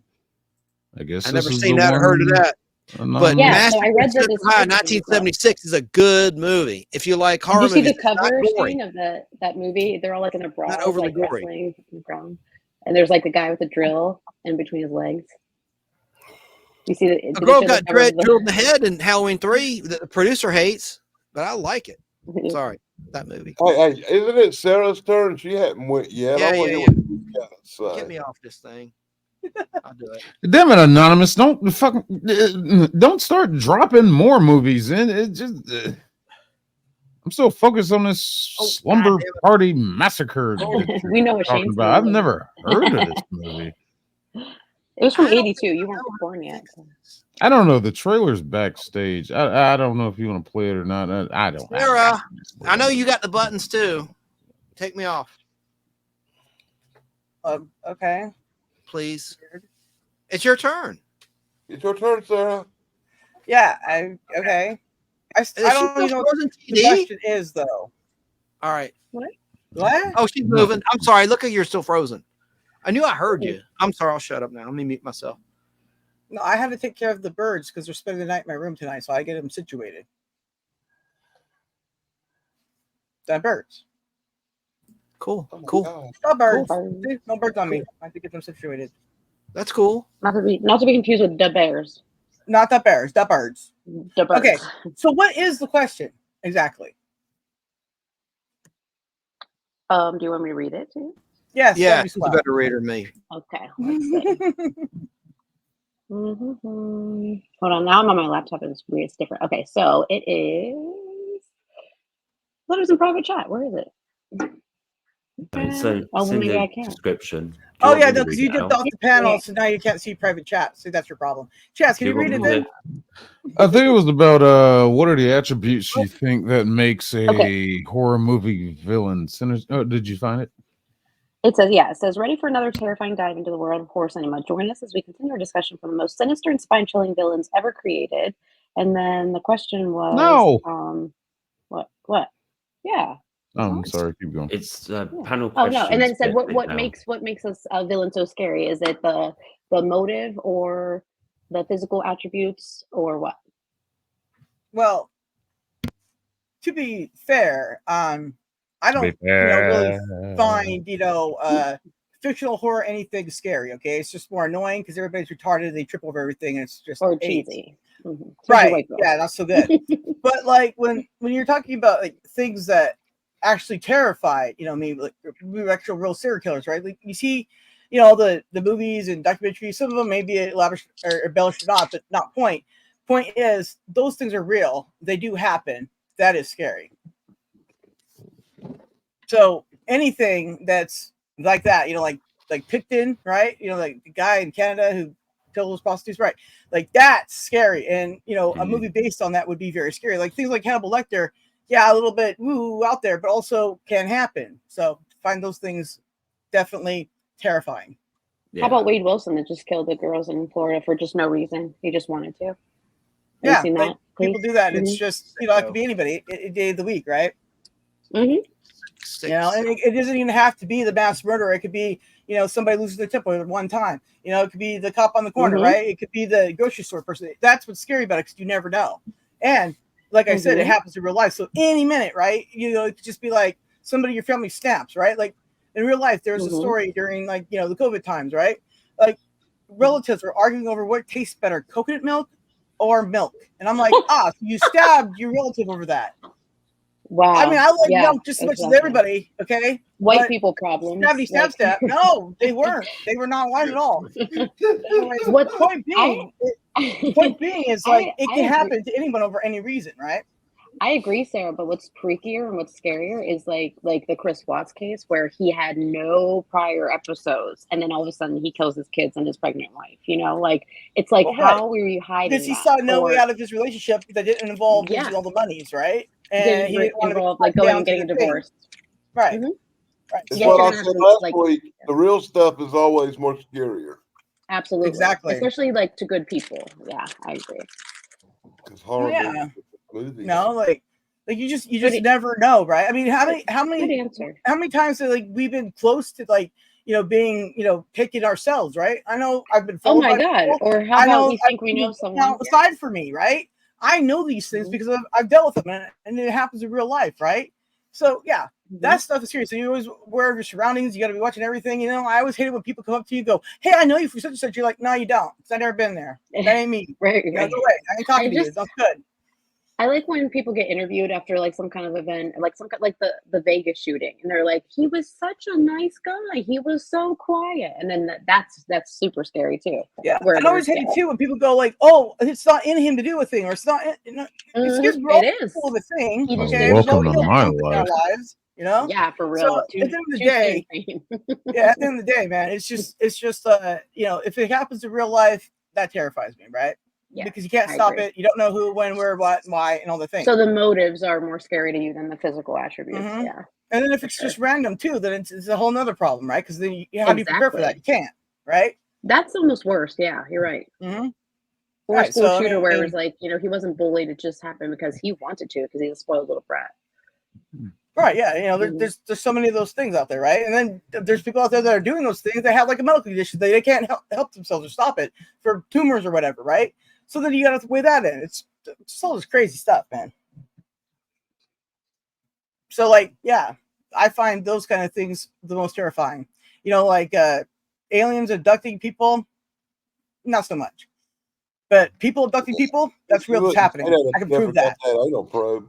I guess I never seen that or heard of that. But yeah, so I read that 1976 is a good movie. If you like horror movies, did you see the cover scene of that movie? They're all like in their bras, not overly like gory. wrestling on the ground. And there's like the guy with the drill in between his legs. You see a girl got drilled in the head in Halloween 3 that the producer hates, but I like it. Sorry, that movie. Hey, isn't it Sarah's turn? She hadn't went yet. Yeah. Get me off this thing. I'll do it. Damn it, Anonymous! Don't start dropping more movies in. It just I'm so focused on this Slumber Party Massacre. We know what Shane's about. I've never heard of this movie. It was from '82. You weren't born yet. I don't know. The trailer's backstage. I don't know if you want to play it or not. I don't. Sarah, I know you got the buttons too. Take me off. Okay. Please. It's your turn. It's your turn, Sarah. Yeah. Okay. I don't even know what the question is, though. All right. What? Oh, she's moving. I'm sorry. Look, you're still frozen. I knew I heard you. I'm sorry. I'll shut up now. Let me mute myself. No, I had to take care of the birds because they're spending the night in my room tonight, so I get them situated. The birds. Cool. Oh cool. No birds. No birds on me. I have to get them situated. That's cool. Not to be confused with the bears. Not the bears. The birds. The birds. Okay. So what is the question exactly? Do you want me to read it too? Yes. Yeah. She's a better reader than me. Okay. Let's see. Hold on. Now I'm on my laptop. It's weird. It's different. Okay. So it is letters in private chat. Where is it? So maybe I can. Description. Oh yeah, no, because you dipped off the panel, so now you can't see private chat. See, that's your problem. Chaz, can you read it then? I think it was about what are the attributes you think that makes a horror movie villain? Oh, did you find it? It says, ready for another terrifying dive into the world of horror cinema. Join us as we continue our discussion for the most sinister and spine-chilling villains ever created. And then the question was, no. What? Yeah. I'm sorry, keep going. It's panel Oh questions. no! And then it said, bit what now. makes us a villain so scary? Is it the motive or the physical attributes or what? Well, to be fair, I don't really find fictional horror anything scary. Okay, it's just more annoying because everybody's retarded. They trip over everything, and it's just Or cheesy. Mm-hmm. Right? Yeah, not so good. But like when you're talking about like things that actually terrify, maybe like actual real serial killers, right? Like you see, the movies and documentaries. Some of them may be elaborate or embellished or not, but not point. Point is, those things are real. They do happen. That is scary. So anything that's like that, like Picton, right? Like the guy in Canada who killed those prostitutes, right? Like that's scary. And a movie based on that would be very scary. Like things like Hannibal Lecter, yeah, a little bit woo out there, but also can happen. So find those things definitely terrifying. How about Wade Wilson that just killed the girls in Florida for just no reason? He just wanted to. Have you seen that? People do that. And it's just, it could be anybody, day of the week, right? Mm-hmm. And it doesn't even have to be the mass murderer. It could be, somebody loses their temper at one time. It could be the cop on the corner, right? It could be the grocery store person. That's what's scary about it, because you never know. And like I said, it happens in real life. So any minute, right? It could just be like somebody in your family snaps, right? Like in real life, there was a story during the COVID times, right? Like relatives were arguing over what tastes better, coconut milk or milk. And I'm like, so you stabbed your relative over that. Wow. I mean, I like milk just as much as everybody, okay? White people problems. Stab. No, they weren't. They were not white at all. Anyways, point being is like it can happen to anyone over any reason, right? I agree, Sarah, but what's freakier and what's scarier is like the Chris Watts case, where he had no prior episodes and then all of a sudden he kills his kids and his pregnant wife. It's like, how were you hiding? Because he saw no way out of his relationship that didn't involve losing all the monies, right? And he didn't involve like going and getting a divorce. Right. Right. That's what I said last week. The real stuff is always more scarier. Absolutely. Exactly. Especially like to good people. Yeah, I agree. It's horrible. No, like you just never know, right? I mean, how many times have we've been close to being picking ourselves, right? I know I've been. Oh my God! People. Or how about we think we know someone? Now, aside from me, right? I know these things because I've dealt with them, and it happens in real life, right? So yeah, that stuff is serious. So you always aware of your surroundings. You got to be watching everything. I always hate it when people come up to you and go, "Hey, I know you from such and such." You're like, "No, you don't. Because I've never been there. That ain't me." Right. Go away. I ain't talking to you. That's good. I like when people get interviewed after some kind of event, like the Vegas shooting, and they're like, "He was such a nice guy. He was so quiet," and then that's super scary too. Yeah, I always hate it too when people go like, "Oh, it's not in him to do a thing," or "It's not." Excuse me, it is of a thing. Welcome to my life. Lives, Yeah, for real. So at the end of the day, at the end of the day, man, it's just if it happens in real life, that terrifies me, right? Yeah, because you can't stop it. You don't know who, when, where, what, why, and all the things. So the motives are more scary to you than the physical attributes. Yeah. And then if it's just random too, then it's a whole nother problem, right? Because then how do you prepare for that? You can't, right? That's almost worse. Yeah, you're right. Or a school shooter where it was like, he wasn't bullied. It just happened because he wanted to, because he's a spoiled little brat. Right. Yeah. There's so many of those things out there, right? And then there's people out there that are doing those things. They have like a medical condition. They can't help themselves or stop it for tumors or whatever, right? So then you got to weigh that in. It's all this crazy stuff, man. So I find those kind of things the most terrifying. Aliens abducting people, not so much. But people abducting people, that's real. It's happening. I can prove that. I don't probe.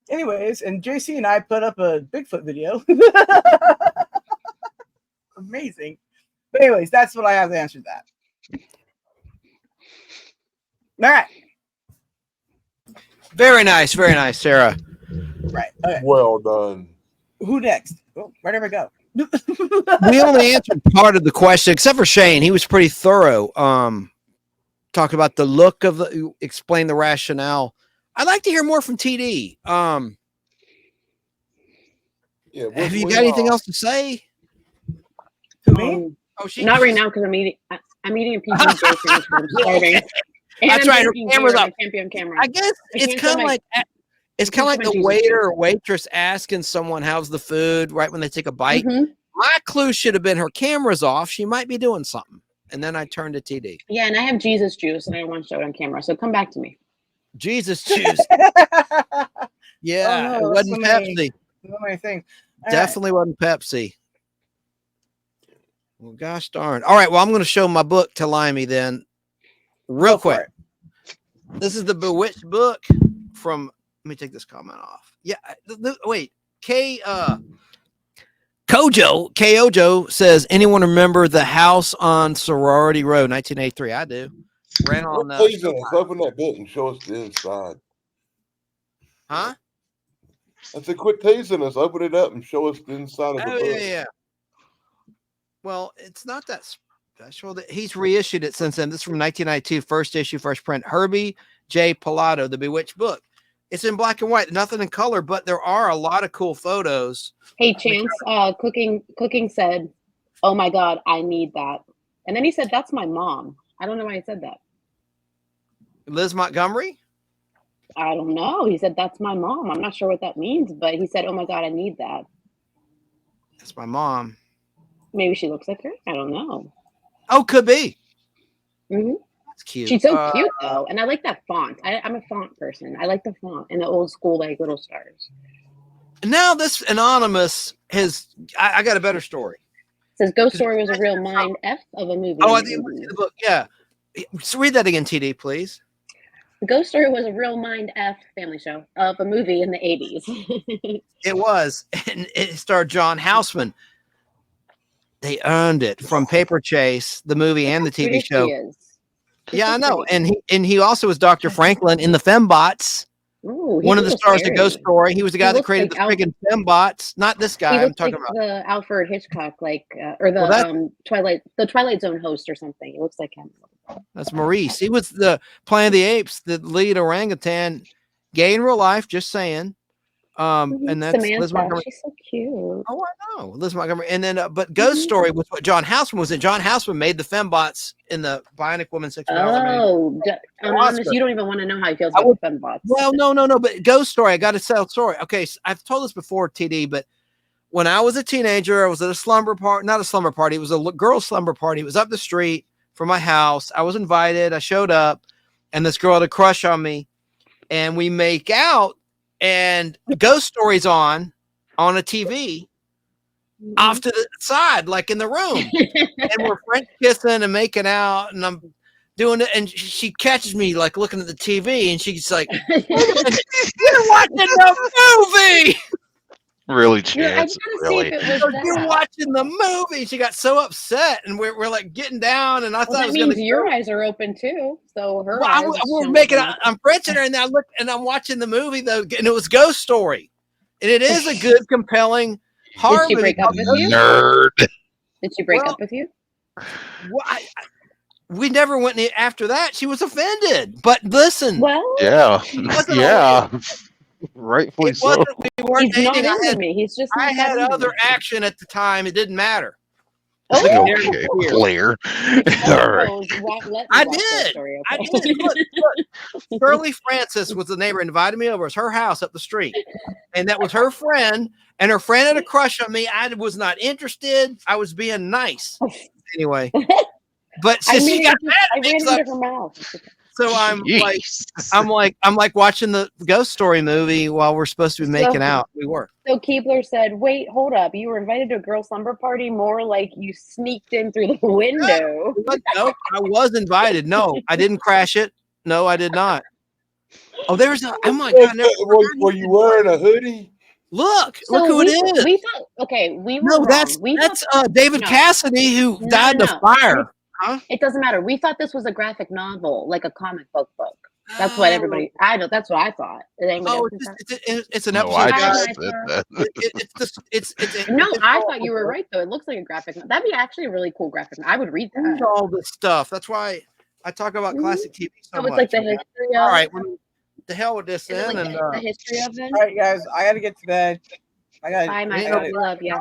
Anyways, and JC and I put up a Bigfoot video. Amazing. But anyways, that's what I have to answer that. All right. Very nice, Sarah. Right. Okay. Well done. Who next? Oh, where did we go? We only answered part of the question, except for Shane. He was pretty thorough. Talked about the look of explain the rationale. I'd like to hear more from TD. Have you got anything else to say? To me? Not right now, because I'm eating a PB sandwich. I'm starving. And That's I'm right. Her drinking camera's beer and up. I can't be on camera. I guess I it's can't kind show of my- like it's I kind of can't like show my the Jesus waiter juice. or waitress asking someone how's the food right when they take a bite. Mhm. My clue should have been her camera's off. She might be doing something. And then I turned to TD. Yeah, and I have Jesus juice, and I don't want to show it on camera. So come back to me. Jesus juice. Yeah, Oh, it no, that's wasn't so many, Pepsi. so many things. All right. Definitely wasn't Pepsi. Well, gosh darn. All right. Well, I'm going to show my book to Limey then, real Go for quick. it. This is the Bewitched book from. Let me take this comment off. Yeah. Wait. Kojo says, anyone remember the house on Sorority Road, 1983? I do. Ran on. Quit teasing us. Open that book and show us the inside. Huh? I said, quit teasing us. Open it up and show us the inside of the Oh, book. yeah. Well, it's not that special. He's reissued it since then. This is from 1992, first issue, first print. Herbie J. Pilato, The Bewitched Book. It's in black and white, nothing in color, but there are a lot of cool photos. Hey, Chance, cooking said, "Oh my God, I need that," and then he said, "That's my mom." I don't know why he said that. Liz Montgomery? I don't know. He said, "That's my mom." I'm not sure what that means, but he said, "Oh my God, I need that." That's my mom. Maybe she looks like her. I don't know. Oh, could be. Hmm. That's cute. She's so cute though, and I like that font. I'm a font person. I like the font and the old school like little stars. Now this anonymous has. I got a better story. It says Ghost Story was a real mind F of a movie. Oh, I think the book. Yeah. So read that again, TD, please. Ghost Story was a real mind F family show of a movie in the 80s. It was, and it starred John Houseman. They earned it from Paper Chase, the movie and the TV show. Yeah, I know. And he also was Dr. Franklin in the Fembots. Ooh, One of the stars of Ghost Story. He was the guy that created the friggin' Fembots. Not this guy I'm talking about. The Alfred Hitchcock, or the Twilight Zone host or something. It looks like him. That's Maurice. He was the Planet of the Apes, the lead orangutan, gay in real life. Just saying. And that's Liz Montgomery. She's so cute. Oh, I know, Liz Montgomery. And then, but Ghost Story was what John Houseman was in. John Houseman made the Fembots in the Bionic Woman Sexuality. Oh, honest, you don't even want to know how he feels about the Fembots. Well, no. But Ghost Story, I got to tell a story. Okay, so I've told this before, TD, but when I was a teenager, I was at a slumber party. Not a slumber party. It was a girls' slumber party. It was up the street from my house. I was invited. I showed up, and this girl had a crush on me, and we make out. And Ghost Story's on a TV off to the side, like in the room. And we're French kissing and making out, and I'm doing it. And she catches me like looking at the TV, and she's like, "You're watching the movie." Really, Chance? Really? You're watching the movie. She got so upset, and we're like getting down, and I thought it was means your eyes are open too. So her eyes. We're making. I'm Frenching her, and I look, and I'm watching the movie though, and it was Ghost Story, and it is a good, compelling horror movie. Did she break up with you? Nerd. Did she break up with you? Well, we never went after that. She was offended. But listen. Well. Yeah. Yeah. Rightfully so. We weren't He's not dating. into me. He's just. I had other action at the time. It didn't matter. Okay, clear. All right. I did. Look, Shirley Francis was the neighbor, invited me over. It was her house up the street, and that was her friend. And her friend had a crush on me. I was not interested. I was being nice. Anyway, but she got mad at me. Her mouth. So I'm like watching the Ghost Story movie while we're supposed to be making out. We were. So Keebler said, "Wait, hold up! You were invited to a girl slumber party, more like you sneaked in through the window." No, I was invited. No, I didn't crash it. No, I did not. Oh, there's a. Oh my God! Were you wearing a hoodie? Look who it is. We thought, we were wrong. That's David Cassidy who died in the fire. Huh? It doesn't matter. We thought this was a graphic novel, like a comic book. That's what everybody. I know. That's what I thought. It's an episode. No, I thought you were right though. It looks like a graphic. That'd be actually a really cool graphic. I would read that. All this stuff. That's why I talk about classic TV so much. It's like the history. All right, the hell with this then. Like the history of it. All right, guys, I got to get to bed. Bye, my love you.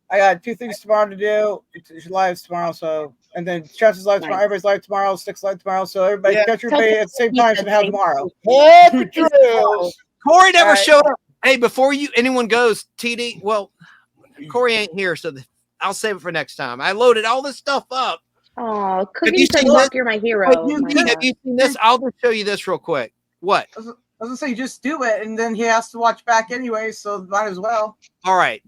I got 2 things tomorrow to do. It's live tomorrow, so And then Travis live tomorrow, everybody's live tomorrow, Stick's live tomorrow. So everybody catch everybody at the same time somehow tomorrow. Happy trails. Corey never Right. showed up. Hey, before anyone goes, TD, well, Corey ain't here, so I'll save it for next time. I loaded all this stuff up. Oh, Cookie said, "Mark, you're my hero." Have you seen this? I'll just show you this real quick. What? I was gonna say, you just do it, and then he has to watch back anyway, so might as well. All right.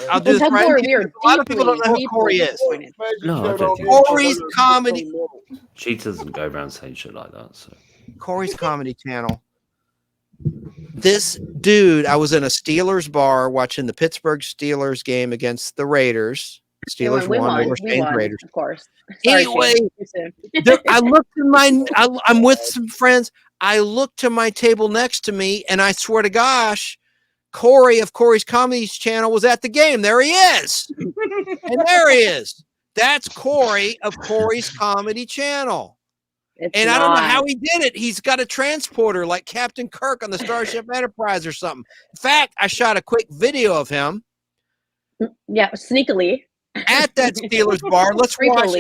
I'll do this right. A lot of people don't know who Corey is. No, I don't think Corey's comedy. She doesn't go around saying shit like that. So Corey's comedy channel. This dude, I was in a Steelers bar watching the Pittsburgh Steelers game against the Raiders. Steelers won over Shane's Raiders. Of course. Anyway, I looked at I'm with some friends. I looked to my table next to me, and I swear to gosh, Corey of Corey's Comedy Channel was at the game. There he is. And there he is. That's Corey of Corey's Comedy Channel. And I don't know how he did it. He's got a transporter like Captain Kirk on the Starship Enterprise or something. In fact, I shot a quick video of him. Yeah, sneakily. At that Steelers bar. Let's watch.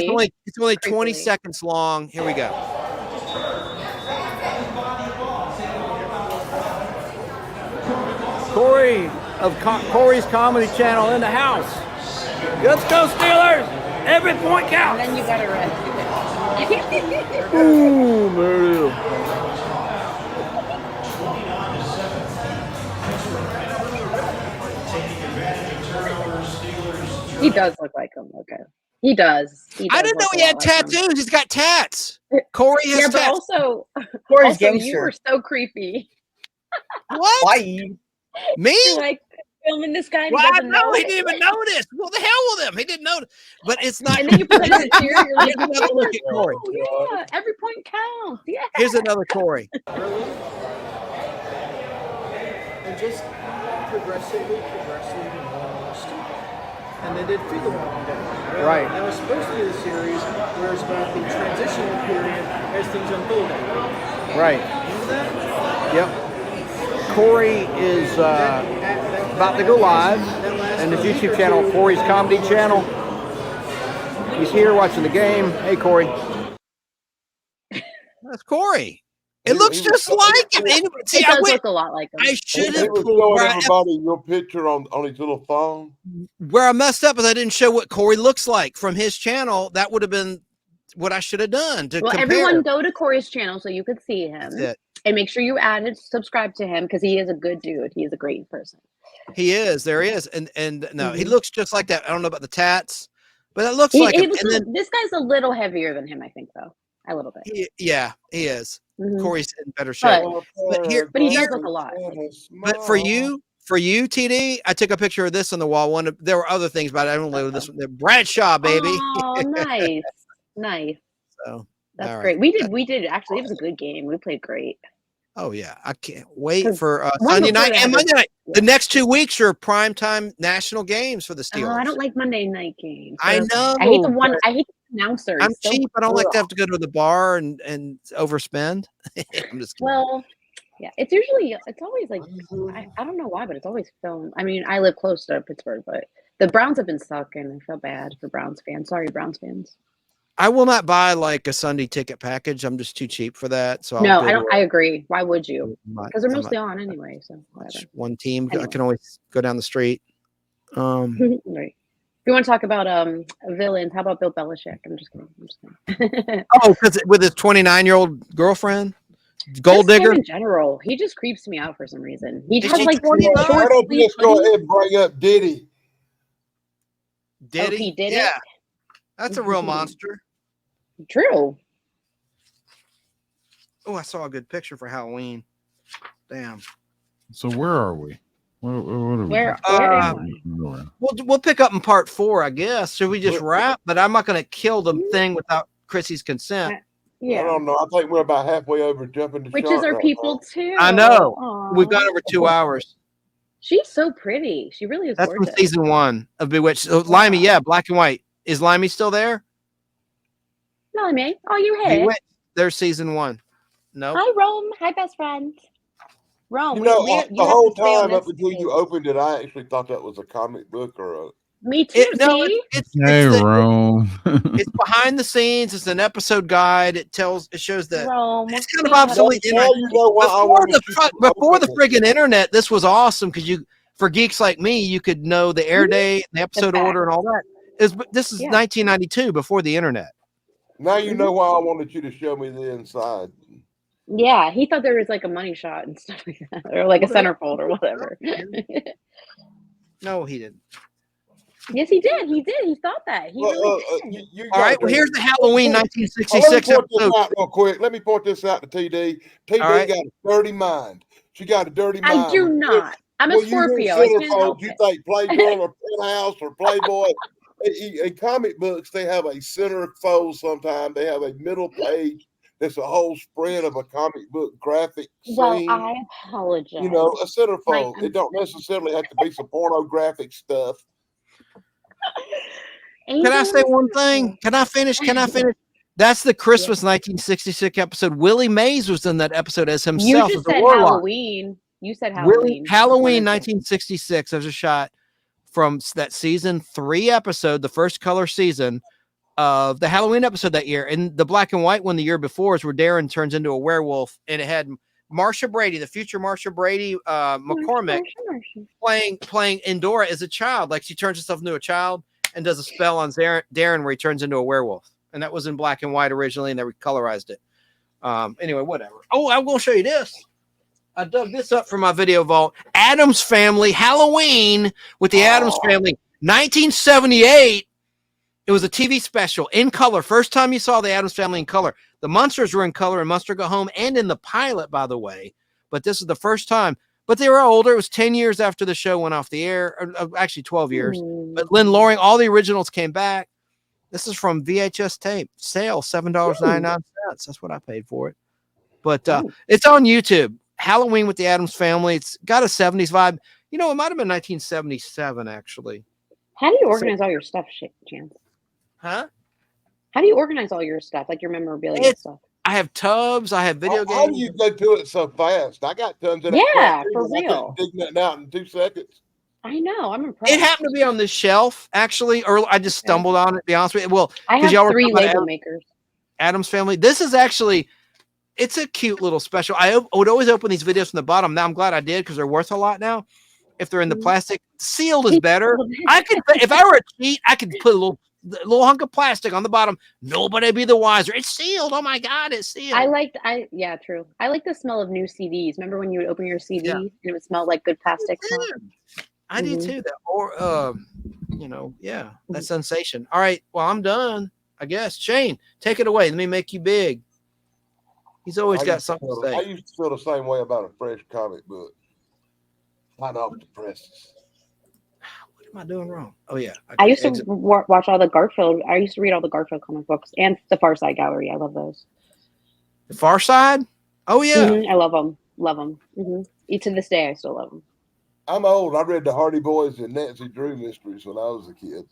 It's only 20 seconds long. Here we go. Corey of Corey's Comedy Channel in the house. Let's go Steelers! Every point counts. And then you got to rest. Ooh, Mary. He does look like him. Okay. He does. I didn't know he had tattoos. He's got tats. Corey has tats. But also, Corey's you gangster. were so creepy. What? Why? Me? You're like filming this guy. And Well, he I doesn't know he it. didn't even notice. Well, the hell with him. He didn't know. But it's not. And then you put it in the chair. You're like, Here's another look at Corey. oh, yeah, every point counts. Yeah. Here's another Corey. And just progressively lost. And they did Fear the Walking Dead. Right. That was supposed to be the series where it's about the transitional period as things unfolded. Right. Remember that? Yep. Corey is about to go live on his YouTube channel, Corey's Comedy Channel. He's here watching the game. Hey, Corey. That's Corey. It looks just like him. See, It does look a lot like him. I should have He was showing everybody your picture on his little phone. Where I messed up is I didn't show what Corey looks like from his channel. That would have been what I should have done to compare. Everyone go to Corey's channel so you could see him. That's it. And make sure you subscribe to him because he is a good dude. He is a great person. He is. There he is. And no, he looks just like that. I don't know about the tats, but it looks like him. This guy's a little heavier than him, I think, though. A little bit. He is. Mhm. Corey's in better shape. But he does look a lot. But for you, TD, I took a picture of this on the wall. There were other things, but I don't know this one. Bradshaw, baby. Oh, nice. Nice. So that's great. We did actually. It was a good game. We played great. Oh yeah, I can't wait for Sunday night and Monday night. The next 2 weeks are primetime national games for the Steelers. Oh, I don't like Monday night games. I know. I hate I hate the announcers. I'm cheap. I don't like to have to go to the bar and overspend. I'm just kidding. Well, yeah, it's always like I don't know why, but it's always filmed. I mean, I live close to Pittsburgh, but the Browns have been sucking. I feel bad for Browns fans. Sorry, Browns fans. I will not buy like a Sunday ticket package. I'm just too cheap for that. So no, I don't. I agree. Why would you? Because they're mostly on anyway. So whatever. One team. Anyway. I can always go down the street. Right. If you want to talk about villains, how about Bill Belichick? I'm just kidding. Oh, because with his 29-year-old girlfriend, gold just digger. In general, he just creeps me out for some reason. He has like why don't you just go ahead and bring up Diddy? Diddy? Oh, he did yeah. it? That's a real monster. True. Oh, I saw a good picture for Halloween. Damn. So where are we? What are we? We'll pick up in part 4, I guess. Should we just wrap? But I'm not going to kill the thing without Chrissy's consent. Yeah. I don't know. I think we're about halfway over jumping the Witches shark are right people now. too. I know. Aww. We've gone over 2 hours. She's so pretty. She really is. That's gorgeous. from season 1 of Bewitched. So, Limey, yeah, black and white. Is Limey still there? Limey. Oh, you hit. Bewitched. There's season 1. No. Hi, Rome. Hi, best friend. Rome. You know, the whole time up until you opened it, I actually thought that was a comic book or Me too. Hey, Rome. It's behind the scenes. It's an episode guide. It shows that it's kind of yeah. obsolete. Now you know why I wanted Before the friggin' internet, this was awesome because for geeks like me, you could know the air date, the episode order, and all that. This is 1992, before the internet. Now you know why I wanted you to show me the inside. Yeah, he thought there was like a money shot and stuff like that, or like a centerfold or whatever. No, he didn't. Yes, he did. He did. He thought that. He really did. All right. Well, here's the Halloween Let me 1966 point this episode. out real quick. Let me point this out to TD. TD right. got a dirty mind. She got a dirty mind. I do not. I'm a Scorpio. I can't help You it. think Playgirl or Penthouse or Playboy. In comic books, they have a centerfold sometimes. They have a middle page that's a whole spread of a comic book graphic scene. Well, I apologize. You know, a centerfold. It don't necessarily have to be some pornographic stuff. Can I say one thing? Can I finish? That's the Christmas 1966 episode. Willie Mays was in that episode as himself. You just as a said warlock. Halloween. You said Halloween. Halloween 1966. There's a shot from that season 3 episode, the first color season of the Halloween episode that year. And the black and white one the year before is where Darren turns into a werewolf, and it had Marsha Brady, the future Marsha Brady, McCormick, playing Endora as a child. Like she turns herself into a child and does a spell on Darren where he turns into a werewolf. And that was in black and white originally, and they colorized it. Anyway, whatever. Oh, I'm going to show you this. I dug this up from my video vault. Addams Family Halloween with the Addams Family, 1978. It was a TV special in color. First time you saw the Addams Family in color. The Munsters were in color in Munster Go Home and in the pilot, by the way. But this is the first time. But they were older. It was 10 years after the show went off the air. Or actually, 12 years. But Lynn Loring, all the originals came back. This is from VHS tape. Sale, $7.99. That's what I paid for it. But it's on YouTube. Halloween with the Addams Family. It's got a 70s vibe. You know, it might have been 1977, actually. How do you organize all your stuff, Chance? Huh? How do you organize all your stuff, like your memorabilia and stuff? I have tubs. I have video games. How do you go to it so fast? I got tons of that. Yeah, for real. I couldn't dig that out in 2 seconds. I know. I'm impressed. It happened to be on this shelf, actually. Or I just stumbled on it, to be honest with you. Well, I have y'all 3 label makers. Addams Family. This is actually, it's a cute little special. I would always open these videos from the bottom. Now I'm glad I did because they're worth a lot now. If they're in the plastic, sealed is better. I could, if I were a cheat, I could put a little hunk of plastic on the bottom. Nobody be the wiser. It's sealed. Oh my God, it's sealed. Yeah, true. I like the smell of new CDs. Remember when you would open your CD and it would smell like good plastic? I do too. That or that sensation. All right, well, I'm done. I guess Shane, take it away. Let me make you big. He's always got something to say. I used to feel the same way about a fresh comic book. Hot off the presses. What am I doing wrong? Oh yeah, I used to watch all the Garfield. I used to read all the Garfield comic books and the Far Side Gallery. I love those. The Far Side? Oh yeah, I love them. Love them. To this day, I still love them. I'm old. I read the Hardy Boys and Nancy Drew mysteries when I was a kid.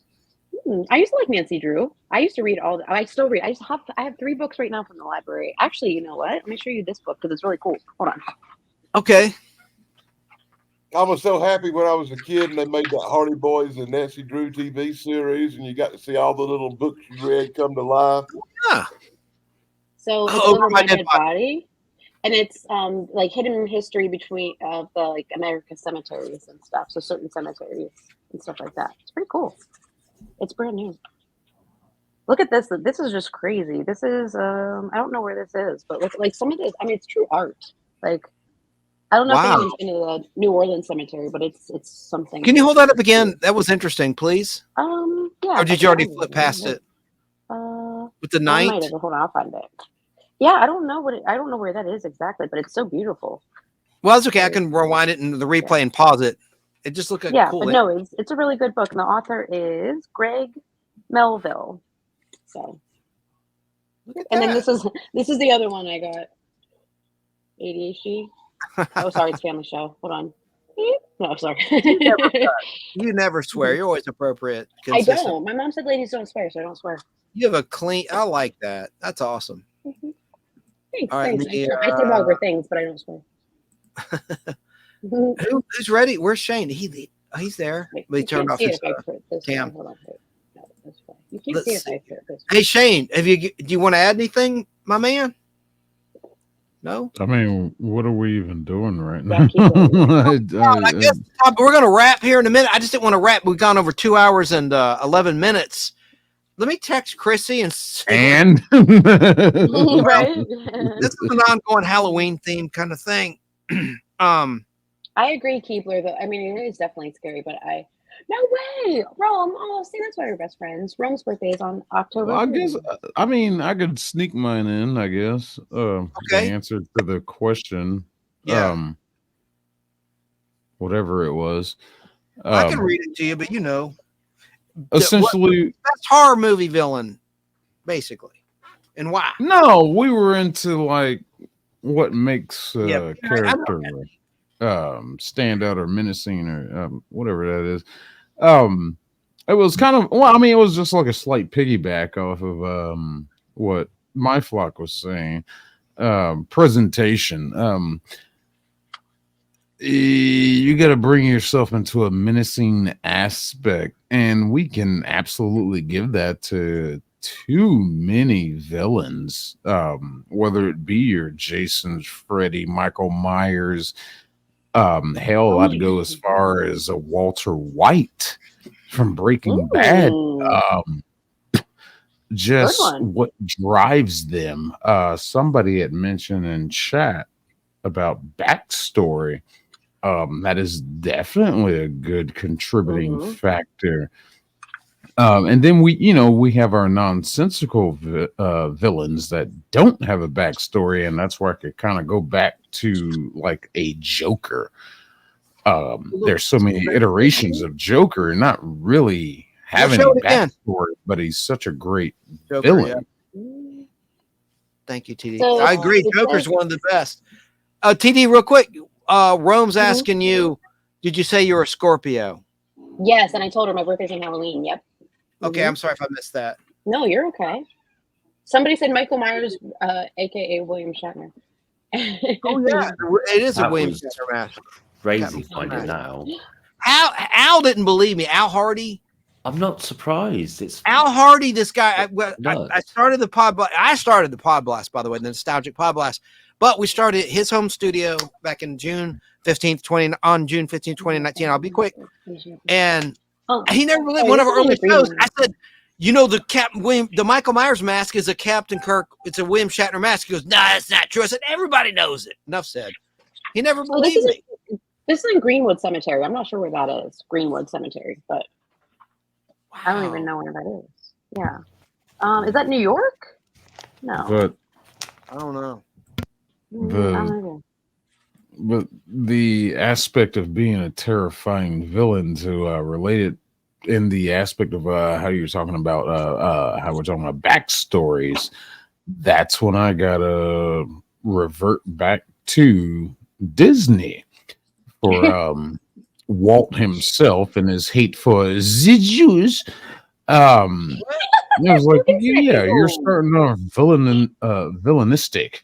I used to like Nancy Drew. I used to read I still read. I have 3 books right now from the library. Actually, you know what? Let me show you this book because it's really cool. Hold on. Okay. I was so happy when I was a kid and they made that Hardy Boys and Nancy Drew TV series, and you got to see all the little books you read come to life. Yeah. So it's Over My Dead Body, and it's like hidden history between the like American cemeteries and stuff. So certain cemeteries and stuff like that. It's pretty cool. It's brand new. Look at this. This is just crazy. This is I don't know where this is, but look, like some of this. I mean, it's true art. Like. I don't know if anyone's been to the New Orleans cemetery, but it's something. Can you hold that up again? That was interesting, please. Yeah. Or did you already flip past it? With the night? Hold on, I'll find it. Yeah, I don't know where that is exactly, but it's so beautiful. Well, it's okay. I can rewind it in the replay and pause it. It just looked like a cool. But no, it's a really good book, and the author is Greg Melville. So, and then this is the other one I got. ADHD. Oh, sorry, it's Family Show. Hold on. No, sorry. You never swear. You're always appropriate. Consistent. I don't. My mom said ladies don't swear, so I don't swear. You have a clean. I like that. That's awesome. Thanks. All right, thanks. I say vulgar things, but I don't swear. Who's ready? Where's Shane? He's there. But he turned off his. This way. Cam. Hold on. Wait. No, this way. You keep Let's seeing if see. I do it this way. Hey Shane, do you want to add anything, my man? No. I mean, what are we even doing right Yeah, now? keep it. I guess we're gonna wrap here in a minute. I just didn't want to wrap. We've gone over 2 hours and 11 minutes. Let me text Chrissy and say, and Right? this is an ongoing Halloween theme kind of thing. I agree, Keebler. Though I mean, it is definitely scary, but no way, Rome. Oh, see, that's why we're best friends. Rome's birthday is on October. Well, I guess, I mean, I could sneak mine in, I guess. The answer to the question. Yeah. Whatever it was. I can read it to you, but essentially, best horror movie villain, basically, and why? No, we were into like what makes a character stand out or menacing or whatever that is. It was kind of, well, I mean, it was just like a slight piggyback off of what my flock was saying. Presentation. You got to bring yourself into a menacing aspect, and we can absolutely give that to too many villains, whether it be your Jasons, Freddy, Michael Myers. Hell, I'd go as far as a Walter White from Breaking Bad. Just what drives them. Somebody had mentioned in chat about backstory. That is definitely a good contributing factor. And then we have our nonsensical villains that don't have a backstory, and that's where I could kind of go back to like a Joker. There's so many iterations of Joker, not really having a backstory, but he's such a great villain. Yeah. Thank you, TD. So, I agree. Joker's one of the best. TD, real quick. Rome's asking you, did you say you're a Scorpio? Yes, and I told her my birthday's on Halloween. Yep. Okay, I'm sorry if I missed that. No, you're okay. Somebody said Michael Myers, aka William Shatner. Oh yeah, it is a William Shatner mask. Crazy finding that out. Al didn't believe me. Al Hardy. I'm not surprised. It's Al Hardy. This guy. I started the pod. I started the pod blast, by the way, the nostalgic pod blast. But we started his home studio back in June 15th, 2019. I'll be quick. And he never believed one of our early shows. I said, the Michael Myers mask is a Captain Kirk. It's a William Shatner mask. He goes, nah, that's not true. I said, everybody knows it. Enough said. He never believed me. This is in Greenwood Cemetery. I'm not sure where that is. Greenwood Cemetery, but I don't even know where that is. Yeah. Is that New York? No. But I don't know. But the aspect of being a terrifying villain to relate it in the aspect of how you're talking about how we're talking about backstories, that's when I gotta revert back to Disney for Walt himself and his hate for the Jews. It was like, yeah, you're starting off villainistic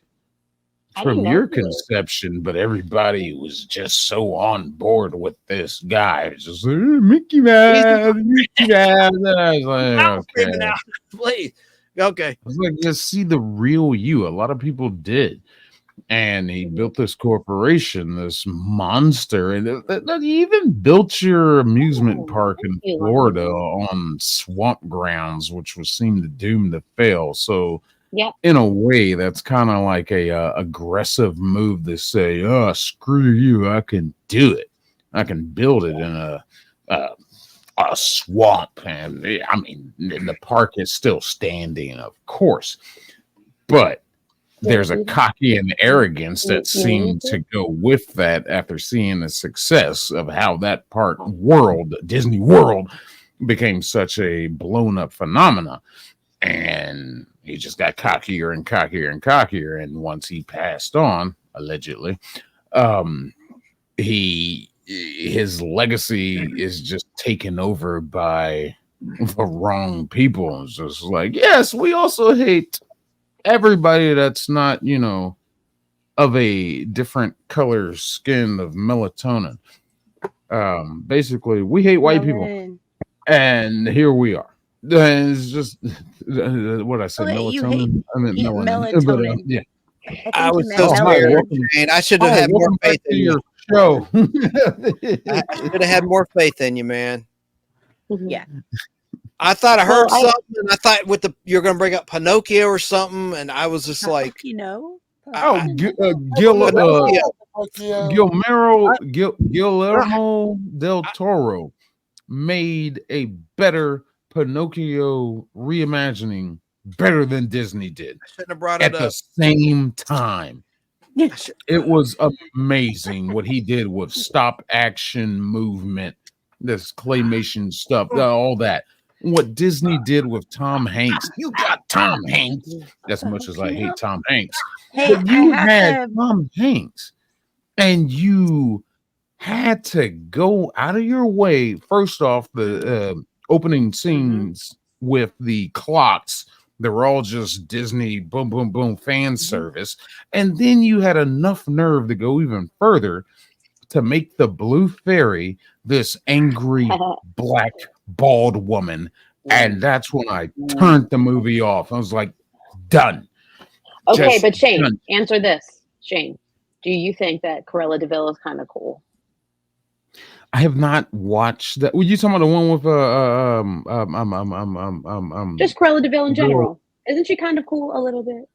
from your conception, but everybody was just so on board with this guy. It's just like, Mickey Mouse, Mickey Mouse. I was like, okay. Please. Okay. I was like, just see the real you. A lot of people did. And he built this corporation, this monster, and he even built your amusement park in Florida on swamp grounds, which was seemed doomed to fail. So, in a way, that's kind of like a aggressive move to say, "Oh, screw you! I can do it. I can build it in a swamp." And I mean, the park is still standing, of course, but there's a cocky and arrogance that seemed to go with that after seeing the success of how that park world, Disney World, became such a blown up phenomena. And he just got cockier and cockier and cockier. And once he passed on, allegedly, his legacy is just taken over by the wrong people. It's just like, yes, we also hate everybody that's not, of a different color skin of melatonin. Basically, we hate white people. And here we are. It's just what I said, Okay, you hate melatonin. I meant melanin. But, melatonin. yeah. I I think you was meant so hi, scared, welcome. Shane. I should have Hi, had more welcome back faith to in you. your show. I should have had more faith in you, man. Yeah. I thought I heard Well, something, and I thought you're going to bring up Pinocchio or something, and I was just like, Pinocchio. Oh, Pinocchio. Guillermo del Toro made a better Pinocchio reimagining, better than Disney did. I shouldn't have brought At it the up. same time. It was amazing what he did with stop action movement, this claymation stuff, all that. What Disney did with Tom Hanks. You got Tom Hanks. As much as I hate Tom Hanks. Hey, But I you have had to. Tom Hanks. And you had to go out of your way. First off, the opening scenes with the clocks, they were all just Disney boom, boom, boom fan service. And then you had enough nerve to go even further to make the Blue Fairy this angry, black, bald woman. And that's when I turned the movie off. I was like, done. Okay, Just but Shane, done. answer this. Shane, do you think that Cruella de Vil is kind of cool? I have not watched that. Were you talking about the one with Just Cruella de Vil in the girl- general. Isn't she kind of cool a little bit?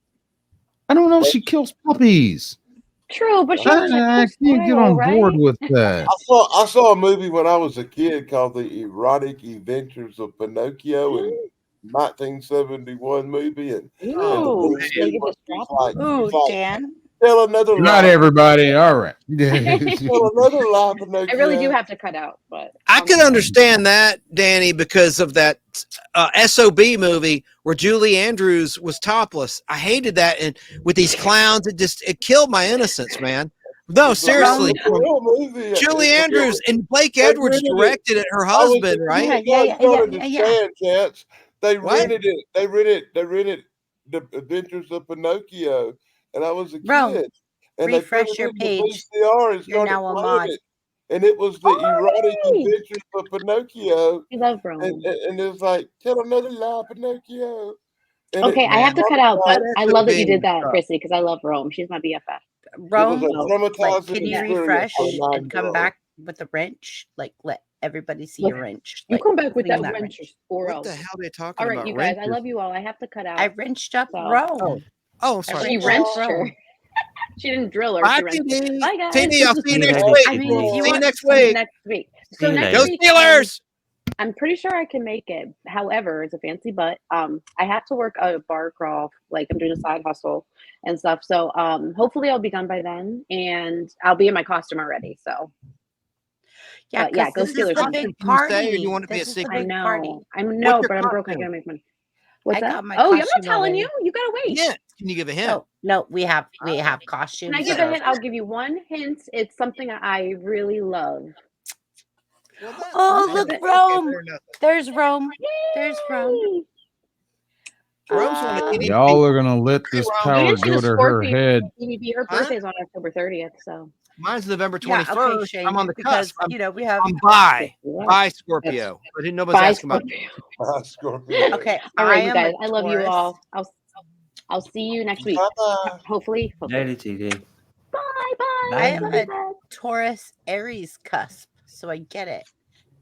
I don't know. She kills puppies. True, but she has a I cool can't get style, on board right? with that. I saw a movie when I was a kid called The Erotic Adventures of Pinocchio in 1971 movie, and the Ooh, movie they get was this like, Ooh, he's like, Dan. tell another Not lie. everybody. All right. Tell another lie, Pinocchio. I really do have to cut out, but I can understand that, Danny, because of that SOB movie where Julie Andrews was topless. I hated that, and with these clowns, it killed my innocence, man. No, seriously. Julie Andrews and Blake Edwards directed it. Her husband, right? You don't understand, Chance. They rented it. They rented The Adventures of Pinocchio, and I was a Rome, kid. And refresh they your put it in page. the VCR and You're started now a playing mod. it. And it was the erotic adventures of Pinocchio. I love Rome. And it was like, tell another lie, Pinocchio. And Okay, I have to cut out, but I love that you did that, traumatized. Chrissy, because I love Rome. She's my BFF. Rome, It was a like, traumatizing can you experience refresh for a and come 9-year-old. back with a wrench? Like, let everybody see Look, your wrench. You Like, come back with clean that wrench or What else. the hell are they talking All right, about? you guys, I Wrenches? love you all. I have to cut out. I wrenched up So- Rome. Oh, I sorry. She wrenched wrenched her. Rome. She didn't drill her. Bye, She wrenched her. TD. Bye, guys. TD, I'll see you next later, week. I mean, if you See you want, next See you week. next week. See So you next Go later. week, Steelers! I'm pretty sure I can make it. However, it's a fancy butt. I have to work a bar crawl. Like I'm doing a side hustle and stuff. So hopefully I'll be done by then, and I'll be in my costume already. So yeah, but yeah, because go this is Steelers. the Costume, big can you say, or party. you want it to be a This is the secret? I big know. party. I What's know, your but I'm broke. I costume? gotta make money. What's I that? got my Oh, I'm costume not telling already. you. You gotta wait. Yeah. Can you give a hint? No, we have Can costumes. I give that a are- hint? I'll give you one hint. It's something I really love. Well, that- Oh, What look, is it? Rome. fair enough. There's Rome. There's Rome. Yay! Rome's one of TD's Y'all are gonna let this Rome. You power didn't see go the to her Scorpion head. DVD. Her Huh? birthday's on October 30th, so Mine's November Yeah, 21st. okay, Shane. I'm on the because cusp. you know we have. I'm bi. Yeah. Bi Scorpio. I didn't nobody's bye, asking about Scorpio. Scorpio. Okay, All right, I you am guys. a I love you Taurus. all. I'll see you next week. Bye-bye. Hopefully. Later, TD. Bye bye. I am Love you a guys. Taurus Aries cusp, so I get it,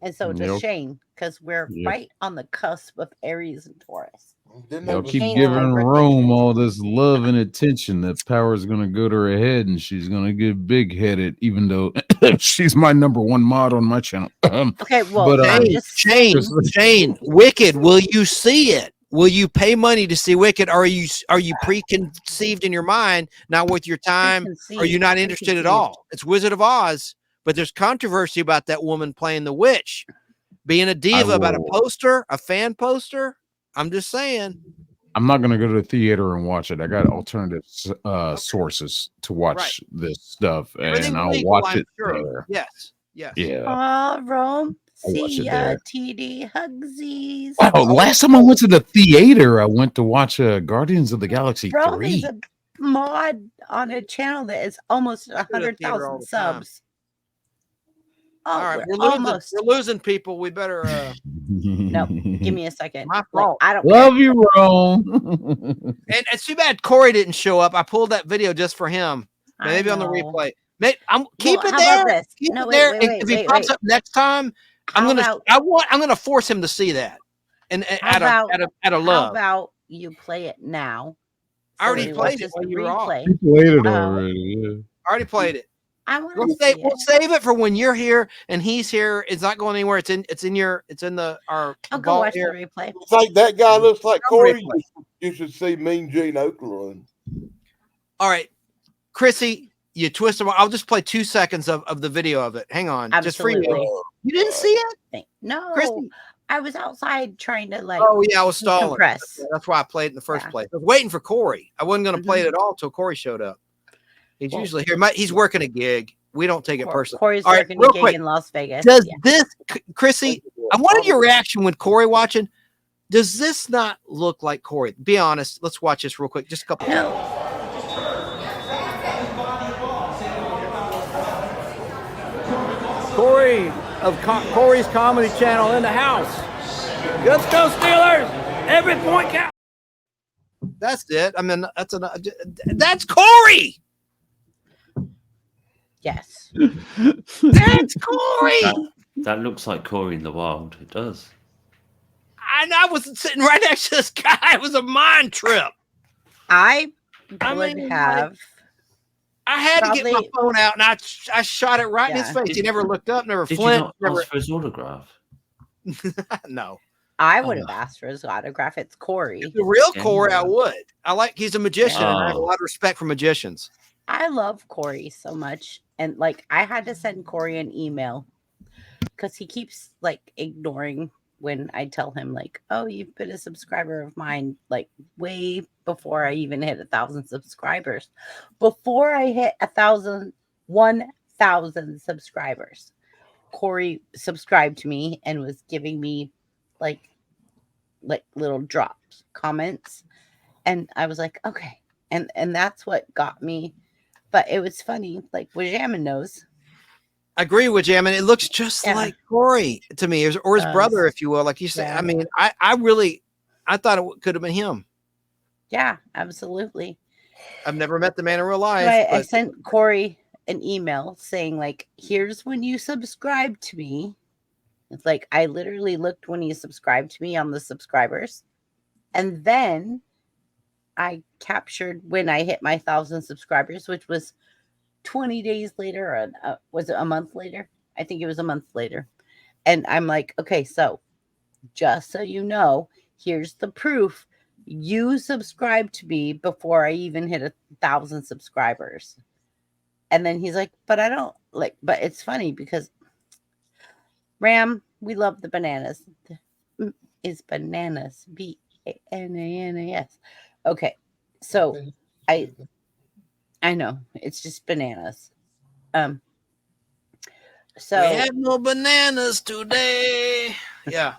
and so does Yep. Shane because we're Yep. right on the cusp of Aries and Taurus. Didn't Y'all they keep Shane's giving my birthday Rome twin. all this love and attention. That power's gonna go to her head, and she's gonna get big headed. Even though she's my number one mod on my channel. Okay, well, But I'm Shane, just Shane, saying. Shane, Wicked, will you see it? Will you pay money to see Wicked? Or are you preconceived in your mind, not worth your time? Are you not interested at all? It's Wizard of Oz, but there's controversy about that woman playing the witch, being a diva about a poster, a fan poster. I'm just saying. I'm not gonna go to the theater and watch it. I got alternative sources to watch this stuff, Everything's and I'll legal, watch I'm it sure. there. Yes. Yes. Yeah. Aw, Rome. I'll watch See it ya, there. TD. Hugsies. Wow, last time I went to the theater, I went to watch Guardians of the Galaxy Rome is 3. a mod on a channel that is almost at to the theater all 100,000 the time. subs. All Oh, right, we're we're almost. losing people. We better No, give me a second. My Like, fault. I don't Love care. you, Rome. And it's too bad Corey didn't show up. I pulled that video just for him. Maybe I on the know. replay. Keep it how there. about this? Keep No, it wait, there. wait, And wait, if he wait, pops wait. up next time, I'm gonna force him to see that. And out of How love. about you play it now? I already we played watch it this while you were off. replay. You played it Oh. already. Yeah. I already played it. I want to We'll see we'll it. save it for when you're here and he's here. It's not going anywhere. It's in our I'll go vault watch here. the replay. It's like that guy looks like Some Corey. replay. You should see Mean Gene Okerlund. All right, Chrissy, you twist them. I'll just play 2 seconds of the video of it. Hang on, Absolutely. just for you. You didn't see it, No, Chrissy? I was outside trying to like. Oh yeah, I was stalling. decompress. That's why I played it in the first place. I was waiting for Corey. I wasn't going to play it at all until Corey showed up. He's usually here. He's working a gig. We don't take it personally. Corey's all right, working real a gig quick. in Las Vegas. Does this, Chrissy? I wanted your reaction when Corey watching. Does this not look like Corey? Be honest. Let's watch this real quick. Just a couple. No. Corey of Corey's Comedy Channel in the house. Let's go Steelers! Every point counts. That's it. I mean, that's Corey. Yes. That's Corey. That looks like Corey in the wild. It does. And I was sitting right next to this guy. It was a mind trip. I had to get my phone out and I shot it right in his face. He never looked up, never Did flinched. you not ask for his autograph? No. I would have asked for his autograph. It's Corey. The real Corey, I would. He's a magician, and I have a Oh. lot of respect for magicians. I love Corey so much. And like I had to send Corey an email because he keeps like ignoring when I tell him like, oh, you've been a subscriber of mine, like way before I even hit 1,000 subscribers. Before I hit 1,000 subscribers, Corey subscribed to me and was giving me like little drops, comments. And I was like, okay. And that's what got me. But it was funny. Like Wajamin knows. I agree with you. I mean, it looks just like Corey to me, or his brother, if you will. Like you said, Yeah. I mean, I thought it could have been him. Yeah, absolutely. I've never met the man in real life. So I but sent Corey an email saying, like, here's when you subscribe to me. It's like I literally looked when you subscribed to me on the subscribers. And then I captured when I hit my 1,000 subscribers, which was 20 days later, or was it a month later? I think it was a month later. And I'm like, okay, so just so you know, here's the proof. You subscribed to me before I even hit 1,000 subscribers. And then he's like, but I don't like, but it's funny because Ram, we love the bananas. Is bananas, BANANAS. Okay, so I know it's just bananas. So we have no bananas today. Yeah.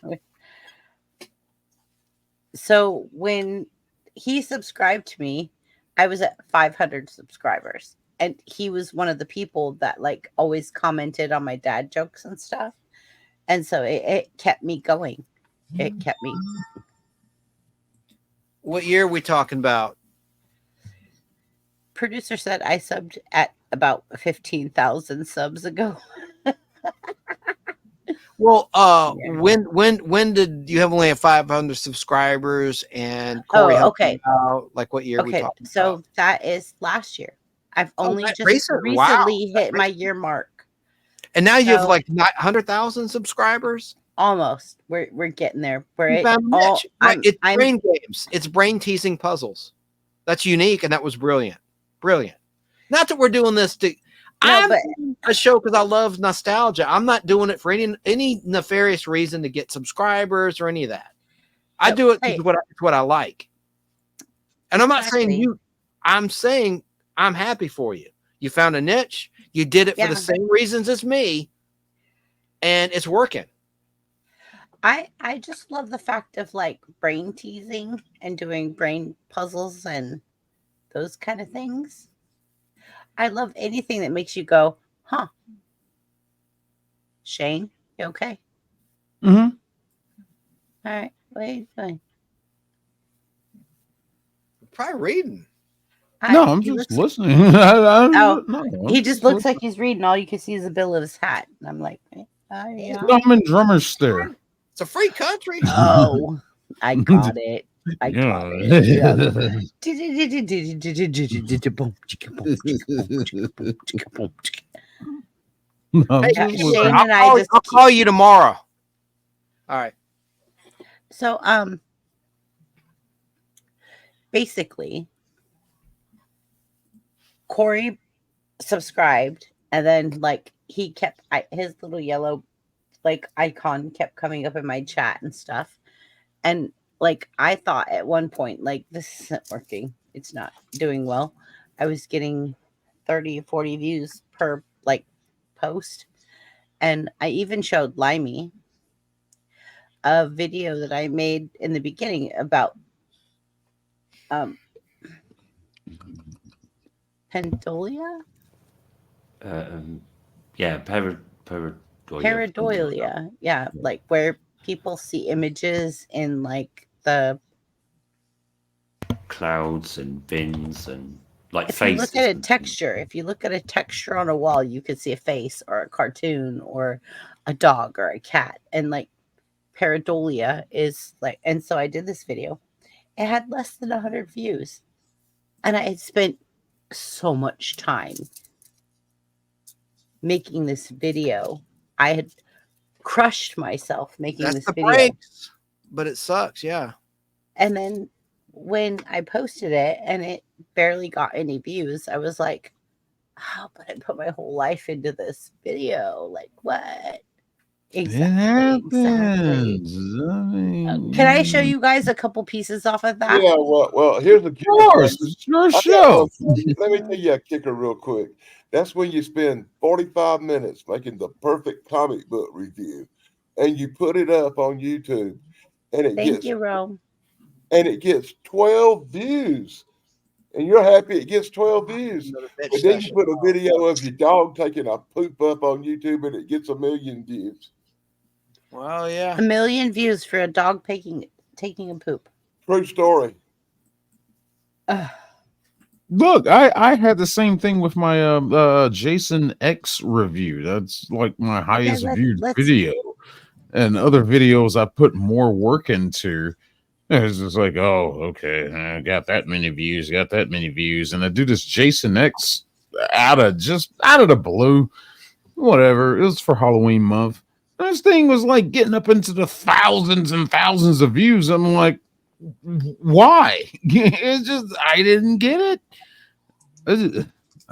So when he subscribed to me, I was at 500 subscribers, and he was one of the people that like always commented on my dad jokes and stuff, and so it kept me going. It kept me. What year are we talking about? Producer said I subbed at about 15,000 subs ago. Well, when did you only have 500 subscribers and Corey okay. Out, like what year are we Okay, talking so about? that is last year. I've only just recent? Wow. recently hit my year mark. And now you have like 100,000 subscribers? Almost. We're getting there. You found a niche. Right, it's brain games. It's brain teasing puzzles. That's unique, and that was brilliant. Brilliant. Not that we're doing this to I'm doing a show because I love nostalgia. I'm not doing it for any nefarious reason to get subscribers or any of that. I do it because it's what I like. And I'm not saying you. I'm saying I'm happy for you. You found a niche. You did it for the same reasons as me, and it's working. I just love the fact of like brain teasing and doing brain puzzles and those kind of things. I love anything that makes you go, huh? Shane, you okay? Mm-hmm. All right. What are you doing? Probably reading. No, I'm He just looks like- listening. Oh, no, I'm he just just looks listening. like he's reading. All you can see is the bill of his hat. And I'm like, No, I'm in drummer's stare. It's a free country. oh, I got it. I got it. Yeah. No, Hey, just Shane and I I'll just call you tomorrow. All right. So basically Corey subscribed and then like he kept his little yellow like icon kept coming up in my chat and stuff. And like I thought at one point, like this isn't working. It's not doing well. I was getting 30, 40 views per like post. And I even showed Limey a video that I made in the beginning about Pendolia? Yeah, Pareidolia. Yeah, like where people see images in like the clouds and bins and like if you look faces. at a texture, if you look at a texture on a wall, you could see a face or a cartoon or a dog or a cat. And like pareidolia is like, and so I did this video. It had less than 100 views. And I had spent so much time making this video. I had crushed myself making That's this the video. breaks, but it sucks. Yeah. And then when I posted it and it barely got any views, I was like, oh, but I put my whole life into this video. Like, what? Exactly. Can I show you guys a couple pieces off of that? Yeah, well, here's the kicker. It's your I got show. let me tell you a kicker real quick. That's when you spend 45 minutes making the perfect comic book review, and you put it up on YouTube, and it Thank gets you, Rome. and it gets 12 views, and you're happy it gets 12 views. But then you put a video of your dog taking a poop up on YouTube, and it gets 1 million views. Well, yeah. 1 million views for a dog taking a poop. True story. Look, I had the same thing with my Jason X review. That's like my highest viewed video. And other videos I put more work into. It's just like, oh, okay, I got that many views, and I do this Jason X out of the blue, whatever. It was for Halloween month. This thing was like getting up into the thousands and thousands of views. I'm like, why? It's just I didn't get it. I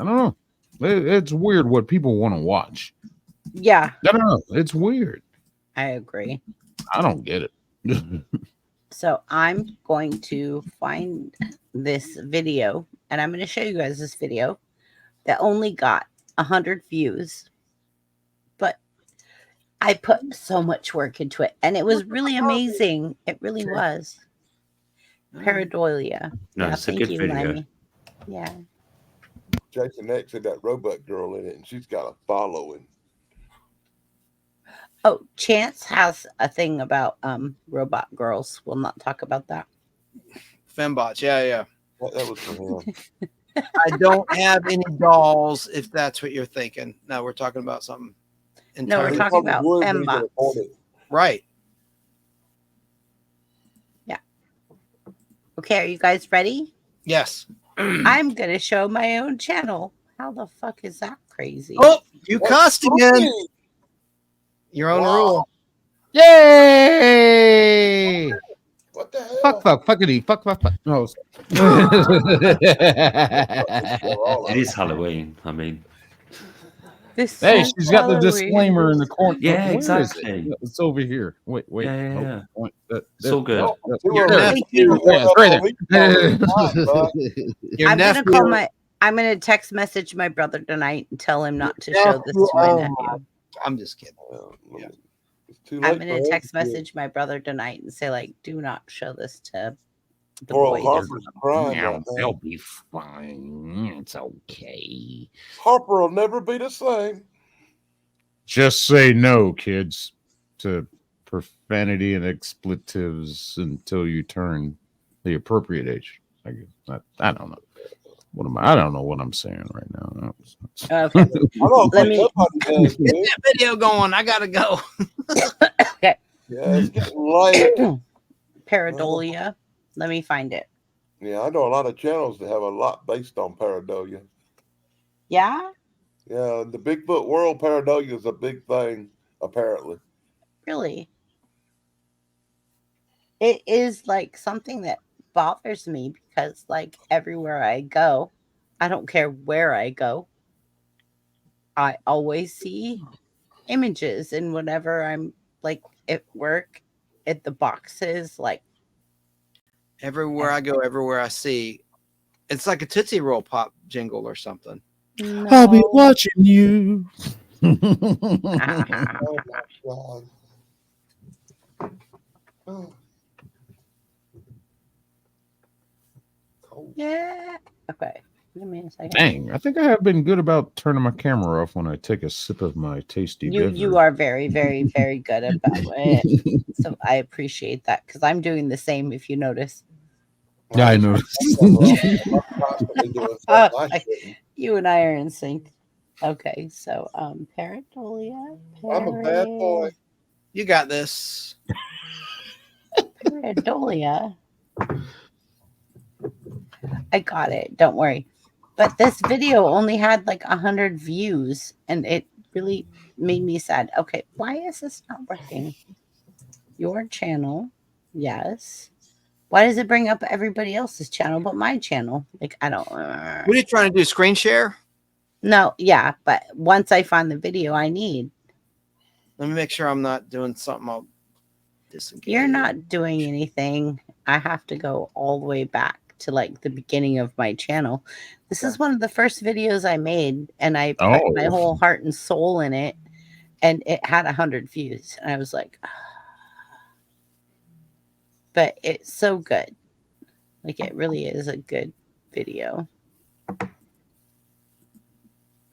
don't know. It's weird what people want to watch. Yeah. I don't know. It's weird. I agree. I don't get it. So I'm going to find this video and I'm going to show you guys this video that only got 100 views. But I put so much work into it and it was really amazing. It really was. Pareidolia. No, Yeah, it's a thank good you, video. Lemmy. Yeah. Jason X had that robot girl in it, and she's got a following. Oh, Chance has a thing about robot girls. We'll not talk about that. Fembots. Yeah. That was for him. I don't have any dolls, if that's what you're thinking. No, we're talking about something. No, we're talking about fembots. Right. Yeah. Okay, are you guys ready? Yes. I'm going to show my own channel. How the fuck is that crazy? Oh, you cussed again. Your own rule. Yay! What the hell? Fuckity, fuck. No. It is Halloween. I mean, hey, she's got the disclaimer in the corner. Yeah, Where is exactly. it? It's over here. Wait. Yeah. Nope. It's all good. Your nephew. I'm gonna text message my brother tonight and tell him not to show this to my nephew. I'm just kidding. Yeah. I'm gonna text message my brother tonight and say, like, do not show this to the boys. Harper's crying right now. They'll be fine. It's okay. Harper will never be the same. Just say no, kids, to profanity and expletives until you turn the appropriate age. I guess. I don't know. What am I? I don't know what I'm saying right now. Okay. Let me get that video going. I gotta go. Okay. Yeah, it's getting late. Pareidolia. Let me find it. Yeah, I know a lot of channels that have a lot based on pareidolia. Yeah? Yeah, in the Bigfoot world, pareidolia is a big thing, apparently. Really? It is like something that bothers me because like everywhere I go, I don't care where I go, I always see images, and whenever I'm like at work, at the boxes, like Everywhere I go, everywhere I see, it's like a Tootsie Roll Pop jingle or something. I'll be no. watching you. Oh my God. Yeah. Okay. Give me a second. Dang, I think I have been good about turning my camera off when I take a sip of my tasty beverage. You are very, very, very good about it. So I appreciate that because I'm doing the same. If you notice, Yeah, I noticed. You and I are in sync. Okay, so pareidolia. I'm a bad boy. You got this. Pareidolia. I got it. Don't worry. But this video only had like 100 views, and it really made me sad. Okay, why is this not working? Your channel, yes. Why does it bring up everybody else's channel but my channel? Like, I don't. What are you trying to do? Screen share? No, yeah, but once I find the video I need. Let me make sure I'm not doing something. I'll disengage. You're not doing anything. I have to go all the way back to like the beginning of my channel. This is one of the first videos I made, and I put my whole heart and soul in it, and it had 100 views. And I was like, but it's so good. Like, it really is a good video.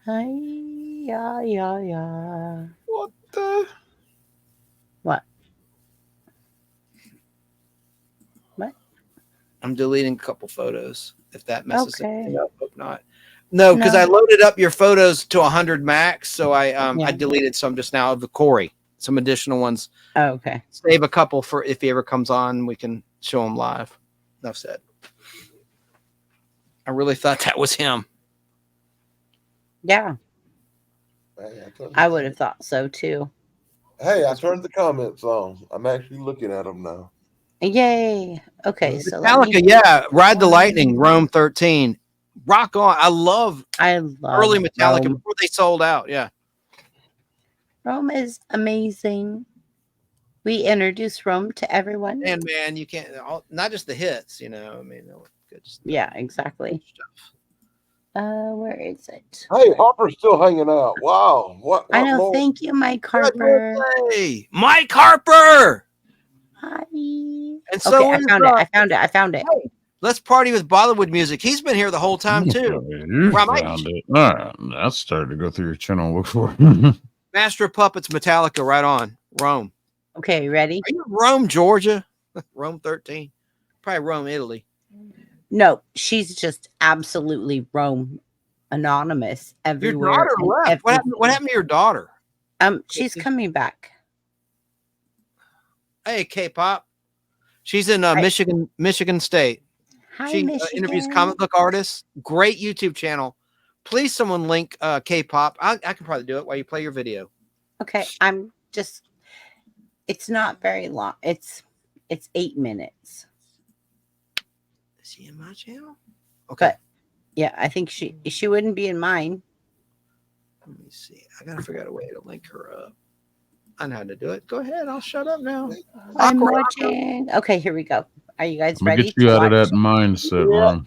Hi, yeah. What the? What? What? I'm deleting a couple photos. If that messes anything up, hope not. No, because I loaded up your photos to 100 max, so I deleted some just now of the Corey. Some additional ones. Oh, okay. Save a couple for if he ever comes on, we can show him live. Enough said. I really thought that was him. Yeah. I would have thought so too. Hey, I turned the comments on. I'm actually looking at them now. Yay. Okay, so Metallica, yeah. Ride the Lightning, Rome 13. Rock on. I love early Metallica Rome. before they sold out. Yeah. Rome is amazing. We introduce Rome to everyone. And man, you can't, not just the hits, you know. I mean, good stuff. Yeah, exactly. Where is it? Hey, Harper's still hanging out. Wow. What I know. more? Thank you, Mike Harper. Hey, Mike Harper. Hi. And so I found it. Hey, let's party with Bollywood music. He's been here the whole time too. You found it. I started to go through your channel and look for it. Master of Puppets, Metallica, right on. Rome. Okay, ready? Are you in Rome, Georgia? Rome 13. Probably Rome, Italy. No, she's just absolutely Rome anonymous everywhere. Your daughter left. What happened to your daughter? She's coming back. Hey, K-pop. She's in Michigan State. Hi, she Michigan. Interviews comic book artists. Great YouTube channel. Please, someone link K-pop. I can probably do it while you play your video. Okay, it's not very long. It's 8 minutes. Is she in my channel? Okay. But, yeah, I think she wouldn't be in mine. Let me see. I gotta figure out a way to link her up. I know how to do it. Go ahead. I'll shut up now. I'm watching. Okay, here we go. Are you guys ready? Get you out of that mindset, Rome.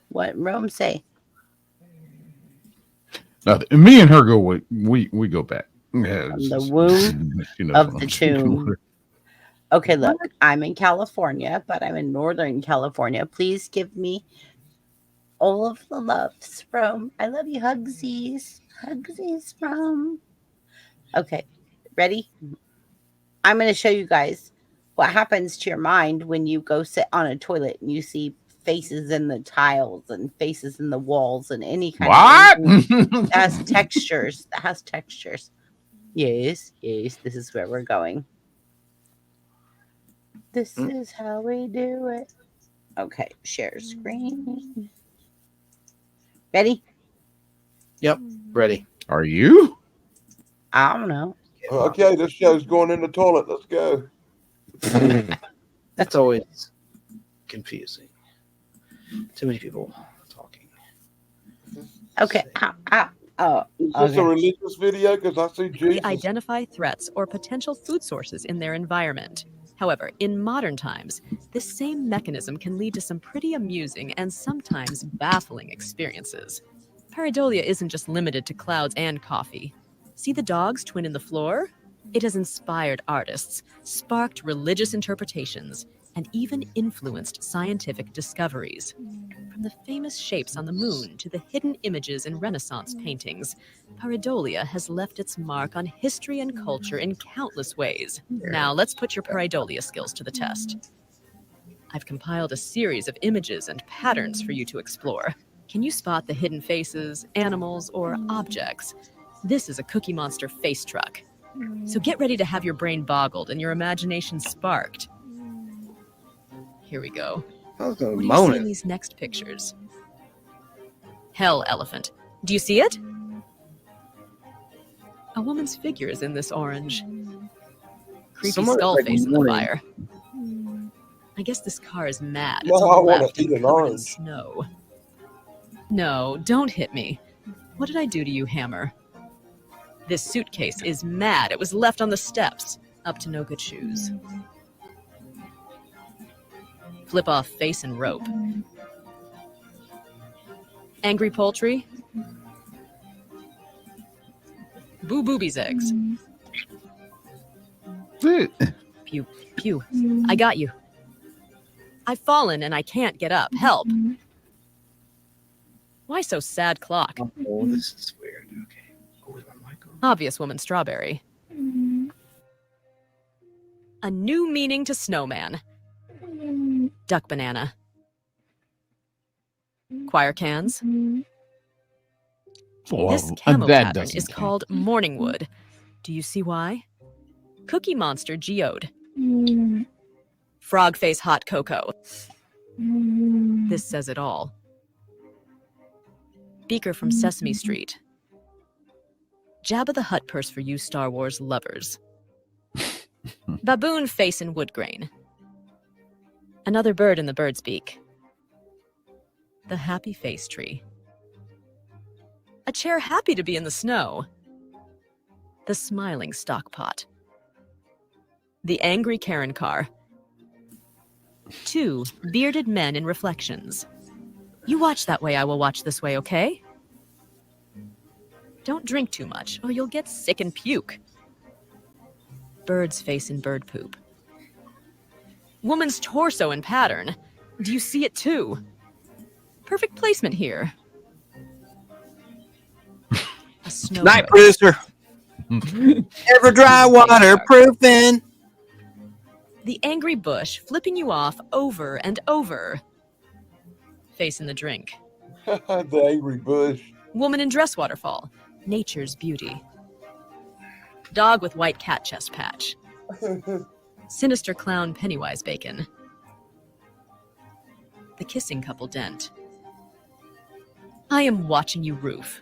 What Rome say? Me and her go. We go back. Yeah, From the womb of the tomb. Okay, look, I'm in California, but I'm in Northern California. Please give me all of the loves from. I love you, hugsies. Hugsies from. Okay, ready? I'm going to show you guys what happens to your mind when you go sit on a toilet and you see faces in the tiles and faces in the walls and any kind What? of anything that has textures. That has textures. Yes, yes, this is where we're going. This is how we do it. Okay, share screen. Ready? Yep, ready. Are you? I don't know. Okay, this show's going in the toilet. Let's go. That's always confusing. Too many people talking. Okay. Oh, Is this a religious video? Because I see Jesus. They identify threats or potential food sources in their environment. However, in modern times, this same mechanism can lead to some pretty amusing and sometimes baffling experiences. Pareidolia isn't just limited to clouds and coffee. See the dogs twin in the floor? It has inspired artists, sparked religious interpretations, and even influenced scientific discoveries. From the famous shapes on the moon to the hidden images in Renaissance paintings, pareidolia has left its mark on history and culture in countless ways. Now, let's put your pareidolia skills to the test. I've compiled a series of images and patterns for you to explore. Can you spot the hidden faces, animals, or objects? This is a Cookie Monster face truck. So get ready to have your brain boggled and your imagination sparked. Here we go. What do you see in these next pictures? Hell elephant. Do you see it? A woman's figure is in this orange. Creepy skull face in the fire. I guess this car is mad. It's No, on I the want left to eat and an covered in orange. snow. No, don't hit me. What did I do to you, Hammer? This suitcase is mad. It was left on the steps. Up to no good shoes. Flip off face and rope. Angry poultry. Boo boobies eggs. Pew, pew. I got you. I've fallen and I can't get up. Help. Why so sad, clock? Oh, this is weird. Okay. Obvious woman strawberry. A new meaning to snowman. Duck banana. Choir cans. This camo pattern is called morningwood. Do you see why? Cookie Monster geode. Frog face hot cocoa. This says it all. Beaker from Sesame Street. Jabba the Hutt purse for you Star Wars lovers. Baboon face in wood grain. Another bird in the bird's beak. The happy face tree. A chair happy to be in the snow. The smiling stock pot. The angry Karen car. 2 bearded men in reflections. You watch that way, I will watch this way, okay? Don't drink too much, or you'll get sick and puke. Bird's face in bird poop. Woman's torso in pattern. Do you see it too? Perfect placement here. A snow Night ghost. producer. Ever dry waterproofing. The angry bush flipping you off over and over. Face in the drink. The angry bush. Woman in dress waterfall. Nature's beauty. Dog with white cat chest patch. Sinister clown Pennywise bacon. The kissing couple dent. I am watching you roof.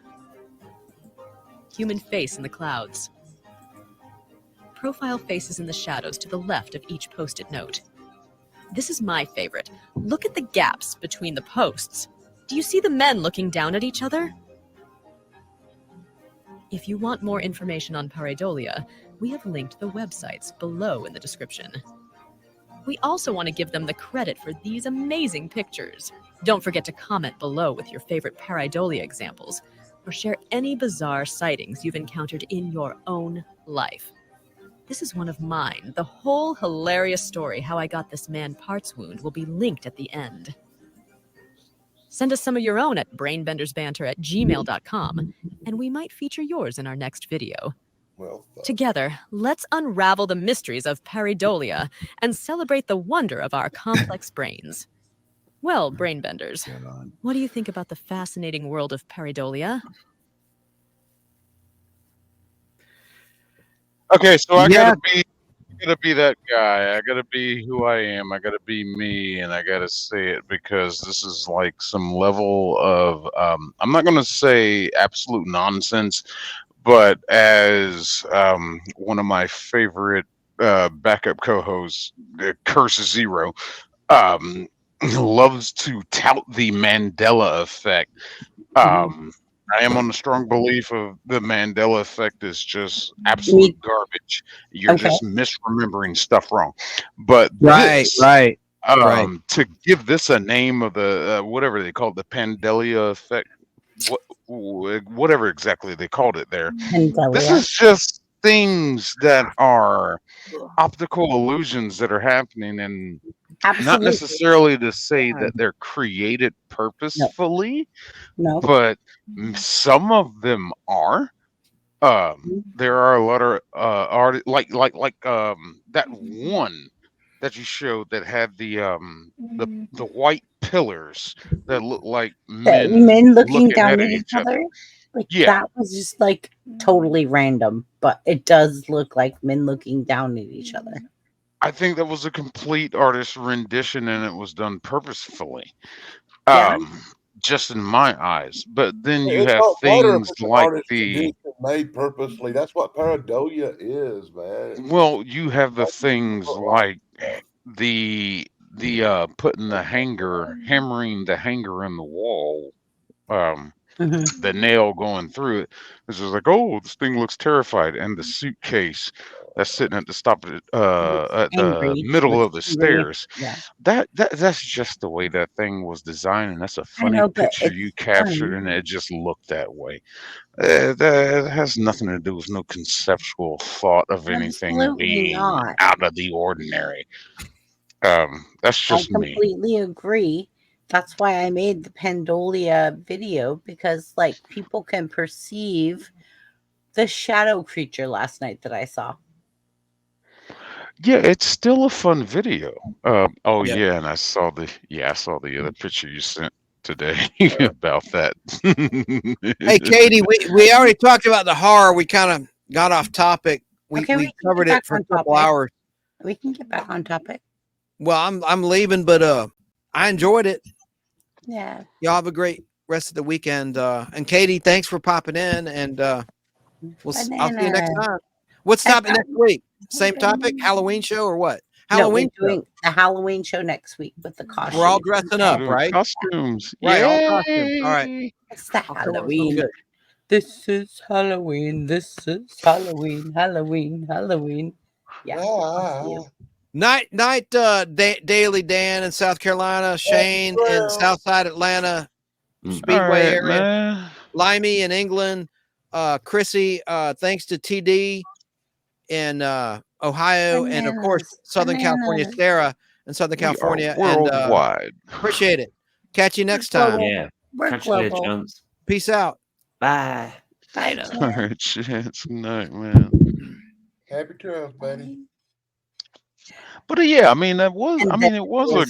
Human face in the clouds. Profile faces in the shadows to the left of each post-it note. This is my favorite. Look at the gaps between the posts. Do you see the men looking down at each other? If you want more information on pareidolia, we have linked the websites below in the description. We also want to give them the credit for these amazing pictures. Don't forget to comment below with your favorite pareidolia examples, or share any bizarre sightings you've encountered in your own life. This is one of mine. The whole hilarious story how I got this man parts wound will be linked at the end. Send us some of your own at brainbendersbanter@gmail.com, and we might feature yours in our next video. Well, Together, let's unravel the mysteries of pareidolia and celebrate the wonder of our complex brains. Well, brainbenders, what do you think about the fascinating world of pareidolia? Okay, so I Yeah. gotta be that guy. I gotta be who I am. I gotta be me, and I gotta say it because this is like some level of I'm not gonna say absolute nonsense, but as one of my favorite backup co-hosts, Curse Zero, um, loves to tout the Mandela effect. I am on the strong belief of the Mandela effect is just absolute garbage. You're Okay. just misremembering stuff wrong. But Right, this, right. to give this a name of the whatever they call it, the Pandelia effect, whatever exactly they called it there. This Pandelia. is just things that are optical illusions that are happening, and not Absolutely. necessarily to say that they're created purposefully, No. but some of them are. There are a lot of art like that one that you showed that had the white pillars that look like men Men looking looking down at at each each other. other. Like Yeah, that was just like totally random, but it does look like men looking down at each other. I think that was a complete artist rendition, and it was done purposefully. Yeah. Just in my eyes. But then you it have don't matter if things it's an like artist the rendition made purposely. That's what pareidolia is, man. well, you have the things like the putting the hanger, hammering the hanger in the wall, the nail going through it. It's just like, oh, this thing looks terrified, and the suitcase that's sitting at at the Angry. middle of the Looks angry. stairs. Yeah. That's just the way that thing was designed, and that's a I funny know, but picture it's you captured, fun. and it just looked that way. That has nothing to do with no conceptual thought of anything Absolutely being not. out of the ordinary. That's I just me. completely agree. That's why I made the Pandolia video, because like people can perceive the shadow creature last night that I saw. Yeah, it's still a fun video. Oh Yeah. yeah, and I saw the other picture you sent today about that. Hey, Katie, we already talked about the horror. We kind of got off topic. We Okay, we can covered get it back for a on couple topic. hours. We can get back on topic. Well, I'm leaving, but I enjoyed it. Yeah. Y'all have a great rest of the weekend. And Katie, thanks for popping in, and I'll see you next Banana. time. What's topic next week? Same topic? Halloween show or what? No, Halloween we're show. doing a Halloween show next week with the costumes. We're all dressing up, Doing right? costumes. Right, all costumes. All right. Yay! It's the Okay, Halloween. good. This is Halloween. This is Halloween. Halloween. Halloween. Yeah. I'll see you. Night, Daily Dan in South Carolina, Shane in Southside Atlanta, Speedway All right, area, man. Limey in England, Chrissy, thanks to TD in Ohio, and of course Southern California, Bananas. Sarah in Southern We are California, and worldwide. appreciate it. Catch you next time. Yeah. We're Catch you later, global. chance. Peace out. Bye. Bye, All right, chance. Good night, man. Happy trails, buddy. But yeah, I mean it was And a then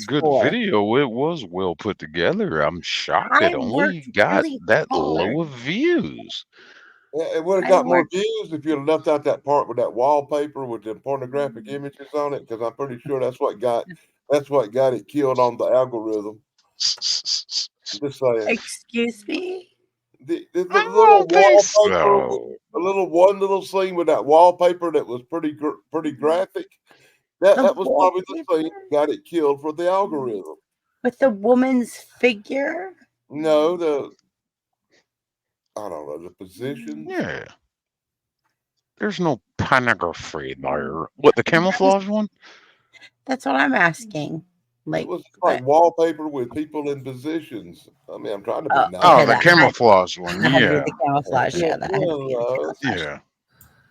good PS4. video. It was well put together. I'm shocked it I only worked got really that hard. low of views. Yeah, it would have I got more worked. views if you'd have left out that part with that wallpaper with the pornographic images on it, because I'm pretty sure that's what got it killed on the algorithm. Just saying. Excuse me? The I little don't think wallpaper, so. one little scene with that wallpaper that was pretty graphic. That was probably the thing that got it killed for the algorithm. With the woman's figure? No, I don't know, the positions. Yeah. There's no pornography there. What, the camouflage one? That's what I'm asking. Like, It was like wallpaper with people in positions. I mean, I'm trying to be nice. Oh, the camouflage one. That had to be Yeah. the camouflage. Yeah, that had to be the camouflage. Yeah.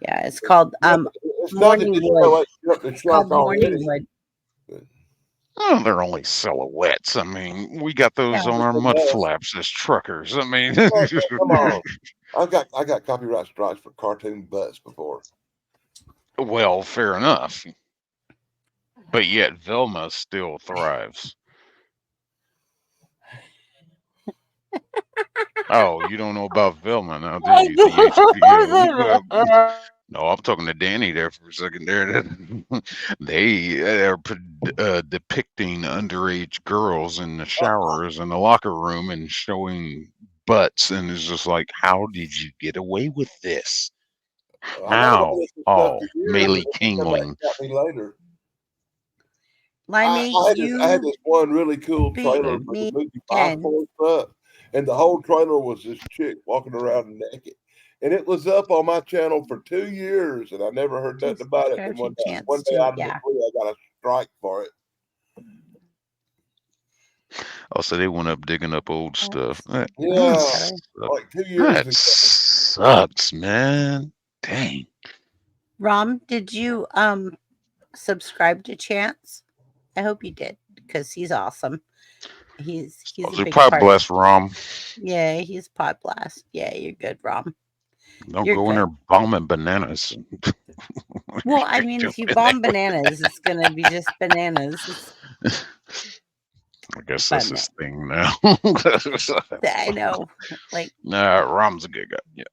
Yeah, it's called It's nothing to show Morningwood. it the It's called shark already. Morningwood. Oh, they're only silhouettes. I mean, we got those Yeah. on our mud flaps as truckers. I mean, Come on. I got copyright strikes for cartoon butts before. Well, fair enough. But yet Velma still thrives. Oh, you don't know about Velma now, do you? The HBO. No, I'm talking to Danny there for a second. There, they are depicting underage girls in the showers in the locker room and showing butts, and it's just like, how did you get away with this? I know How? this stuff Oh, for years, Melee and then come back and Kingling. got me later. Limey, I had this one really cool beat trailer for the me movie again. Five Up, and the whole trailer was this chick walking around naked. And it was up on my channel for 2 years, and I never heard nothing about it. And one day out of the blue, I got a strike for it. Oh, so they went up digging up old stuff. That, Yeah, like 2 years that ago. sucks, man. Dang. Rom, did you subscribe to Chance? I hope you did, because he's awesome. He's a big Pod part. bless Rom. Yeah, he's Pod Blast. Yeah, you're good, Rom. Don't You're go in good. there bombing bananas. Well, I mean, if you bomb bananas, it's gonna be just bananas. I guess that's his thing now. I know. Like, nah, Rom's a good guy. Yeah.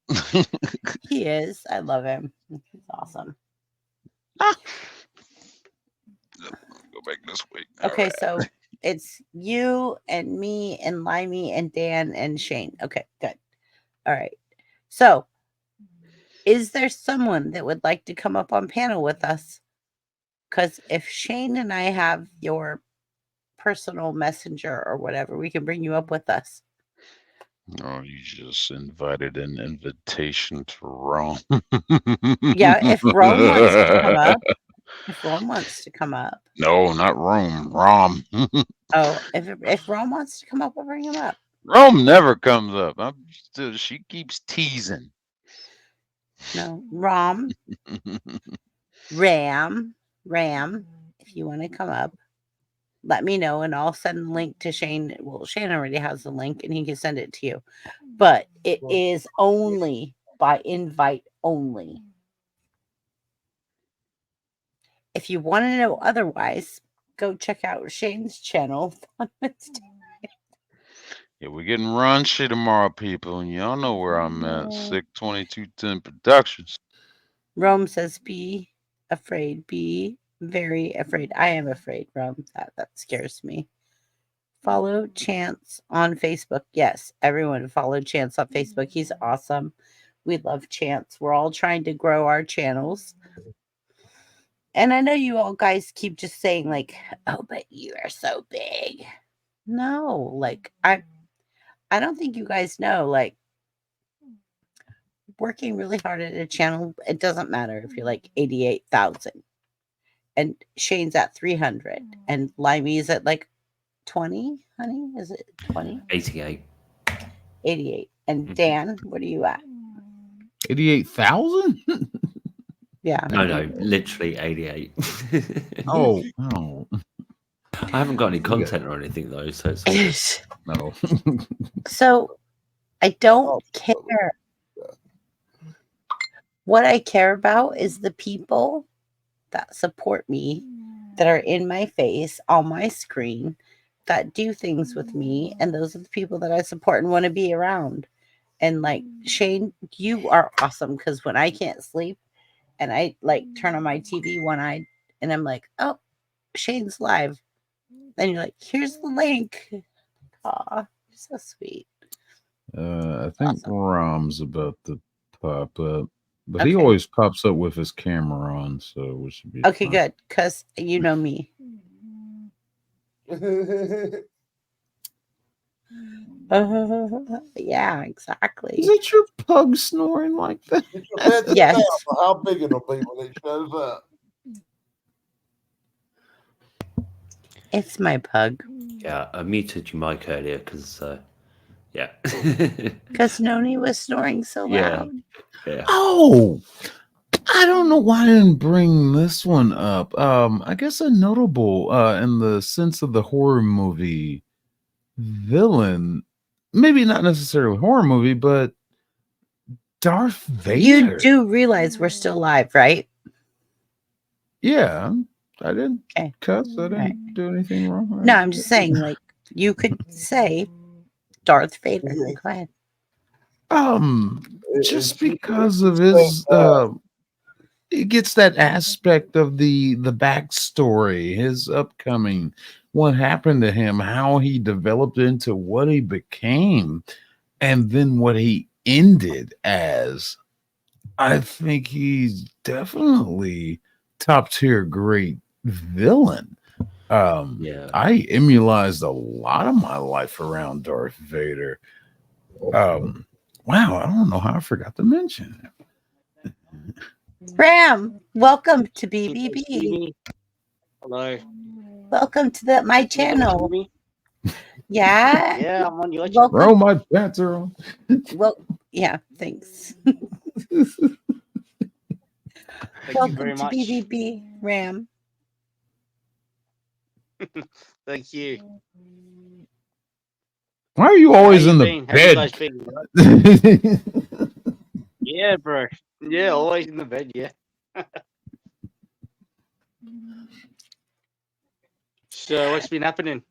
he is. I love him. He's awesome. Go back this way. Okay, so it's you and me and Limey and Dan and Shane. Okay, good. All right. So, is there someone that would like to come up on panel with us? Because if Shane and I have your personal messenger or whatever, we can bring you up with us. Oh, you just invited an invitation to Rome. Yeah, if Rome wants to come up. If Rome wants to come up. No, not Rome. Rom. Oh, if Rome wants to come up, we'll bring him up. Rome never comes up. She keeps teasing. No, Ram. If you want to come up, let me know and I'll send the link to Shane. Well, Shane already has the link and he can send it to you. But it is only by invite only. If you want to know otherwise, go check out Shane's channel on Wednesday. Yeah, we're getting raunchy tomorrow, people, and y'all know where I'm at. Sick 2210 Productions. Rome says, "Be afraid. Be very afraid." I am afraid, Rome. That scares me. Follow Chance on Facebook. Yes, everyone follow Chance on Facebook. He's awesome. We love Chance. We're all trying to grow our channels. And I know you all guys keep just saying like, "Oh, but you are so big." No, like I don't think you guys know, like, working really hard at a channel, it doesn't matter if you're like 88,000 and Shane's at 300 and Limey's at like 20, honey. Is it 20? 88. 88. And Dan, what are you at? 88,000? Yeah. No, literally 88. Oh, no. I haven't got any content or anything though, so it's no. So I don't care. What I care about is the people that support me, that are in my face, on my screen, that do things with me. And those are the people that I support and want to be around. And like, Shane, you are awesome, because when I can't sleep and I like turn on my TV one-eyed and I'm like, oh, Shane's live. Then you're like, here's the link. Aw, you're so sweet. I think Rom's about to pop up. But he always pops up with his camera on, so we should be okay, fine. good, because you know me. Yeah, exactly. Is it your pug snoring like that? Yes. How big it'll be when it shows up. It's my pug. Yeah, I muted your mic earlier because, yeah. Because Noni was snoring so loud. Yeah. Oh, I don't know why I didn't bring this one up. I guess a notable in the sense of the horror movie villain, maybe not necessarily a horror movie, but Darth Vader. You do realize we're still live, right? Yeah, I didn't Okay. cuss. I didn't do anything wrong. No, I'm just saying, like, you could say Darth Vader. Go ahead. Just because of his it gets that aspect of the backstory, his upcoming, what happened to him, how he developed into what he became, and then what he ended as. I think he's definitely top tier great villain. I immunized a lot of my life around Darth Vader. Wow, I don't know how I forgot to mention it. Ram, welcome to BBB. Hello. Welcome to my channel. Yeah. Yeah, I'm on your channel. Bro, my pants are on. Well, yeah, thanks. Thank you very Welcome to much. BBB, Ram. Thank you. Why are you How always you in the been? How you bed? guys been? Yeah, bro. Yeah, always in the bed. Yeah. So what's been happening?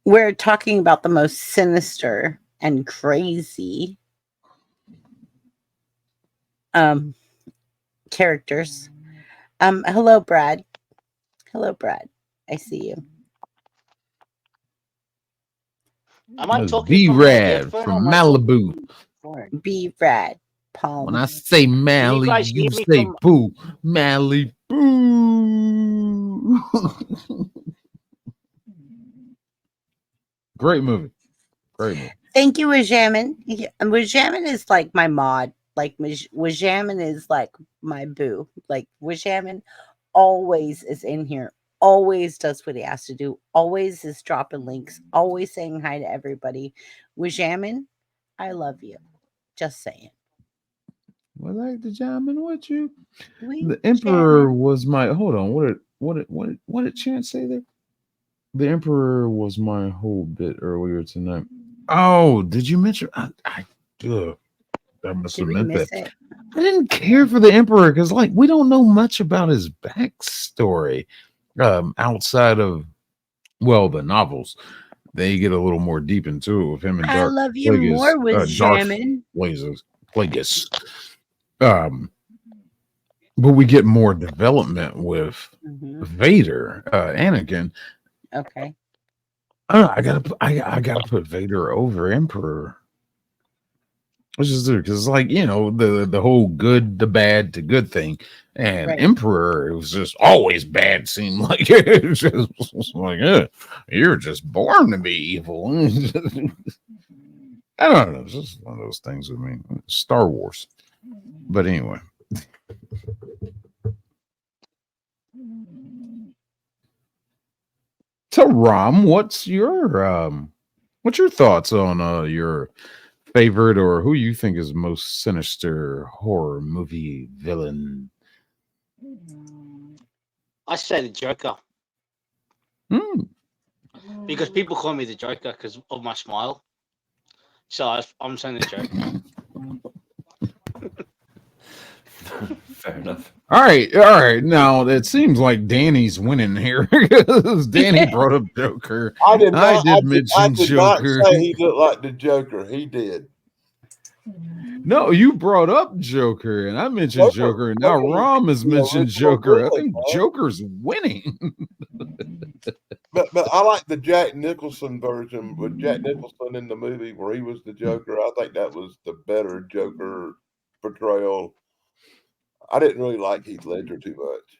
We're talking about the most sinister and crazy characters. Hello, Brad. Hello, Brad. I see you. Am I That's talking from my B-Rad headphone or from am I talking Malibu. from my phone? B-Rad, Palm. When I say Can you Mally, guys you hear me say from? boo. Mally boo. Great movie. Great movie. Thank you, Wajamin. Wajamin is like my mod. Like Wajamin is like my boo. Like Wajamin always is in here. Always does what he has to do. Always is dropping links. Always saying hi to everybody. Wajamin, I love you. Just saying. Well, like the gentleman with you. We The Emperor was my hold on. What did Chance say there? The Emperor was my whole bit earlier tonight. Oh, did you mention? I must Did have we meant miss that. it? I didn't care for the Emperor because, like, we don't know much about his backstory outside of, well, the novels. They get a little more deep into it with him and I Darth love you Plagueis, more with Darth Jamin. Plagueis. But we get more development with Vader, Anakin. Okay. I gotta put Vader over Emperor. Which is there because, like, you know, the whole good to bad to good thing, and Right. Emperor, it was just always bad. Seemed like it was just like, you're just born to be evil. I don't know. It's just one of those things with me. Star Wars, but anyway. So, Rom, what's your thoughts on your favorite or who you think is most sinister horror movie villain? I say the Joker. Because people call me the Joker because of my smile. So I'm saying the Joker. Fair enough. All right. Now it seems like Danny's winning here because Danny brought up Joker. I did not. I mention did Joker. not say he looked like the Joker. He did. No, you brought up Joker, and I mentioned Joker, and now Rom has mentioned Joker. I think Joker's winning. But I like the Jack Nicholson version with Jack Nicholson in the movie where he was the Joker. I think that was the better Joker portrayal. I didn't really like Heath Ledger too much.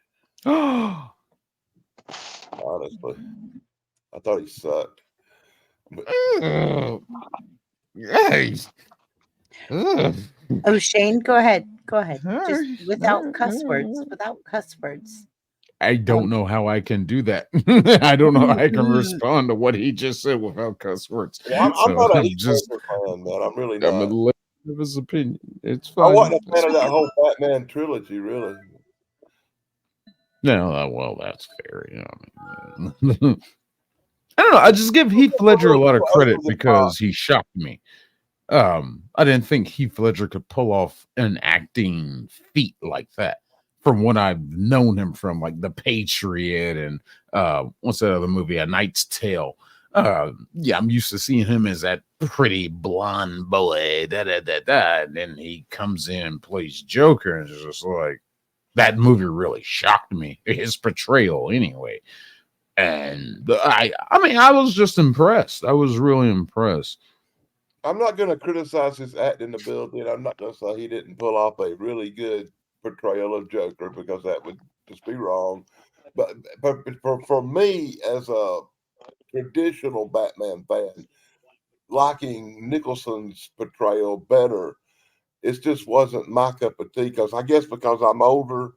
Honestly, I thought he sucked. Yes. Oh, Shane, go ahead. Go ahead. Just without cuss words. Without cuss words. I don't know how I can do that. I don't know how I can respond to what he just said without cuss words. Well, I'm not a Heath Ledger fan, man. I'm really not. I'm gonna let him have his opinion. It's fine. I wasn't a fan of that whole Batman trilogy, really. No, well, that's fair. You know, I don't know. I just give Heath Ledger a lot of credit because he shocked me. I didn't think Heath Ledger could pull off an acting feat like that. From what I've known him from, like The Patriot and what's that other movie, A Knight's Tale. Yeah, I'm used to seeing him as that pretty blonde boy, and then he comes in and plays Joker, and it's just like that movie really shocked me. His portrayal, anyway. And I mean, I was just impressed. I was really impressed. I'm not going to criticize his acting ability, and I'm not going to say he didn't pull off a really good portrayal of Joker, because that would just be wrong. But for me, as a traditional Batman fan, liking Nicholson's portrayal better, it just wasn't my cup of tea. Because I guess because I'm older,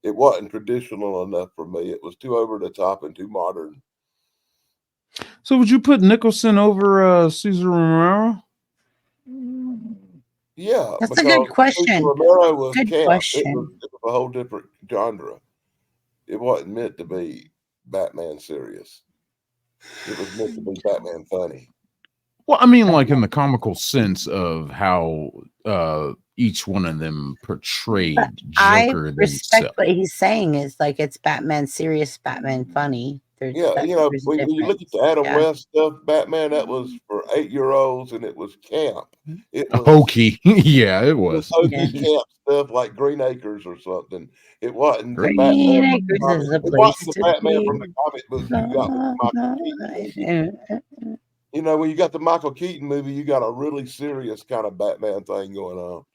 it wasn't traditional enough for me. It was too over the top and too modern. So would you put Nicholson over Cesar Romero? Yeah, That's a good because question. Romero was Good camp. It question. was a whole different genre. It wasn't meant to be Batman serious. It was meant to be Batman funny. Well, I mean, like in the comical sense of how each one of them portrayed But I Joker respect themselves. what he's saying is like it's Batman serious, Batman funny. There's Yeah, that, you know, there's a when you look at difference. the Adam Yeah. West stuff, Batman, that was for 8-year-olds, and it was camp. It was Hokey. Yeah, it it was was. hokey Yeah. camp stuff like Green Acres or something. It wasn't the Batman Green from the Acres comic. is a It wasn't place the to Batman be. from the comic books you got with the Michael Keaton movie. You know, when you got the Michael Keaton movie, you got a really serious kind of Batman thing going on.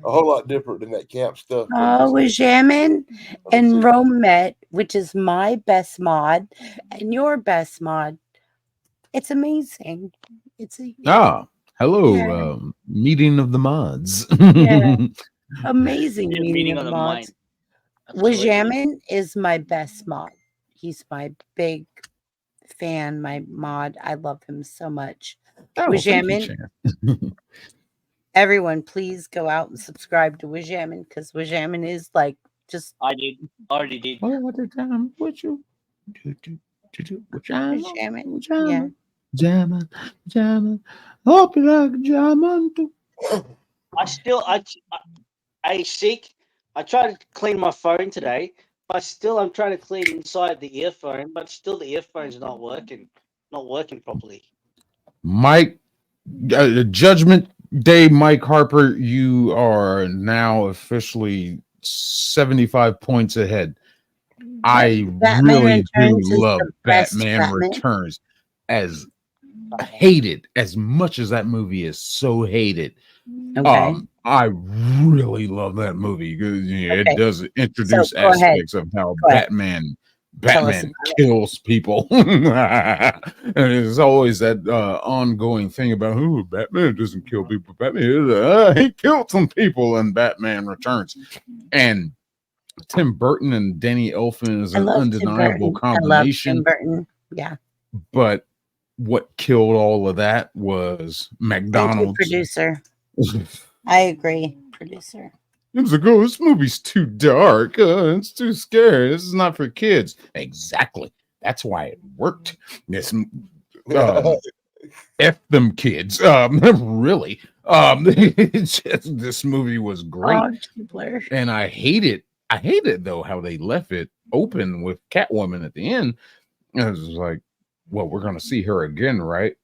A whole lot different than that camp stuff from the With Jamin and Romet, which is my best mod, and your best mod. It's amazing. It's a Hello, yeah, meeting of the mods. yeah. Amazing Yeah, meeting meaning of of the the mind. mods. Absolutely. Wajamin is my best mod. He's my big fan, my mod. I love him so much. Oh, thank you, Wajamin, Chan. everyone, please go out and subscribe to Wajamin because Wajamin is like just I did. Already did. What the time would you do? Wajamin. Yeah. Jamming. Hope you like jamming too. I sick. I tried to clean my phone today, but still I'm trying to clean inside the earphone, but still the earphone's not working properly. Mike, Judgment Day, Mike Harper, you are now officially 75 points ahead. I Batman really do Returns is love the best Batman Batman. Returns. As hated as much as that movie is so hated, Okay. I really love that movie because it Okay. does So introduce go ahead. aspects of how Go ahead. Tell us Batman about it. kills people. And there's always that ongoing thing about who Batman doesn't kill people. Batman he killed some people in Batman Returns. And Tim Burton and Danny Elfman is I an love Tim undeniable Burton. I love Tim combination. Burton. Yeah. But what killed all of that was Thank you, McDonald's. producer. I agree, producer. It was like, oh, this movie's too dark. It's too scary. This is not for kids. Exactly. That's why it worked. This F them kids. Really. It's just, this movie was great. And I hate it. I hate it though how they left it open with Catwoman at the end. And it was like, well, we're gonna see her again, right?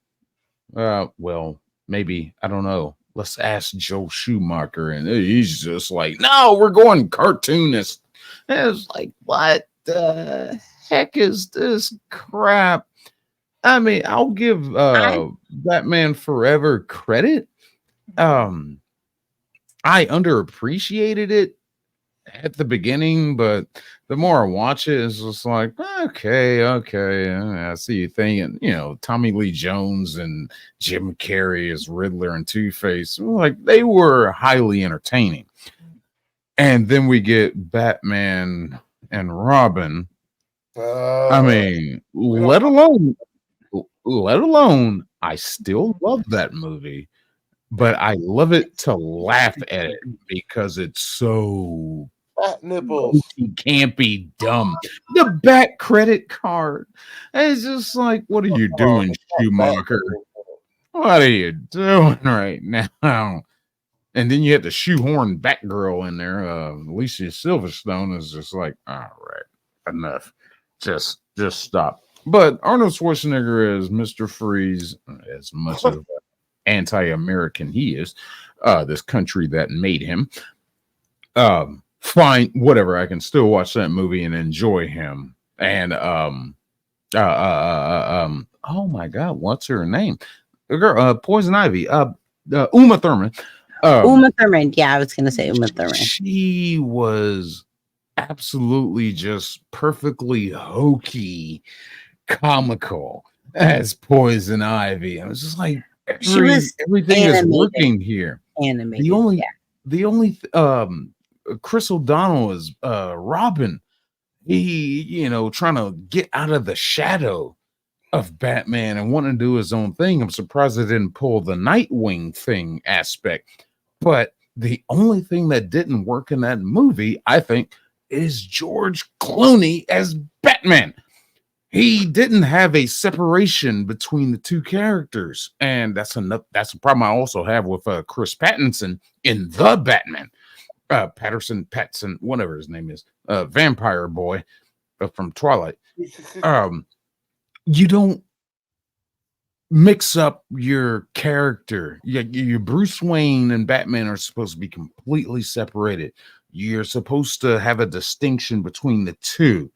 Well, maybe, I don't know. Let's ask Joe Schumacher, and he's just like, no, we're going cartoonist. And it's like, what the heck is this crap? I mean, I'll give Batman Forever credit. I underappreciated it at the beginning, but the more I watch it, it's just like, okay, I see you thinking, Tommy Lee Jones and Jim Carrey as Riddler and Two-Face, like they were highly entertaining. And then we get Batman and Robin. I mean, let alone, I still love that movie. But I love it to laugh at it because it's so fat nipples, campy, dumb. The back credit card. It's just like, what are you doing, Schumacher? what are you doing right now? And then you had the shoehorn Batgirl in there. Alicia Silverstone is just like, all right, enough. Just stop. But Arnold Schwarzenegger as Mr. Freeze, as much of an anti-American he is, this country that made him. Fine, whatever. I can still watch that movie and enjoy him. And oh my God, what's her name? The girl, Poison Ivy, Uma Thurman. Uma Thurman. Yeah, I was going to say Uma Thurman. She was absolutely just perfectly hokey, comical as Poison Ivy. I was just like, She was everything is animated. working here. Animated. The only Chris O'Donnell is Robin. He, trying to get out of the shadow of Batman and wanting to do his own thing. I'm surprised they didn't pull the Nightwing thing aspect. But the only thing that didn't work in that movie, I think, is George Clooney as Batman. He didn't have a separation between the two characters, and that's a problem I also have with Chris Pattinson in the Batman. Pattinson, whatever his name is, vampire boy from Twilight. You don't mix up your character. Your Bruce Wayne and Batman are supposed to be completely separated. You're supposed to have a distinction between the two.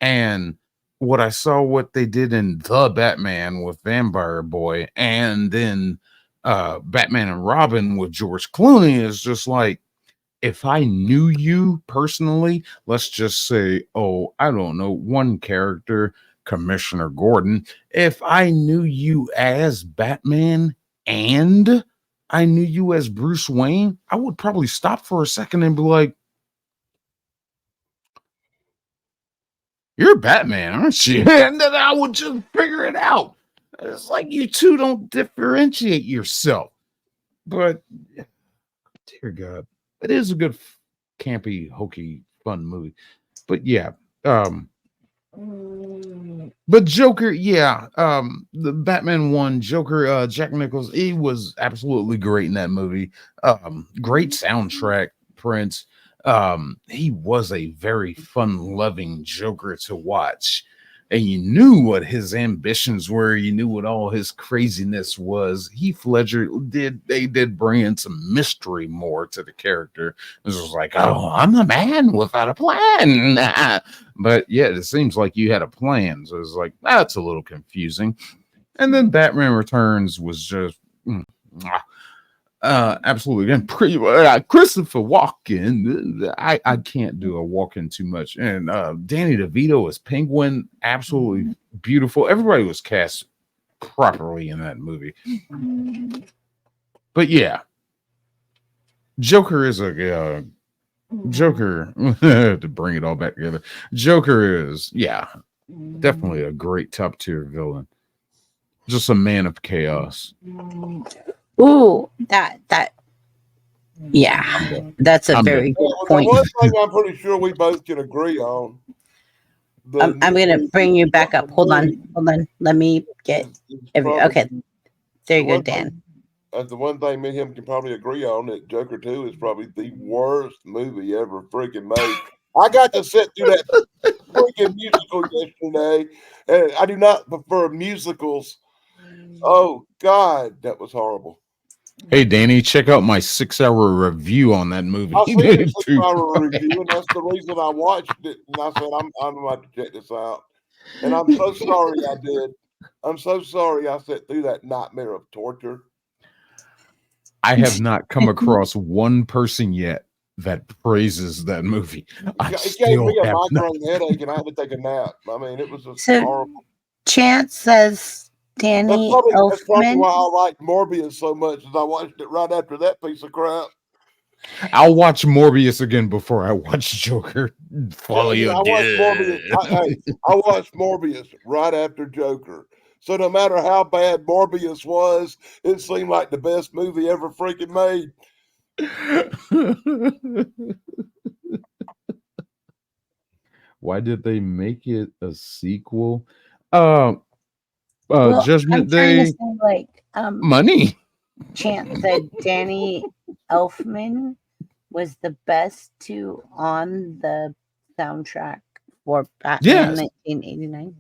And what I saw, what they did in the Batman with Vampire Boy, and then Batman and Robin with George Clooney is just like, if I knew you personally, let's just say, I don't know, one character, Commissioner Gordon, if I knew you as Batman and I knew you as Bruce Wayne, I would probably stop for a second and be like, you're Batman, aren't you? And then I would just figure it out. It's like you two don't differentiate yourself. But, dear God, it is a good, campy, hokey, fun movie. But yeah, but Joker, the Batman one, Joker, Jack Nichols, he was absolutely great in that movie. Great soundtrack, Prince. He was a very fun-loving Joker to watch. And you knew what his ambitions were. You knew what all his craziness was. Heath Ledger did bring in some mystery more to the character. It was like, I'm a man without a plan. But yeah, it seems like you had a plan. So it's like, that's a little confusing. And then Batman Returns was just absolutely. And Christopher Walken, I can't do a Walken too much. And Danny DeVito as Penguin, absolutely beautiful. Everybody was cast properly in that movie. But yeah, Joker is a Joker to bring it all back together. Joker is definitely a great top tier villain. Just a man of chaos. Ooh, that's a very good point. One thing I'm pretty sure we both can agree on. I'm going to bring you back up. Hold on. Let me get okay. There you go, Dan. That's the one thing me and him can probably agree on, that Joker 2 is probably the worst movie ever freaking made. I got to sit through that freaking musical yesterday, and I do not prefer musicals. Oh, God, that was horrible. Hey, Danny, check out my 6-hour review on that movie. I seen the 6-hour review, and that's the reason I watched it. And I said, I'm about to check this out. And I'm so sorry I did. I'm so sorry I sat through that nightmare of torture. I have not come across one person yet that praises that movie. It gave me a migraine headache, and I had to take a nap. I mean, it was just horrible. Chance says Danny that's probably why I like Morbius so much, is I watched it right after that piece of crap. I'll watch Morbius again before I watch Joker. I watched Morbius right after Joker. So no matter how bad Morbius was, it seemed like the best movie ever freaking made. Why did they make it a sequel? Well, I'm Judgment trying to Day, say, like, money. Chance said Danny Elfman was the best two on the soundtrack for Batman Yes, 1989.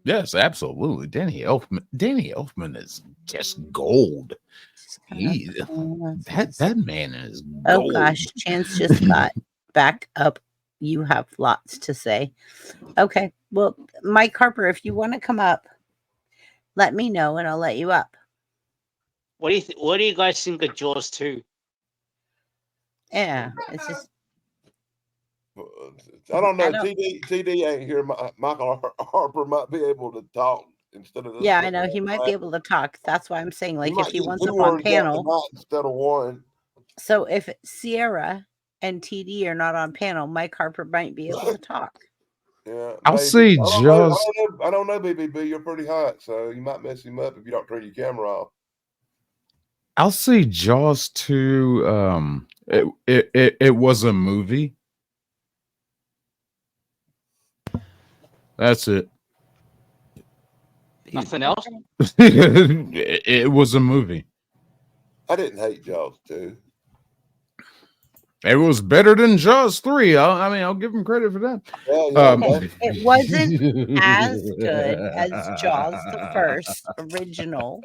yes, absolutely. Danny Elfman is just gold. Just kind of He let's that see. that man is Oh gold. gosh, Chance just got back up. You have lots to say. Okay, well, Mike Harper, if you want to come up, let me know and I'll let you up. What do you What do you guys think of Jaws 2? Yeah, it's just I don't know. I don't. TD ain't here. Michael Harper might be able to talk instead of this. Yeah, I know he might be able to talk. That's why I'm saying, He like, if might he get wants 2 up on words out panel. tonight instead of 1. So if Sierra and TD are not on panel, Mike Harper might be able to talk. Yeah, I'll maybe. say I don't know. Jaws. I don't know, BBB. You're pretty hot, so you might mess him up if you don't turn your camera off. I'll say Jaws 2. It was a movie. That's it. Nothing else? It was a movie. I didn't hate Jaws 2. It was better than Jaws 3. I mean, I'll give him credit for that. Okay, it wasn't as good as Jaws the first original,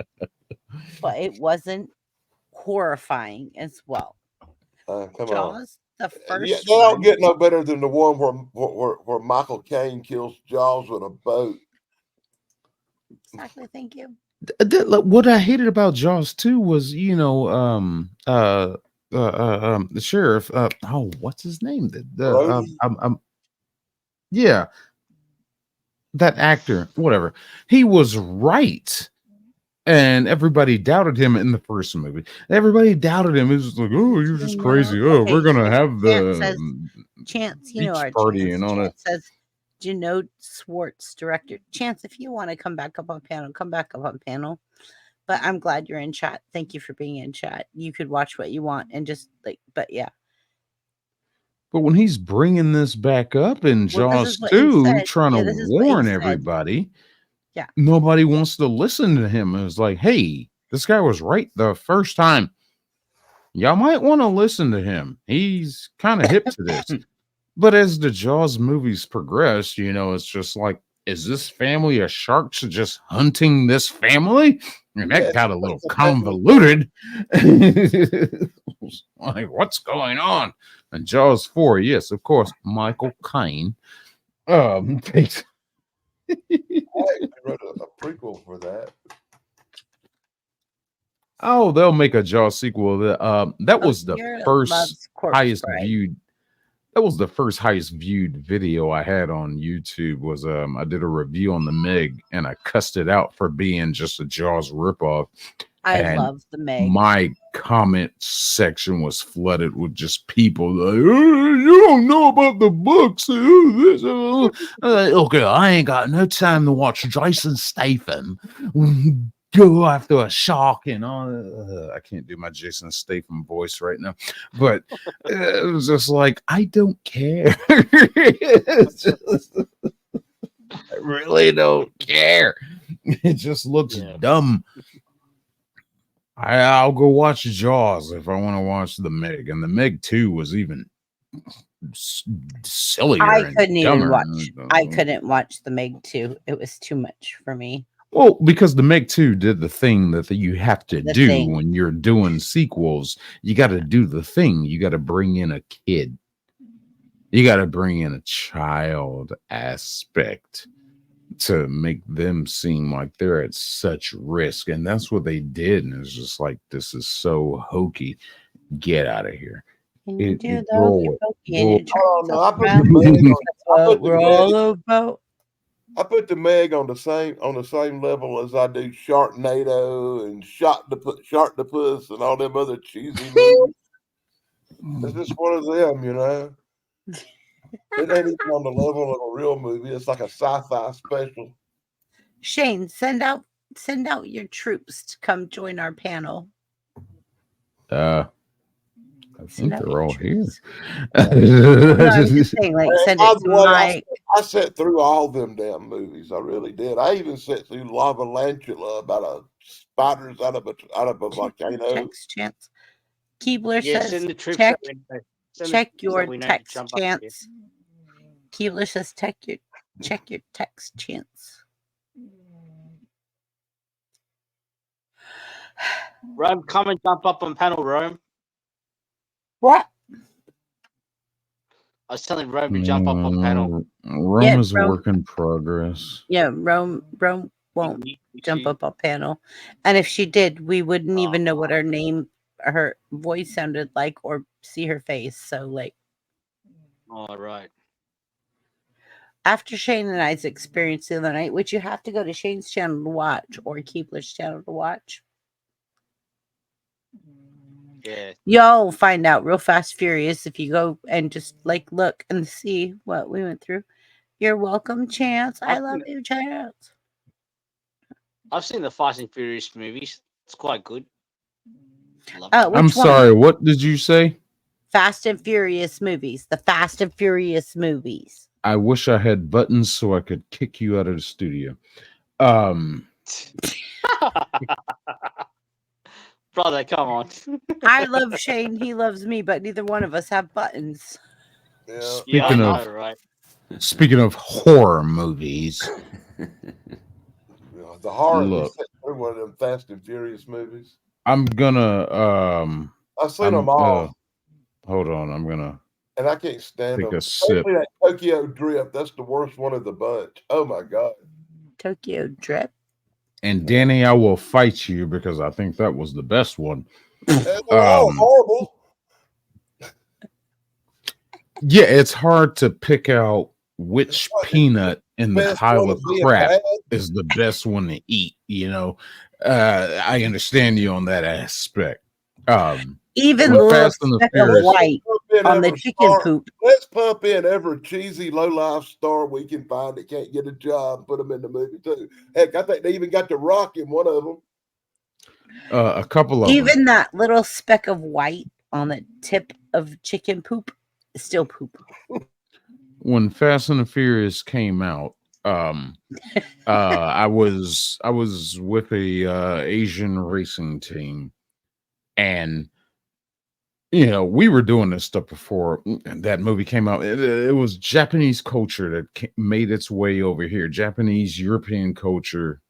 but it wasn't horrifying as well. Come on. Jaws, the first Yeah, they don't one. get no better than the one where Michael Caine kills Jaws with a boat. Exactly. Thank you. What I hated about Jaws 2 was, the sheriff. What's his name? Brody? Yeah, that actor, whatever. He was right. And everybody doubted him in the first movie. Everybody doubted him. It was like, oh, you're just crazy. Oh, we're gonna have the Chance, beach our party Chance. and all that. Chance says Janode Swartz, director. Chance, if you want to come back up on panel, come back up on panel. But I'm glad you're in chat. Thank you for being in chat. You could watch what you want and just but yeah. But when he's bringing this back up in Jaws 2, trying to warn everybody, yeah, nobody wants to listen to him. It's like, hey, this guy was right the first time. Y'all might want to listen to him. He's kind of hip to this. But as the Jaws movies progress, it's just like, is this family of sharks just hunting this family? And that got a little convoluted. Like, what's going on? And Jaws 4, yes, of course, Michael Caine takes. I actually wrote a prequel for that. Oh, they'll make a Jaws sequel. That was the first highest viewed. That was the first highest viewed video I had on YouTube. Was I did a review on the Meg and I cussed it out for being just a Jaws ripoff. I love the Meg. My comment section was flooded with just people like, oh, you don't know about the books. Okay, I ain't got no time to watch Jason Statham go after a shark and all. I can't do my Jason Statham voice right now, but it was just like, I don't care. I really don't care. It just looks dumb. I'll go watch Jaws if I want to watch the Meg, and the Meg 2 was even sillier. I couldn't watch the Meg 2. It was too much for me. Well, because the Meg 2 did the thing that you have to do when you're doing sequels. You got to do the thing. You got to bring in a kid. You got to bring in a child aspect to make them seem like they're at such risk. And that's what they did. And it's just like, this is so hokey. Get out of here. I put the Meg on the same level as I do Sharknado and Sharktopus and all them other cheesy movies. It's just one of them, It ain't even on the level of a real movie. It's like a sci-fi special. Shane, send out your troops to come join our panel. I I Send think out they're all here. pictures. No, I'm just saying, like, Hey, send by it the to way, my. I sat through all them damn movies. I really did. I even sat through Lavalantula about a spiders out of a volcano. Text Chance. Keebler Yeah, says, send the troops check that we know. Send the check troops your that we know to text jump up here. chance. Keebler says, check your text chance. Rome, come and jump up on panel, Rome. What? I was telling Rome to jump up on panel. Rome Yeah, is a Rome. work in progress. Yeah, Rome won't jump up on panel. And if she did, we wouldn't even know what her name, her voice sounded like, or see her face. So, like, All right. after Shane and I's experience the other night, which you have to go to Shane's channel to watch or Keebler's channel to watch, Yeah. y'all will find out real fast furious if you go and just like look and see what we went through. You're welcome, Chance. I love you, Chance. I've seen the Fast and Furious movies. It's quite good. I'm sorry, what did you say? Fast and Furious movies. The Fast and Furious movies. I wish I had buttons so I could kick you out of the studio. Brother, come on. I love Shane. He loves me, but neither one of us have buttons. Speaking speaking of horror movies, The horror. You Look. sat through one of them Fast and Furious movies. I'm gonna I've seen them all. Hold on, I'm gonna And I can't stand take them. a sip. Especially that Tokyo Drift. That's the worst one of the bunch. Oh my god. Tokyo Drift. And Danny, I will fight you because I think that was the best one. They're all horrible. Yeah, it's hard to pick out which peanut in the best pile one of of being crap bad. is the best one to eat, you know. I understand you on that aspect. Even when the little Fast and the speck of Furious- white on the chicken poop. Let's pump in every cheesy low-life star we can find that can't get a job and put them in the movie too. Heck, I think they even got The Rock in one of them. a couple of Even that little speck of white on the tip of chicken poop is still poop. when Fast and the Furious came out, I was with a Asian racing team, and you know we were doing this stuff before that movie came out. It was Japanese culture that made its way over here. Japanese European culture,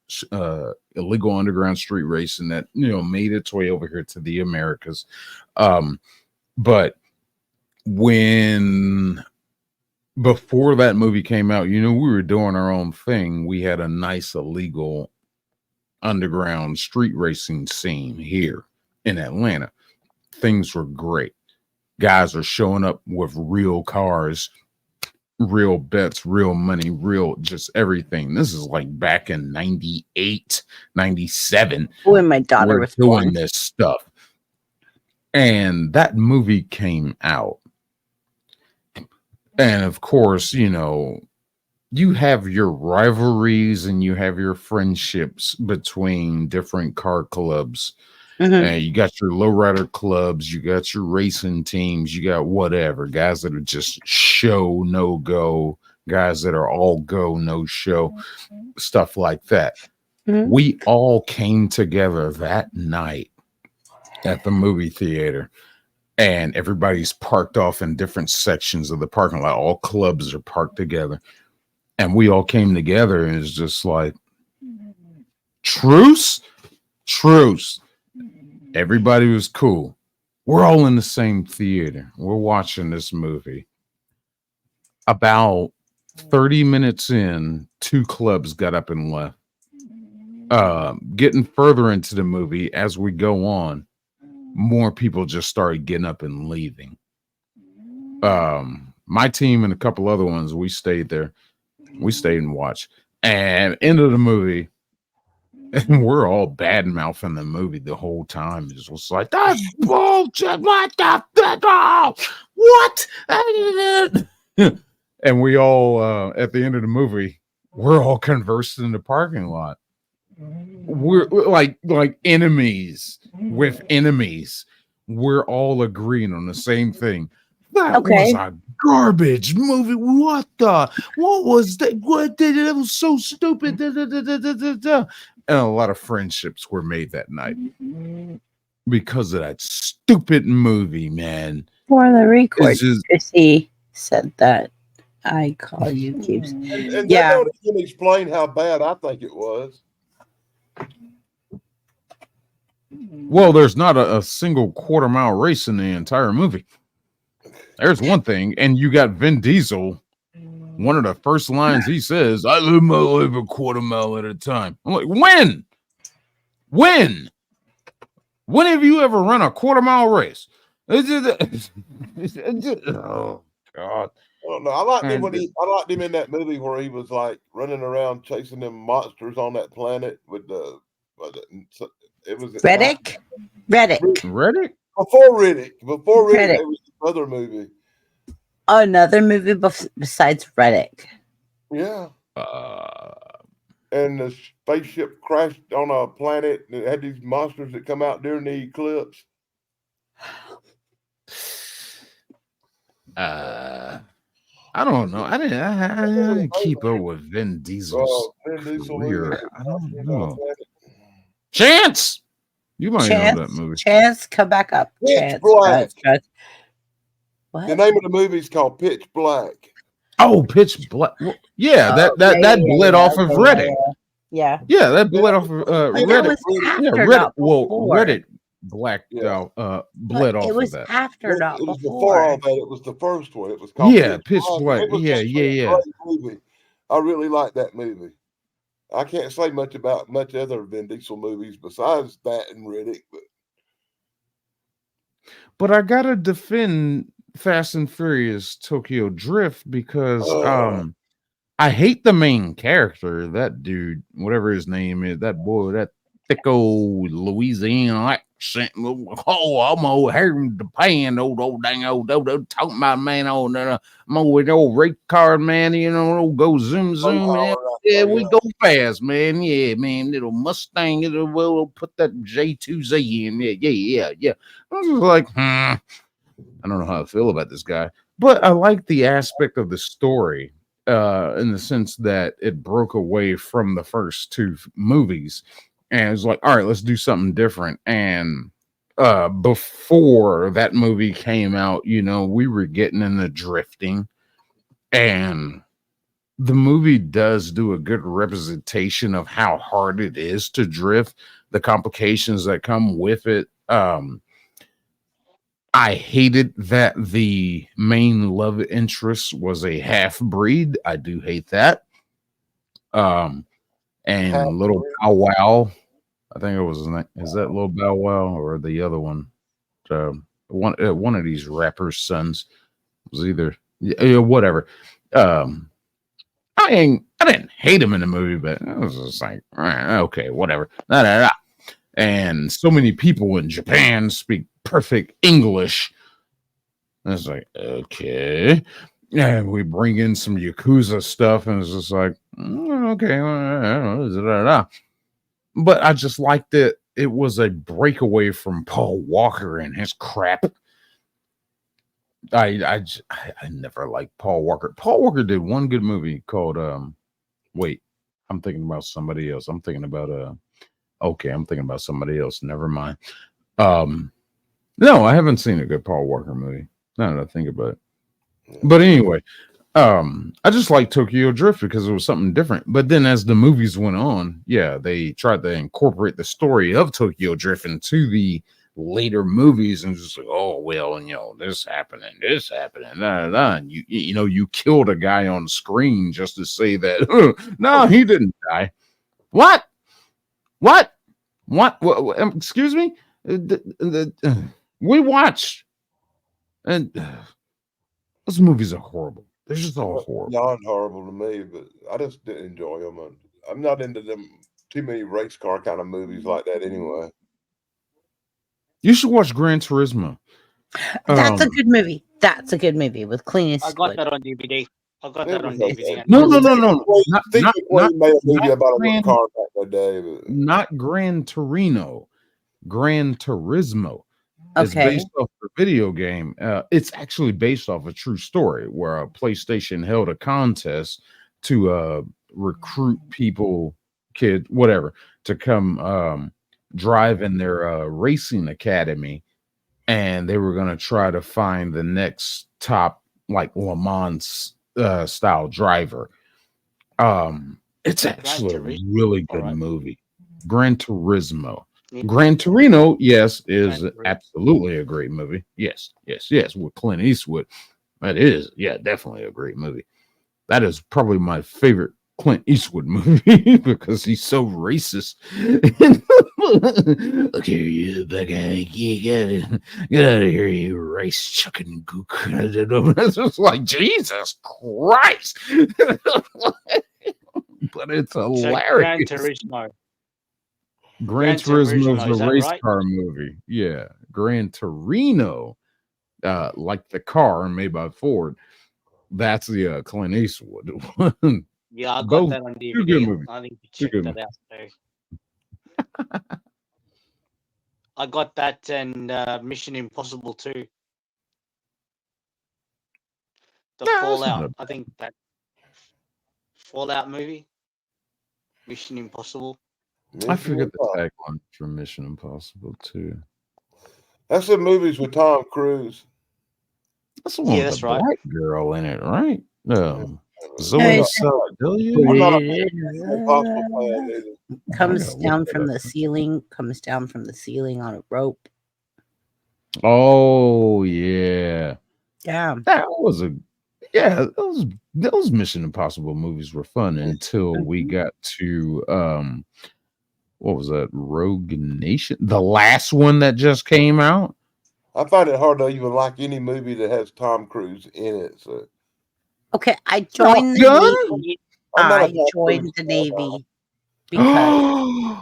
illegal underground street racing that made its way over here to the Americas. But before that movie came out, we were doing our own thing. We had a nice illegal underground street racing scene here in Atlanta. Things were great. Guys are showing up with real cars, real bets, real money, real just everything. This is like back in 98, 97. When my daughter was doing born. this stuff. And that movie came out. And of course, you have your rivalries and you have your friendships between different car clubs. Mhm. You got your lowrider clubs, you got your racing teams, you got whatever, guys that are just show, no go, guys that are all go, no show, stuff like that. Mhm. We all came together that night at the movie theater. And everybody's parked off in different sections of the parking lot. All clubs are parked together. And we all came together and it's just like, truce. Everybody was cool. We're all in the same theater. We're watching this movie. About 30 minutes in, 2 clubs got up and left. Getting further into the movie, as we go on, more people just started getting up and leaving. My team and a couple other ones, we stayed there. We stayed and watched. And end of the movie, and we're all bad mouthing the movie the whole time. It was like, that's bullshit. What the what? And we all at the end of the movie, we're all conversing in the parking lot. We're like enemies with enemies. we're all agreeing on the same thing. That was Okay. a garbage movie. What was that? What did it? It was so stupid. Da, da, da, da, da, da, da. And a lot of friendships were made that night because of that stupid movie, man. For the record, It's just Chrissy said that I call you keeps. And Yeah. that don't even explain how bad I think it was. well, there's not a single quarter-mile race in the entire movie. There's one thing, and you got Vin Diesel. One of the first lines he says, "I live my life a quarter mile at a time." I'm like, when? When have you ever run a quarter-mile race? Oh God! I don't know. I liked him I liked him in that movie where he was like running around chasing them monsters on that planet with the. It was Reddick. Reddick. Before Riddick. Reddick. There was another movie. Another movie besides Reddick. Yeah. And the spaceship crashed on a planet and it had these monsters that come out during the eclipse. I don't know. I didn't keep up with Vin Diesel's career. I don't know. Chance, you might know that movie. Chance, come back up. Pitch Black. What? The name of the movie is called Pitch Black. Oh, Pitch Black. Well, yeah, that bled off of Reddit. Yeah. Yeah, that bled off of Reddit. Reddit. Well, Reddit blacked out, bled off it was of that. after, not it was before. all that. It was the first one. It was called Pitch Black. It was Yeah. a great movie. I really like that movie. I can't say much about much other Vin Diesel movies besides that and Riddick, but I gotta defend Fast and Furious Tokyo Drift because I hate the main character, that dude, whatever his name is, that boy, that thick old Louisiana accent. Oh, I'm over here in Japan, old talking about man, I'm with old rate card man, go zoom. Yeah, we go fast, man. Yeah, man, little Mustang, we'll put that J2Z in. Yeah. I was just like, I don't know how I feel about this guy, but I like the aspect of the story. In the sense that it broke away from the first two movies and it was like, all right, let's do something different. And before that movie came out, we were getting into drifting, and the movie does do a good representation of how hard it is to drift, the complications that come with it. I hated that the main love interest was a half breed. I do hate that. And Little Bow Wow, I think it was his name. Is that Little Bow Wow or the other one? One of these rappers' sons was either whatever. I didn't hate him in the movie, but I was just like, okay, whatever. And so many people in Japan speak perfect English. And it's like, okay. And we bring in some Yakuza stuff, and it's just like, okay. But I just liked it. It was a breakaway from Paul Walker and his crap. I never liked Paul Walker. Paul Walker did one good movie called wait, I'm thinking about somebody else. I'm thinking about somebody else. Never mind. No, I haven't seen a good Paul Walker movie. Now that I think about it. But anyway, I just like Tokyo Drift because it was something different. But then as the movies went on, they tried to incorporate the story of Tokyo Drift into the later movies, and just like, oh well, and this happened, and you killed a guy on screen just to say that no, he didn't die. What? Excuse me? We watched, and those movies are horrible. They're just all horrible. Beyond horrible to me, but I just didn't enjoy them. I'm not into them too many race car kind of movies like that anyway. You should watch Gran Turismo. That's a good movie. That's a good movie with Clint Eastwood. I got that on DVD. No. Not Gran Torino. Gran Turismo. It's Okay. based off the video game. It's actually based off a true story where a PlayStation held a contest to recruit people, kid, whatever, to come drive in their racing academy, and they were going to try to find the next top like Le Mans style driver. It's actually a really good movie. Gran Turismo. Gran Torino, yes, is absolutely a great movie. Yes, with Clint Eastwood. That is, yeah, definitely a great movie. That is probably my favorite Clint Eastwood movie because he's so racist. Look here, you big guy, get out of here, you race chucking gook. It's just like Jesus Christ. But it's hilarious. Gran Turismo. Gran Turismo is is a that race right? car movie. Yeah. Gran Torino, like the car made by Ford. That's the Clint Eastwood one. Yeah, I got Both that on two good DVD. movies. I need to Two check good that movies. out too. I got that and Mission Impossible 2. The Nah, that's not Fallout. a I think that Fallout movie. Mission Impossible. I forget the tagline for Mission Impossible 2. That's the movies with Tom Cruise. That's the one with that's the right. black girl in it, right? Zoe it's- Saldalia? I'm not a Mission Impossible fan either. Comes gotta look down that from up. the ceiling. Comes down from the ceiling on a rope. Oh yeah. Yeah. That was a those Mission Impossible movies were fun until we got to what was that, Rogue Nation? The last one that just came out. I find it hard to even like any movie that has Tom Cruise in it. So Okay, I joined the Gun? Navy. I'm not a I Tom joined Cruise the fan, Navy because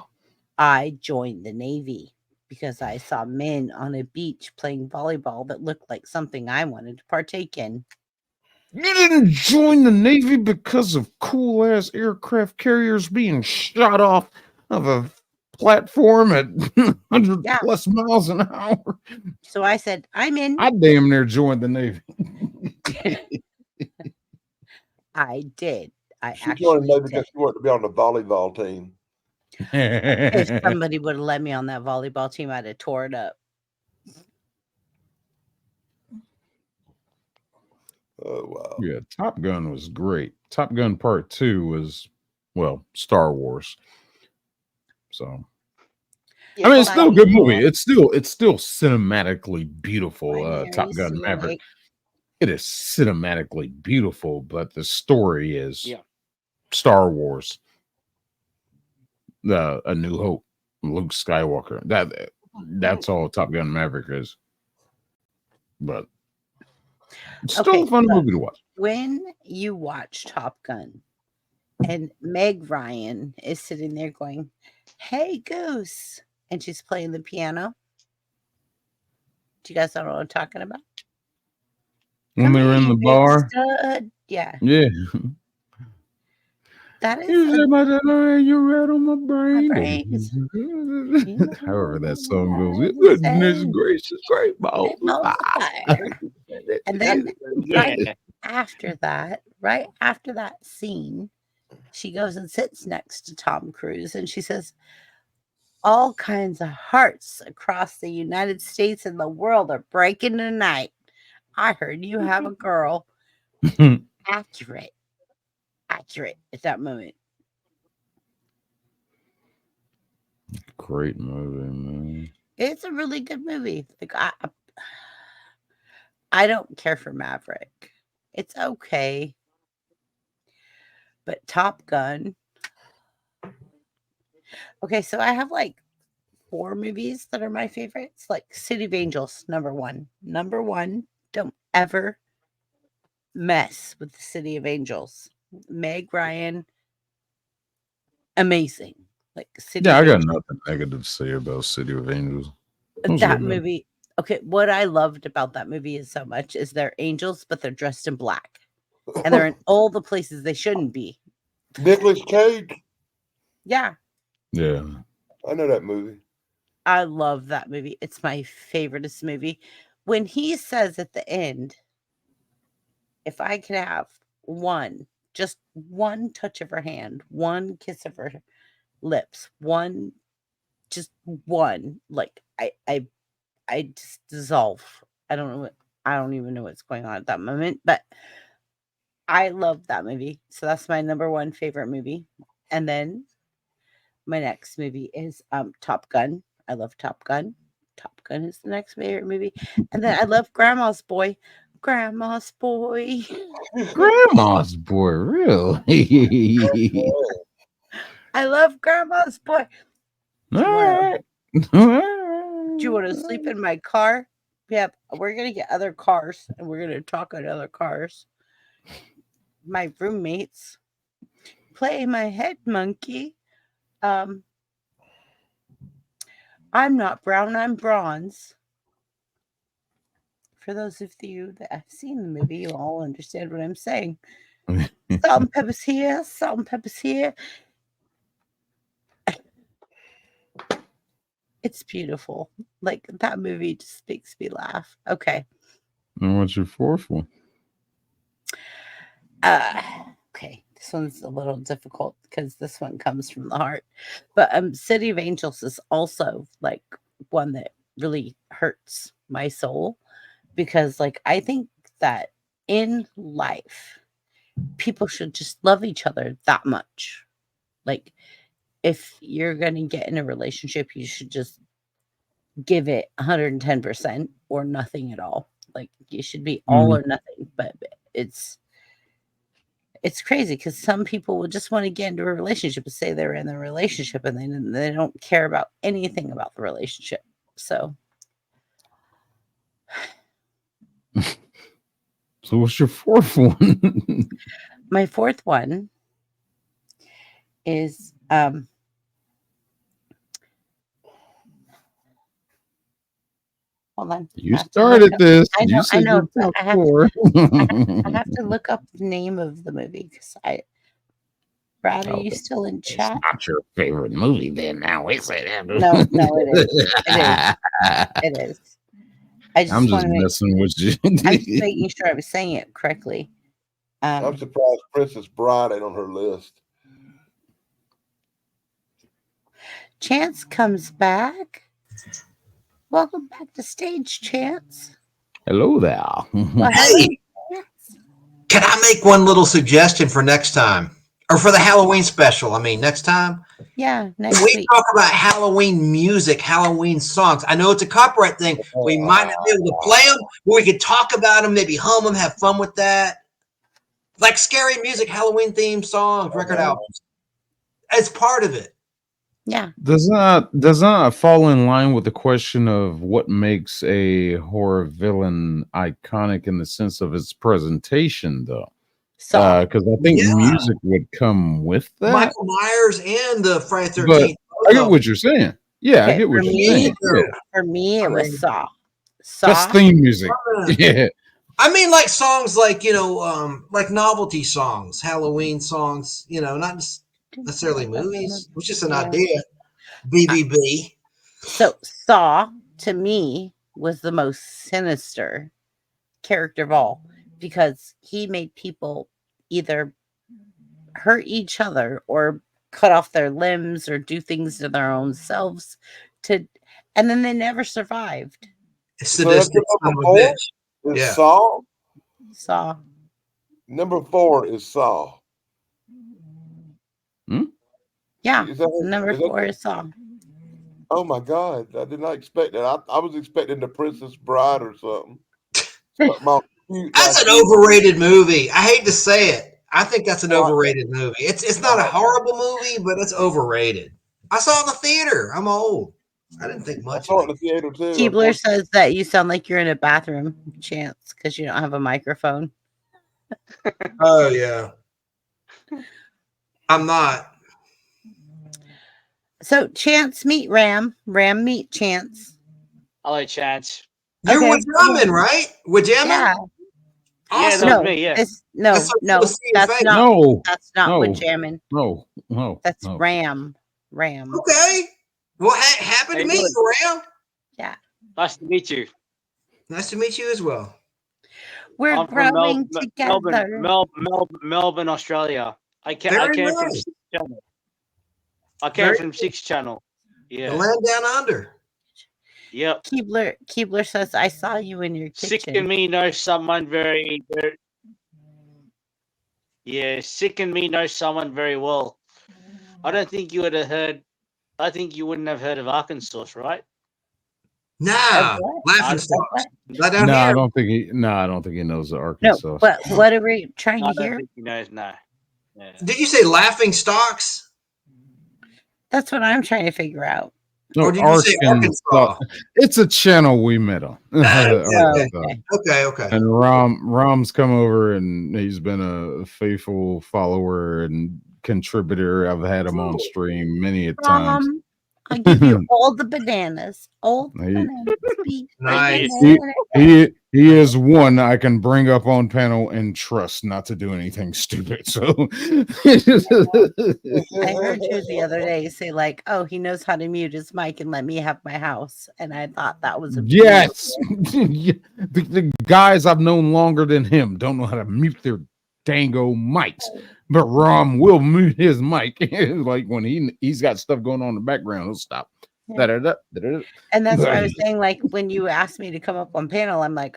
I joined the Navy because I saw men on a beach playing volleyball that looked like something I wanted to partake in. You didn't join the Navy because of cool ass aircraft carriers being shot off of a platform at 100 Yeah. plus miles an hour. So I said, I'm in. I damn near joined the Navy. I did. I She joined actually the Navy did. because she wanted to be on the volleyball team. If somebody would have let me on that volleyball team, I'd have tore it up. Oh wow. Yeah, Top Gun was great. Top Gun Part 2 was, well, Star Wars. So I mean, it's still a good movie. It's still cinematically beautiful. Top Gun Maverick. It is cinematically beautiful, but the story is Star Wars. A New Hope, Luke Skywalker. That's all Top Gun Maverick is. But it's still a fun movie to watch. When you watch Top Gun and Meg Ryan is sitting there going, "Hey, Goose," and she's playing the piano. Do you guys know what I'm talking about? When they were in the bar. Stud. Yeah. Yeah. That is you read on my brain. However that song goes. Goodness gracious, great balls. And then right after that scene, she goes and sits next to Tom Cruise and she says, all kinds of hearts across the United States and the world are breaking tonight. I heard you have a girl. Accurate at that moment. Great movie, man. It's a really good movie. Like I don't care for Maverick. It's okay. But Top Gun. Okay, so I have like 4 movies that are my favorites. Like City of Angels, number 1. Number 1, don't ever mess with the City of Angels. Meg Ryan, amazing. Like City Yeah, of I got Angels. nothing negative to say about City of Angels. That movie. Okay, what I loved about that movie is so much is they're angels, but they're dressed in black. And they're in all the places they shouldn't be. Nicolas Cage. Yeah. Yeah. I know that movie. I love that movie. It's my favoriteest movie. When he says at the end, if I could have just one touch of her hand, one kiss of her lips, just one, like I just dissolve. I don't even know what's going on at that moment, but I love that movie. So that's my number one favorite movie. And then my next movie is Top Gun. I love Top Gun. Top Gun is the next favorite movie. And then I love Grandma's Boy. Grandma's Boy. Grandma's Boy, really? I love Grandma's Boy. Do you want to sleep in my car? Yep. We're going to get other cars and we're going to talk on other cars. My roommates play my head monkey. I'm not brown, I'm bronze. For those of you that have seen the movie, you all understand what I'm saying. Salt and pepper's here, salt and pepper's here. It's beautiful. Like, that movie just makes me laugh. Okay. And what's your fourth one? Okay. This one's a little difficult because this one comes from the heart. But City of Angels is also like one that really hurts my soul because, like, I think that in life, people should just love each other that much. Like, if you're going to get in a relationship, you should just give it 110% or nothing at all. Like, you should be all or nothing. But it's crazy because some people will just want to get into a relationship and say they're in the relationship and then they don't care about anything about the relationship. So what's your fourth one? my fourth one is hold on. You started this. You said I know. your top I have four. I have to look up the name of the movie because Brad, are you still in chat? It's not your favorite movie then now, is it? No, it is. It is. I'm just messing with you. I'm just making sure I was saying it correctly. I'm surprised Princess Bride ain't on her list. Chance comes back. Welcome back to stage, Chance. Hello there. Well, hey, can I make one little suggestion for next time? Or for the Halloween special? I mean, next time? Yeah, next we week. talk about Halloween music, Halloween songs. I know it's a copyright thing. We might not be able to play them, but we could talk about them, maybe hum them, have fun with that. Like scary music, Halloween themed songs, record albums. It's part of it. Yeah. Does not fall in line with the question of what makes a horror villain iconic in the sense of its presentation, though. Because I think music would come with that. Michael Myers and the Friday 13th. But I get what you're saying. Yeah, I get what you're saying. Yeah. For me, it was Saw. That's theme music. Yeah. I mean, like songs like, like novelty songs, Halloween songs, not just necessarily movies. It was just an idea. BBB. So Saw, to me, was the most sinister character of all because he made people either hurt each other or cut off their limbs or do things to their own selves and then they never survived. Sadistic number 4 is Saw. Saw. Number 4 is Saw. Yeah, number 4 is Saw. Oh my God, I did not expect that. I was expecting The Princess Bride or something. That's an overrated movie. I hate to say it. I think that's an overrated movie. It's not a horrible movie, but it's overrated. I saw it in the theater. I'm old. I didn't think much. I saw it in the theater too. Keebler says that you sound like you're in a bathroom, Chance, because you don't have a microphone. Oh yeah. I'm not. So Chance meet Ram. Ram meet Chance. Hello, Chance. You're with Ramen, right? With Jammin'? Yeah. Awesome. No, Me, yeah. that's not with Jammin'. No. That's Ram. Okay. Well, happened to Hey, meet good. you, Ram. Yeah. Nice to meet you. Nice to meet you as well. We're I'm from growing together. Melbourne, Australia. I Very came from nice. 6 Channel. I came Very from 6 Channel. The Yeah. land down under. Yep. Keebler says, I saw you in your Sick kitchen. and me knows someone very, very. Yeah, Sick and me knows someone very well. I don't think you would have heard. I think you wouldn't have heard of Arkansas, right? Nah, laughing stock. Not down No, here. I don't think he. No, I don't think he knows the No, Arkansas. but what are we trying I to don't hear? think he knows. No. Yeah. Did you say laughing stocks? That's what I'm trying to figure out. No, Or did you say Arkansas? It's a channel we met on. Okay. And Ram's come over and he's been a faithful follower and contributor. I've had him on stream many a times. I give you all the bananas. All the He- bananas. Be Nice. He is one I can bring up on panel and trust not to do anything stupid. So I heard you the other day say like, "Oh, he knows how to mute his mic and let me have my house," and I thought that was a yes, the guys I've known longer than him don't know how to mute their dango mics, but Rom will mute his mic. Like when he's got stuff going on in the background, he'll stop. Yeah. Da-da-da. And that's what I was saying. Like when you asked me to come up on panel, I'm like,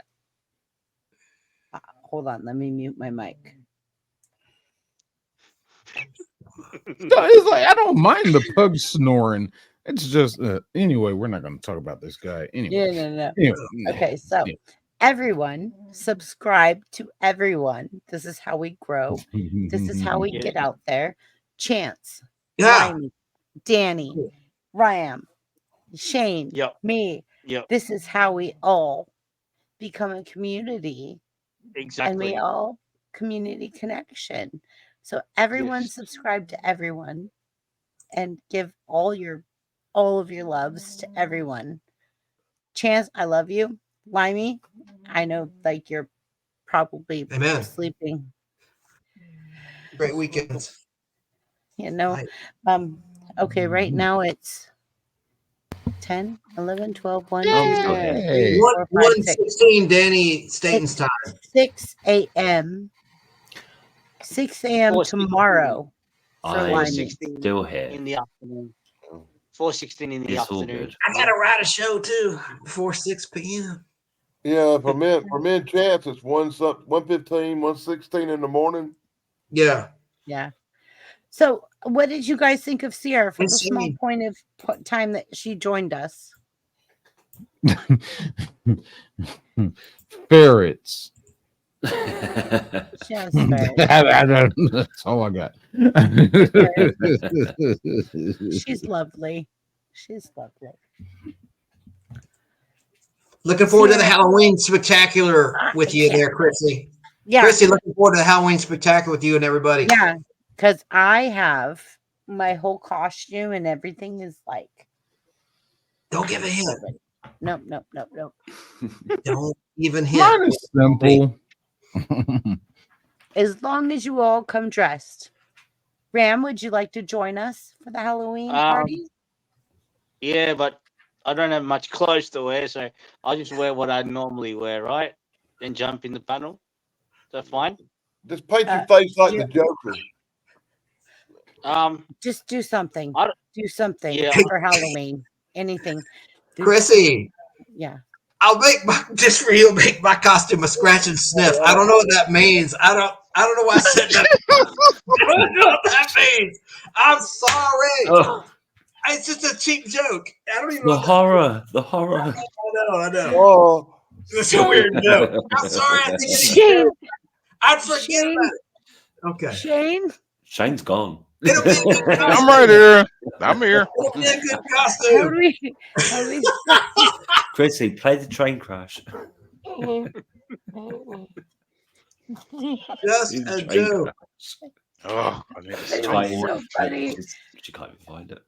hold on, let me mute my mic. No, it's like I don't mind the pug snoring. It's just anyway. We're not going to talk about this guy anyway. Yeah, no. Anyway, Okay, so everyone subscribe to everyone. This is how we grow. This is how we get out there. Chance, Riley, Danny, Ryan, Shane, me. This is how we all become a community. Exactly. And we all community connection. So everyone subscribe to everyone and give all of your loves to everyone. Chance, I love you. Limey, I know like you're probably sleeping. Great weekends. You know, okay, right now it's 10, 11, 12, 1, 2, 3, 4, 5, 6. 1:16 Danny Staten's time. 6 a.m. 6 a.m. tomorrow for Limey. Still here. In the afternoon. 4:16 in the It's all afternoon. good. I gotta write a show too before 6 p.m. Yeah, for me and Chance, it's 1:15, 1:16 in the morning. Yeah. Yeah. So, what did you guys think of Sierra for the small Insane. point of time that she joined us? Ferrets. She has ferrets. That's all I got. She's lovely. She's lovely. Looking forward to the Halloween spectacular with you there, Chrissy. Yeah. Chrissy, looking forward to the Halloween spectacular with you and everybody. Yeah, because I have my whole costume and everything is like. Don't give a hint. Nope. Don't even hint. Mine is simple. As long as you all come dressed. Ram, would you like to join us for the Halloween party? Yeah, but I don't have much clothes to wear, so I'll just wear what I normally wear, right? Then jump in the panel. Is that fine? Just paint your face like the Joker. Just do something. Do something for Halloween. Anything. Chrissy. Yeah. I'll make make my costume a scratch and sniff. I don't know what that means. I don't know why I said that. I don't know what that means. I'm sorry. Oh. It's just a cheap joke. I don't even The know. horror. I know. Oh, it's a weird joke. I'm sorry. I think Shane. I'd forget about it. Okay. Shane. Shane's gone. It'll be a good costume. I'm right here. I'm here. It'll be a good costume. How do we Chrissy, play the train crash. Just a joke. Oh, I need to It's snowboard. so funny. She can't even find it.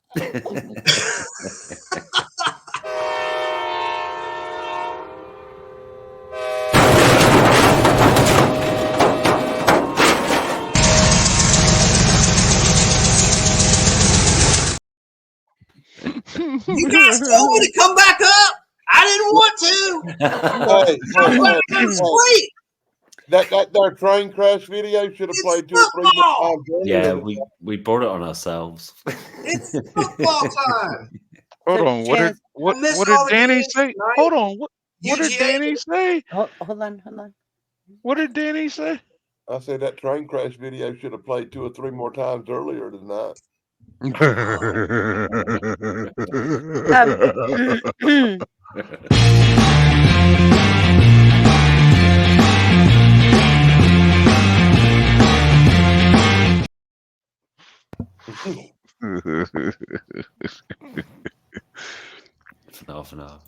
You guys told me to come back up. I didn't want to. Hey, I went hey, to sleep. That train crash video should have played 2 or 3 more Football. times earlier Yeah, than it. we brought it on ourselves. It's football time. Hold So, on. What did Chance, what I missed what did all the Danny games say? tonight. Hold on. What did UGA. Danny say? hold on. What did Danny say? I said that train crash video should have played 2 or 3 more times earlier than that. Enough.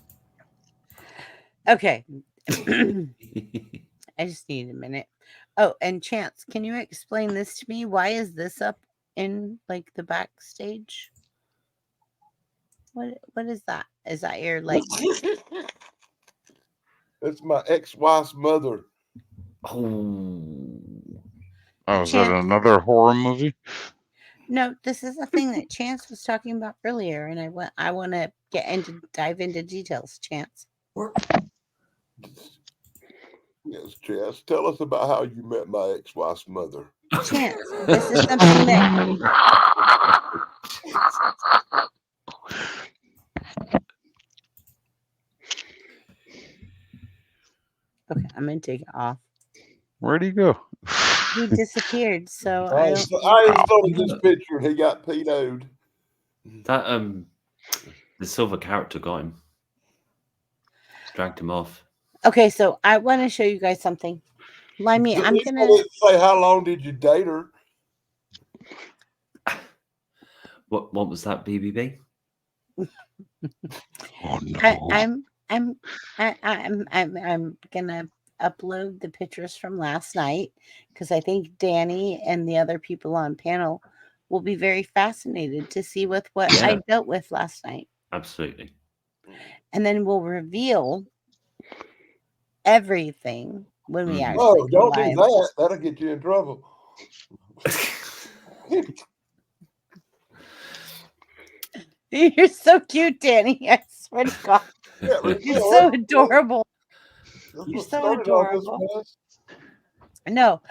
Okay. I just need a minute. Oh, and Chance, can you explain this to me? Why is this up in like the backstage? What is that? Is that your like? It's my ex-wife's mother. Oh, is that Chance? another horror movie? No, this is a thing that Chance was talking about earlier, and I want to dive into details. Chance. Yes, Chance. Tell us about how you met my ex-wife's mother. Chance, this is something that. Okay, I'm gonna take it off. Where'd he go? He disappeared, so I insulted this picture and he got PO'd. That the silver character got him. Dragged him off. Okay, so I want to show you guys something. Limey, I'm gonna say how long did you date her? What was that, BBB? Oh no. I'm gonna upload the pictures from last night because I think Danny and the other people on panel will be very fascinated to see what Yeah. I dealt with last night. Absolutely. And then we'll reveal everything when we actually Oh, go don't do live. that. That'll get you in trouble. You're so cute, Danny. I swear to God. You're so adorable. You're so adorable. No.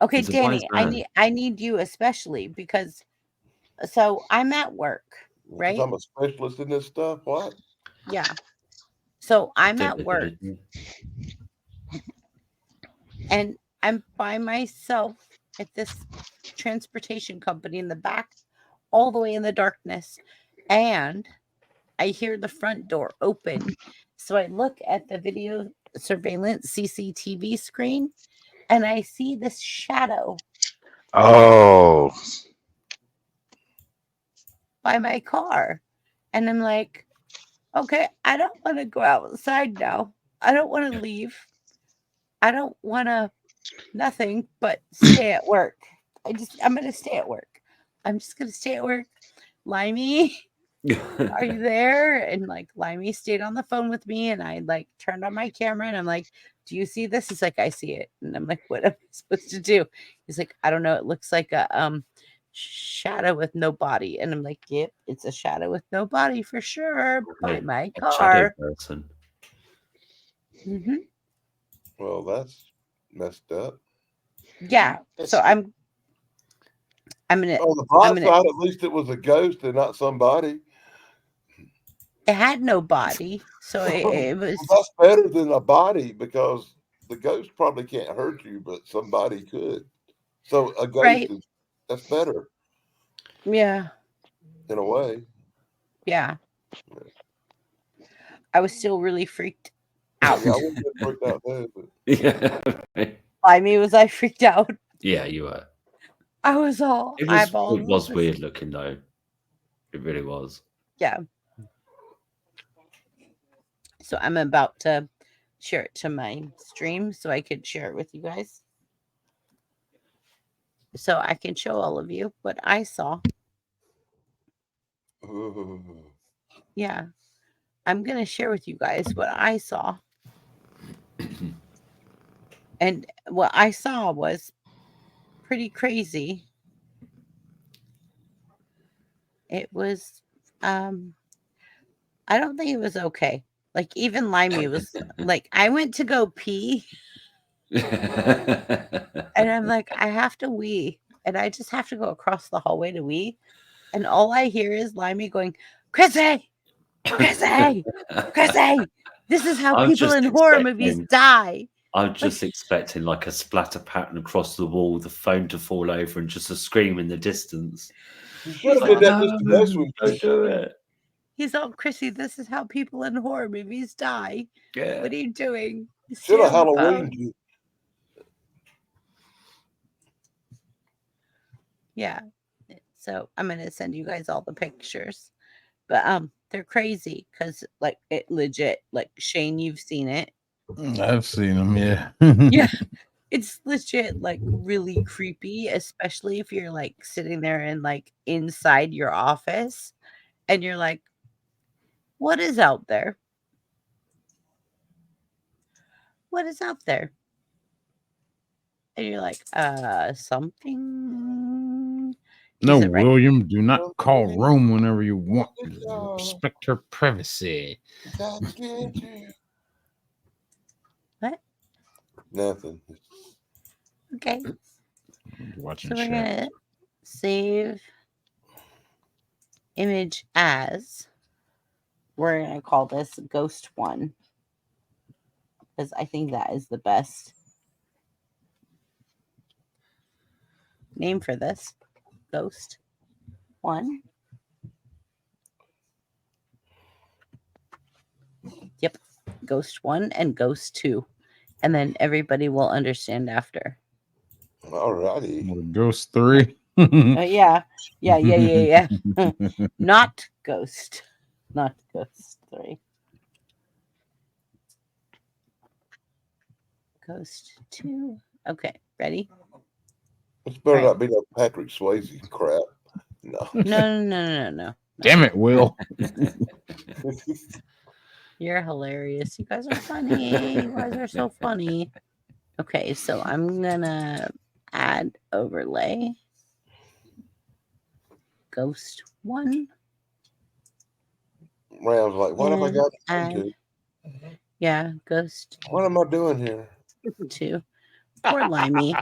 Okay, He's a wise Danny, man. I need you especially because so I'm at work, right? I'm a specialist in this stuff. What? Yeah. So I'm at work and I'm by myself at this transportation company in the back, all the way in the darkness. And I hear the front door open. So I look at the video surveillance CCTV screen and I see this shadow Oh. by my car. And I'm like, okay, I don't want to go outside now. I don't want to leave. I don't want to nothing but stay at work. I'm going to stay at work. I'm just going to stay at work. Limey, are you there? And like Limey stayed on the phone with me and I like turned on my camera and I'm like, do you see this? He's like, I see it. And I'm like, what am I supposed to do? He's like, I don't know. It looks like a shadow with no body. And I'm like, yep, it's a shadow with no body for sure by my A shadow car. person. Mm-hmm. Well, that's messed up. Yeah. So I'm gonna. On the bright side, at least it was a ghost and not somebody. It had no body, so it was. Well, that's better than a body because the ghost probably can't hurt you, but somebody could. So a ghost Right. that's better. Yeah. In a way. Yeah. I was still really freaked out. Yeah, I wouldn't get freaked out there, but Yeah. By me, was I freaked out? Yeah, you were. I was all It eyeballs. was weird looking though. It really was. Yeah. So I'm about to share it to my stream so I could share it with you guys. So I can show all of you what I saw. Yeah. I'm going to share with you guys what I saw. And what I saw was pretty crazy. It was I don't think it was okay. Like even Limey was like, I went to go pee, and I'm like, I have to wee, and I just have to go across the hallway to wee, and all I hear is Limey going, Chrissy, Chrissy, Chrissy. This is how I'm people just in horror movies expecting- die. I'm just expecting like a splatter pattern across the wall, the phone to fall over, and just a scream in the distance. You should have did that just to mess with Don't do it. He's all, Chrissy, this is how people in horror movies die. Yeah. What are you doing? You Should stay have on the Halloween phone. you. Yeah. So I'm gonna send you guys all the pictures. But they're crazy because like it legit, like Shane, you've seen it. I've seen them, yeah. Yeah. It's legit like really creepy, especially if you're like sitting there and like inside your office and you're like, what is out there? What is out there? And you're like, something. No, Is it right? William, do not call Rome whenever you want. Respect her privacy. What? Nothing. Okay. Watching So we're Shadows. gonna save image as. We're gonna call this Ghost 1 because I think that is the best name for this. Ghost 1. Yep. Ghost 1 and Ghost 2. And then everybody will understand after. Alrighty. Ghost 3. Yeah. Not Ghost. Not Ghost 3. Ghost 2. Okay, ready? This better Right. not be no Patrick Swayze crap. No. No. Damn it, Will. You're hilarious. You guys are funny. You guys are so funny. Okay, so I'm gonna add overlay. Ghost 1. Ram's like, what have I got to add, do? Yeah, Ghost. What am I doing here? 2. Poor Limey.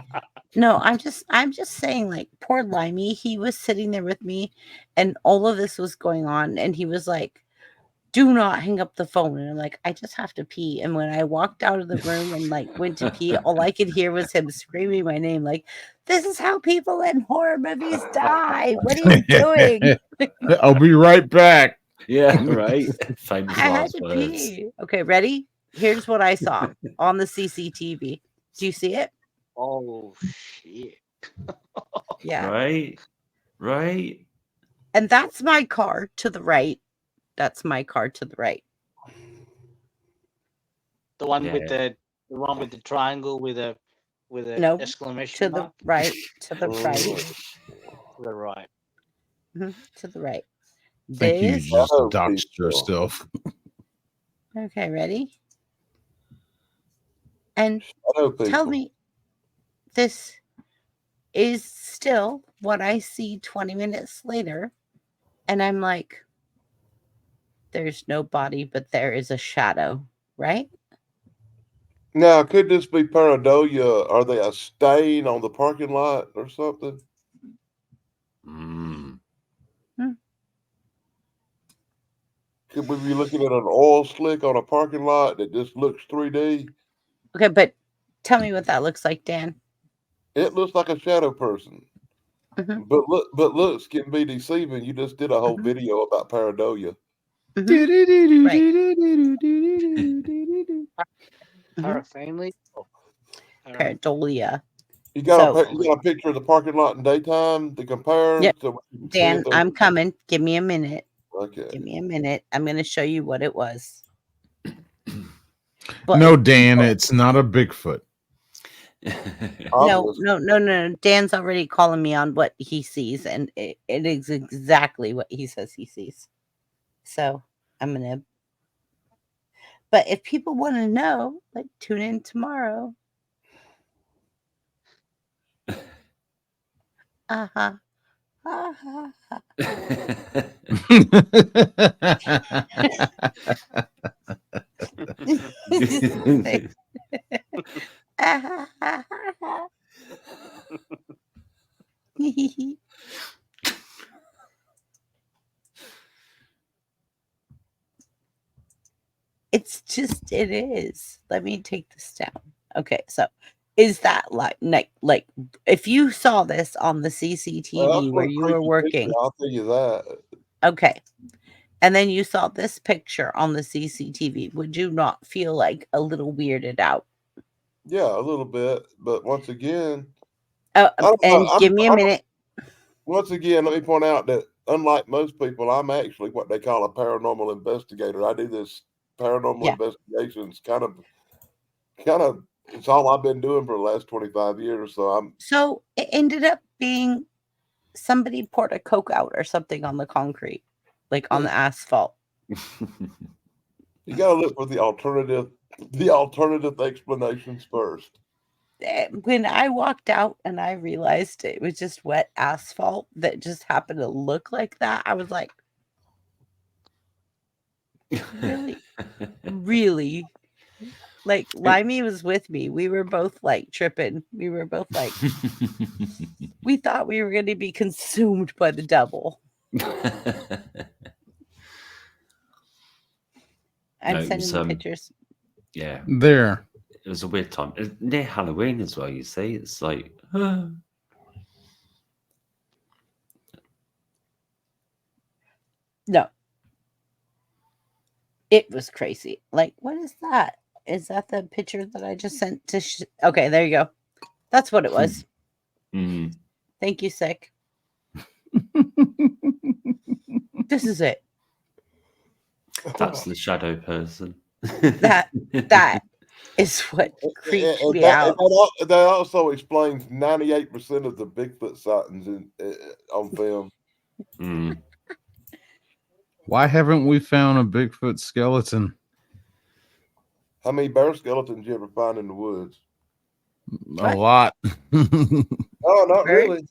No, I'm just saying, like, poor Limey. He was sitting there with me, and all of this was going on, and he was like, "Do not hang up the phone." And I'm like, "I just have to pee." And when I walked out of the room and like went to pee, all I could hear was him screaming my name, like, "This is how people in horror movies die. What are you doing?" I'll be right back. Yeah, right. Famous I had last to words. pee. Okay, ready? Here's what I saw on the CCTV. Do you see it? Oh shit! Yeah. Right. And that's my car to the right. That's my car to the right. The one Yeah. with the one with the triangle with a No, exclamation to the mark. right. To the right. To the right. To the right. Thank you. You This. just doxed yourself. Okay, ready? And tell me, this is still what I see 20 minutes later. And I'm like, there's no body, but there is a shadow, right? Now, could this be pareidolia? Are they a stain on the parking lot or something? Could we be looking at an oil slick on a parking lot that just looks 3D? Okay, but tell me what that looks like, Dan. It looks like a shadow person. But looks can be deceiving. You just did a whole video about pareidolia. Paraphernalia. Pareidolia. You got a picture of the parking lot in daytime to compare? Yep. So we can see Dan, if there's- I'm coming. Give me a minute. Okay. Give me a minute. I'm going to show you what it was. But No, Dan, it's not a Bigfoot. No. Dan's already calling me on what he sees, and it is exactly what he says he sees. So I'm going to. But if people want to know, like, tune in tomorrow. It's just, it is. Let me take this down. Okay, so is that like if you saw this on the That's CCTV where one you were creepy picture, working, I'll tell you that. okay, and then you saw this picture on the CCTV, would you not feel like a little weirded out? Yeah, a little bit, but once again, Oh, I don't know. and give me a minute. Once again, let me point out that unlike most people, I'm actually what they call a paranormal investigator. I do this paranormal Yeah. investigations kind of. It's all I've been doing for the last 25 years. So I'm. So it ended up being somebody poured a Coke out or something on the concrete, like on the asphalt. You got to look for the alternative explanations first. When I walked out and I realized it was just wet asphalt that just happened to look like that, I was like, really? Really? Like, Limey was with me. We were both like tripping. We were both like, we thought we were going to be consumed by the devil. I'm No, it sending was, pictures. Yeah. There. It was a weird time. It's near Halloween as well, you see. It's like, No. It was crazy. Like, what is that? Is that the picture that I just sent to okay, there you go. That's what it was. Mm. Thank you, Sick. This is it. That's the shadow person. That is what creeped me out. That also explains 98% of the Bigfoot sightings on film. Mm. Why haven't we found a Bigfoot skeleton? How many bear skeletons you ever find in the woods? A lot. Oh, not really.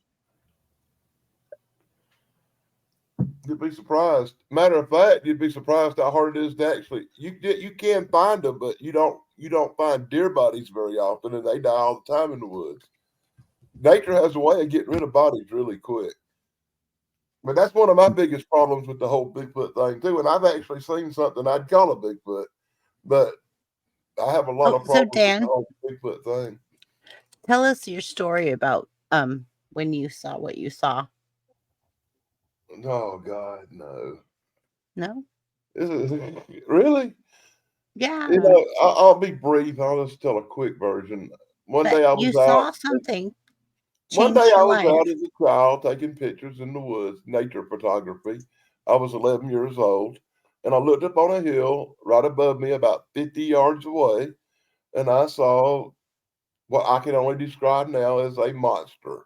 You'd be surprised. Matter of fact, you'd be surprised how hard it is to actually. You can find them, but you don't find deer bodies very often, and they die all the time in the woods. Nature has a way of getting rid of bodies really quick. But that's one of my biggest problems with the whole Bigfoot thing too. And I've actually seen something I'd call a Bigfoot, but I have a lot of So problems with the Dan, whole Bigfoot thing. tell us your story about when you saw what you saw. Oh God, no. No? Really? Yeah. You know, I'll be brief. I'll just tell a quick version. One But day I you was out. saw something One day change I your was life. out as a child taking pictures in the woods, nature photography. I was 11 years old, and I looked up on a hill right above me, about 50 yards away, and I saw what I can only describe now as a monster,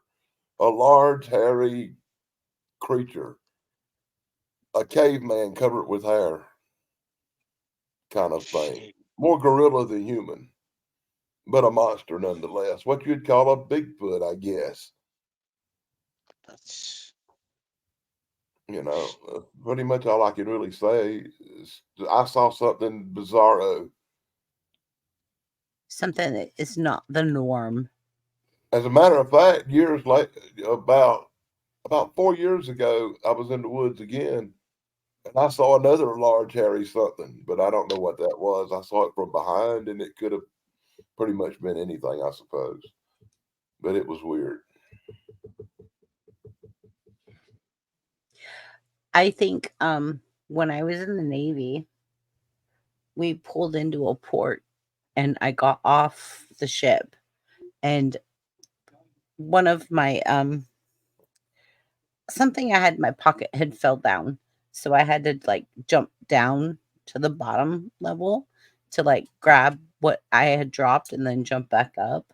a large, hairy creature, a caveman covered with hair, kind of thing. More gorilla than human, but a monster nonetheless. What you'd call a Bigfoot, I guess. That's You know, pretty much all I can really say is I saw something bizarro. Something that is not the norm. As a matter of fact, years late, about 4 years ago, I was in the woods again, and I saw another large hairy something, but I don't know what that was. I saw it from behind, and it could have pretty much been anything, I suppose. But it was weird. I think when I was in the Navy, we pulled into a port and I got off the ship, and one of my something I had in my pocket had fell down. So I had to like jump down to the bottom level to like grab what I had dropped and then jump back up.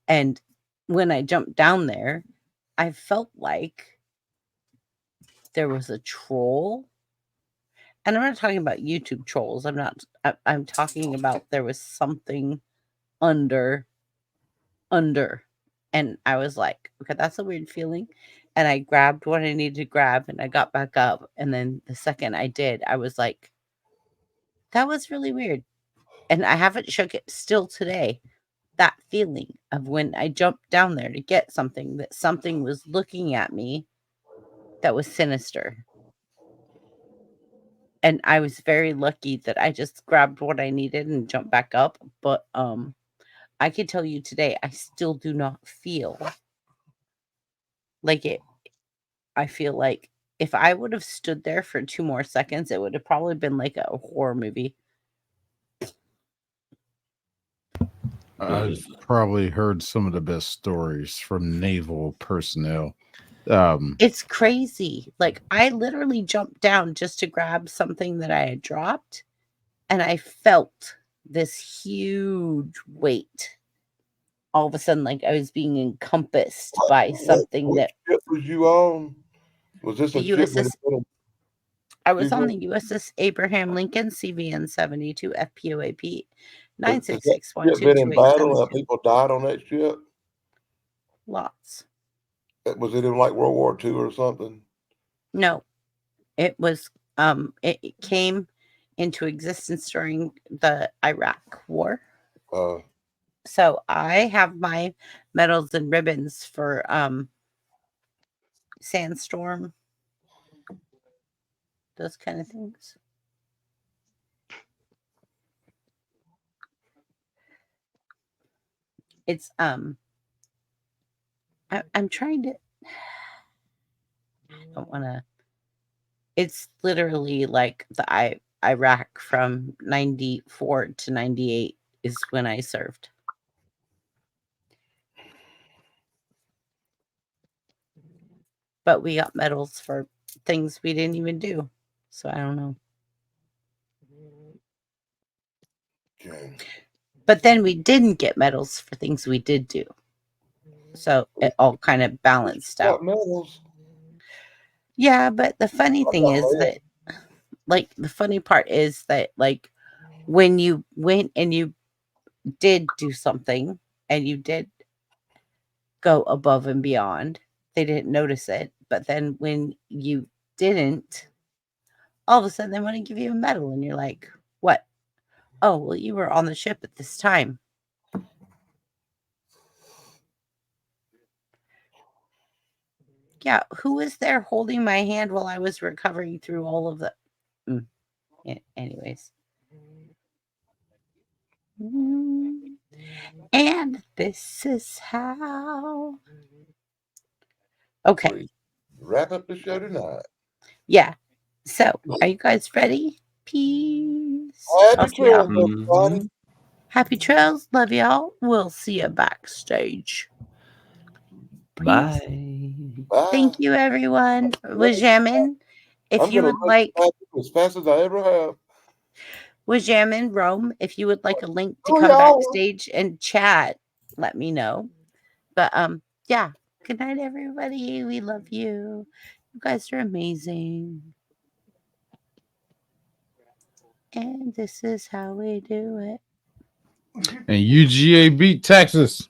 And when I jumped down there, I felt like there was a troll. And I'm not talking about YouTube trolls. I'm talking about there was something under. And I was like, okay, that's a weird feeling. and I grabbed what I needed to grab, and I got back up. And then the second I did, I was like, that was really weird. And I haven't shook it still today. That feeling of when I jumped down there to get something, that something was looking at me that was sinister. And I was very lucky that I just grabbed what I needed and jumped back up. But I can tell you today, I still do not feel like it. I feel like if I would have stood there for 2 more seconds, it would have probably been like a horror movie. I've probably heard some of the best stories from naval personnel. It's crazy. Like, I literally jumped down just to grab something that I had dropped, and I felt this huge weight. All of a sudden, like I was being encompassed by something What that ship was you on? Was this the a ship? USS. I was Excuse on me? the USS Abraham Lincoln, CVN 72 FPOAP Has that 966 ship been in battle? 122 People died on that ship? Lots. Was it in like World War II or something? No, it was. It came into existence during the Iraq War. So I have my medals and ribbons for Sandstorm, those kind of things. It's I'm trying to. I don't want to. It's literally like the Iraq from 94 to 98 is when I served. But we got medals for things we didn't even do. So I don't know. Okay. But then we didn't get medals for things we did do. So it all kind of balanced out. Medals. Yeah, but the funny thing is that, like, the funny part is that, like, when you went and you did do something and you did go above and beyond, they didn't notice it. But then when you didn't, all of a sudden they want to give you a medal, and you're like, what? Oh, well, you were on the ship at this time. Yeah, who was there holding my hand while I was recovering through all of the... Yeah, anyways. And this is how... Okay. Wrap up the show tonight. Yeah. So, are you guys ready? Peace. Happy trails, everybody. Happy trails. Love y'all. We'll see you backstage. Bye. Thank you, everyone. Wajamin, if you would like... as fast as I ever have. Wajamin, Rome, if you would like a link to come backstage and chat, let me know. But, yeah. Good night, everybody. We love you. You guys are amazing. And this is how we do it. And UGA beat Texas.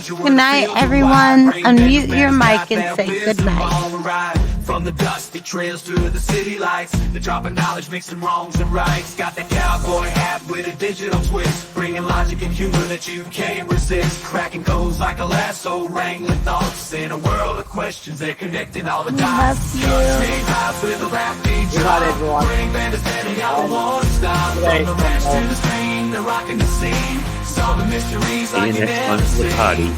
Good night, everyone. Unmute your mic and say good night. From the dusty trails to the city lights, the drop of knowledge mixing wrongs and rights. Got that cowboy hat with a digital twist, bringing logic and humor that you can't resist. Cracking codes like a lasso, wrangling thoughts in a world of questions. They're connecting all the dots. Stay high with a rap beat drop. Bring band standing out one stop. From the rash to the screen, they're rocking the scene. Solving mysteries See you like you next time never for the seen. party.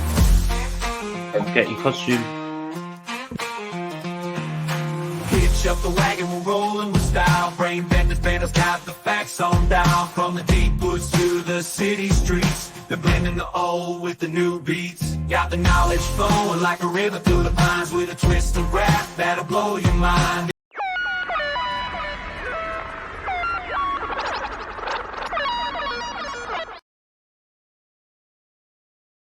Don't forget your costume. Hitch up the wagon, we're rolling with style. Brain benders, banders got the facts on down. From the deep woods to the city streets, they're blending the old with the new beats. Got the knowledge flowing like a river through the pines with a twist of rap that'll blow you.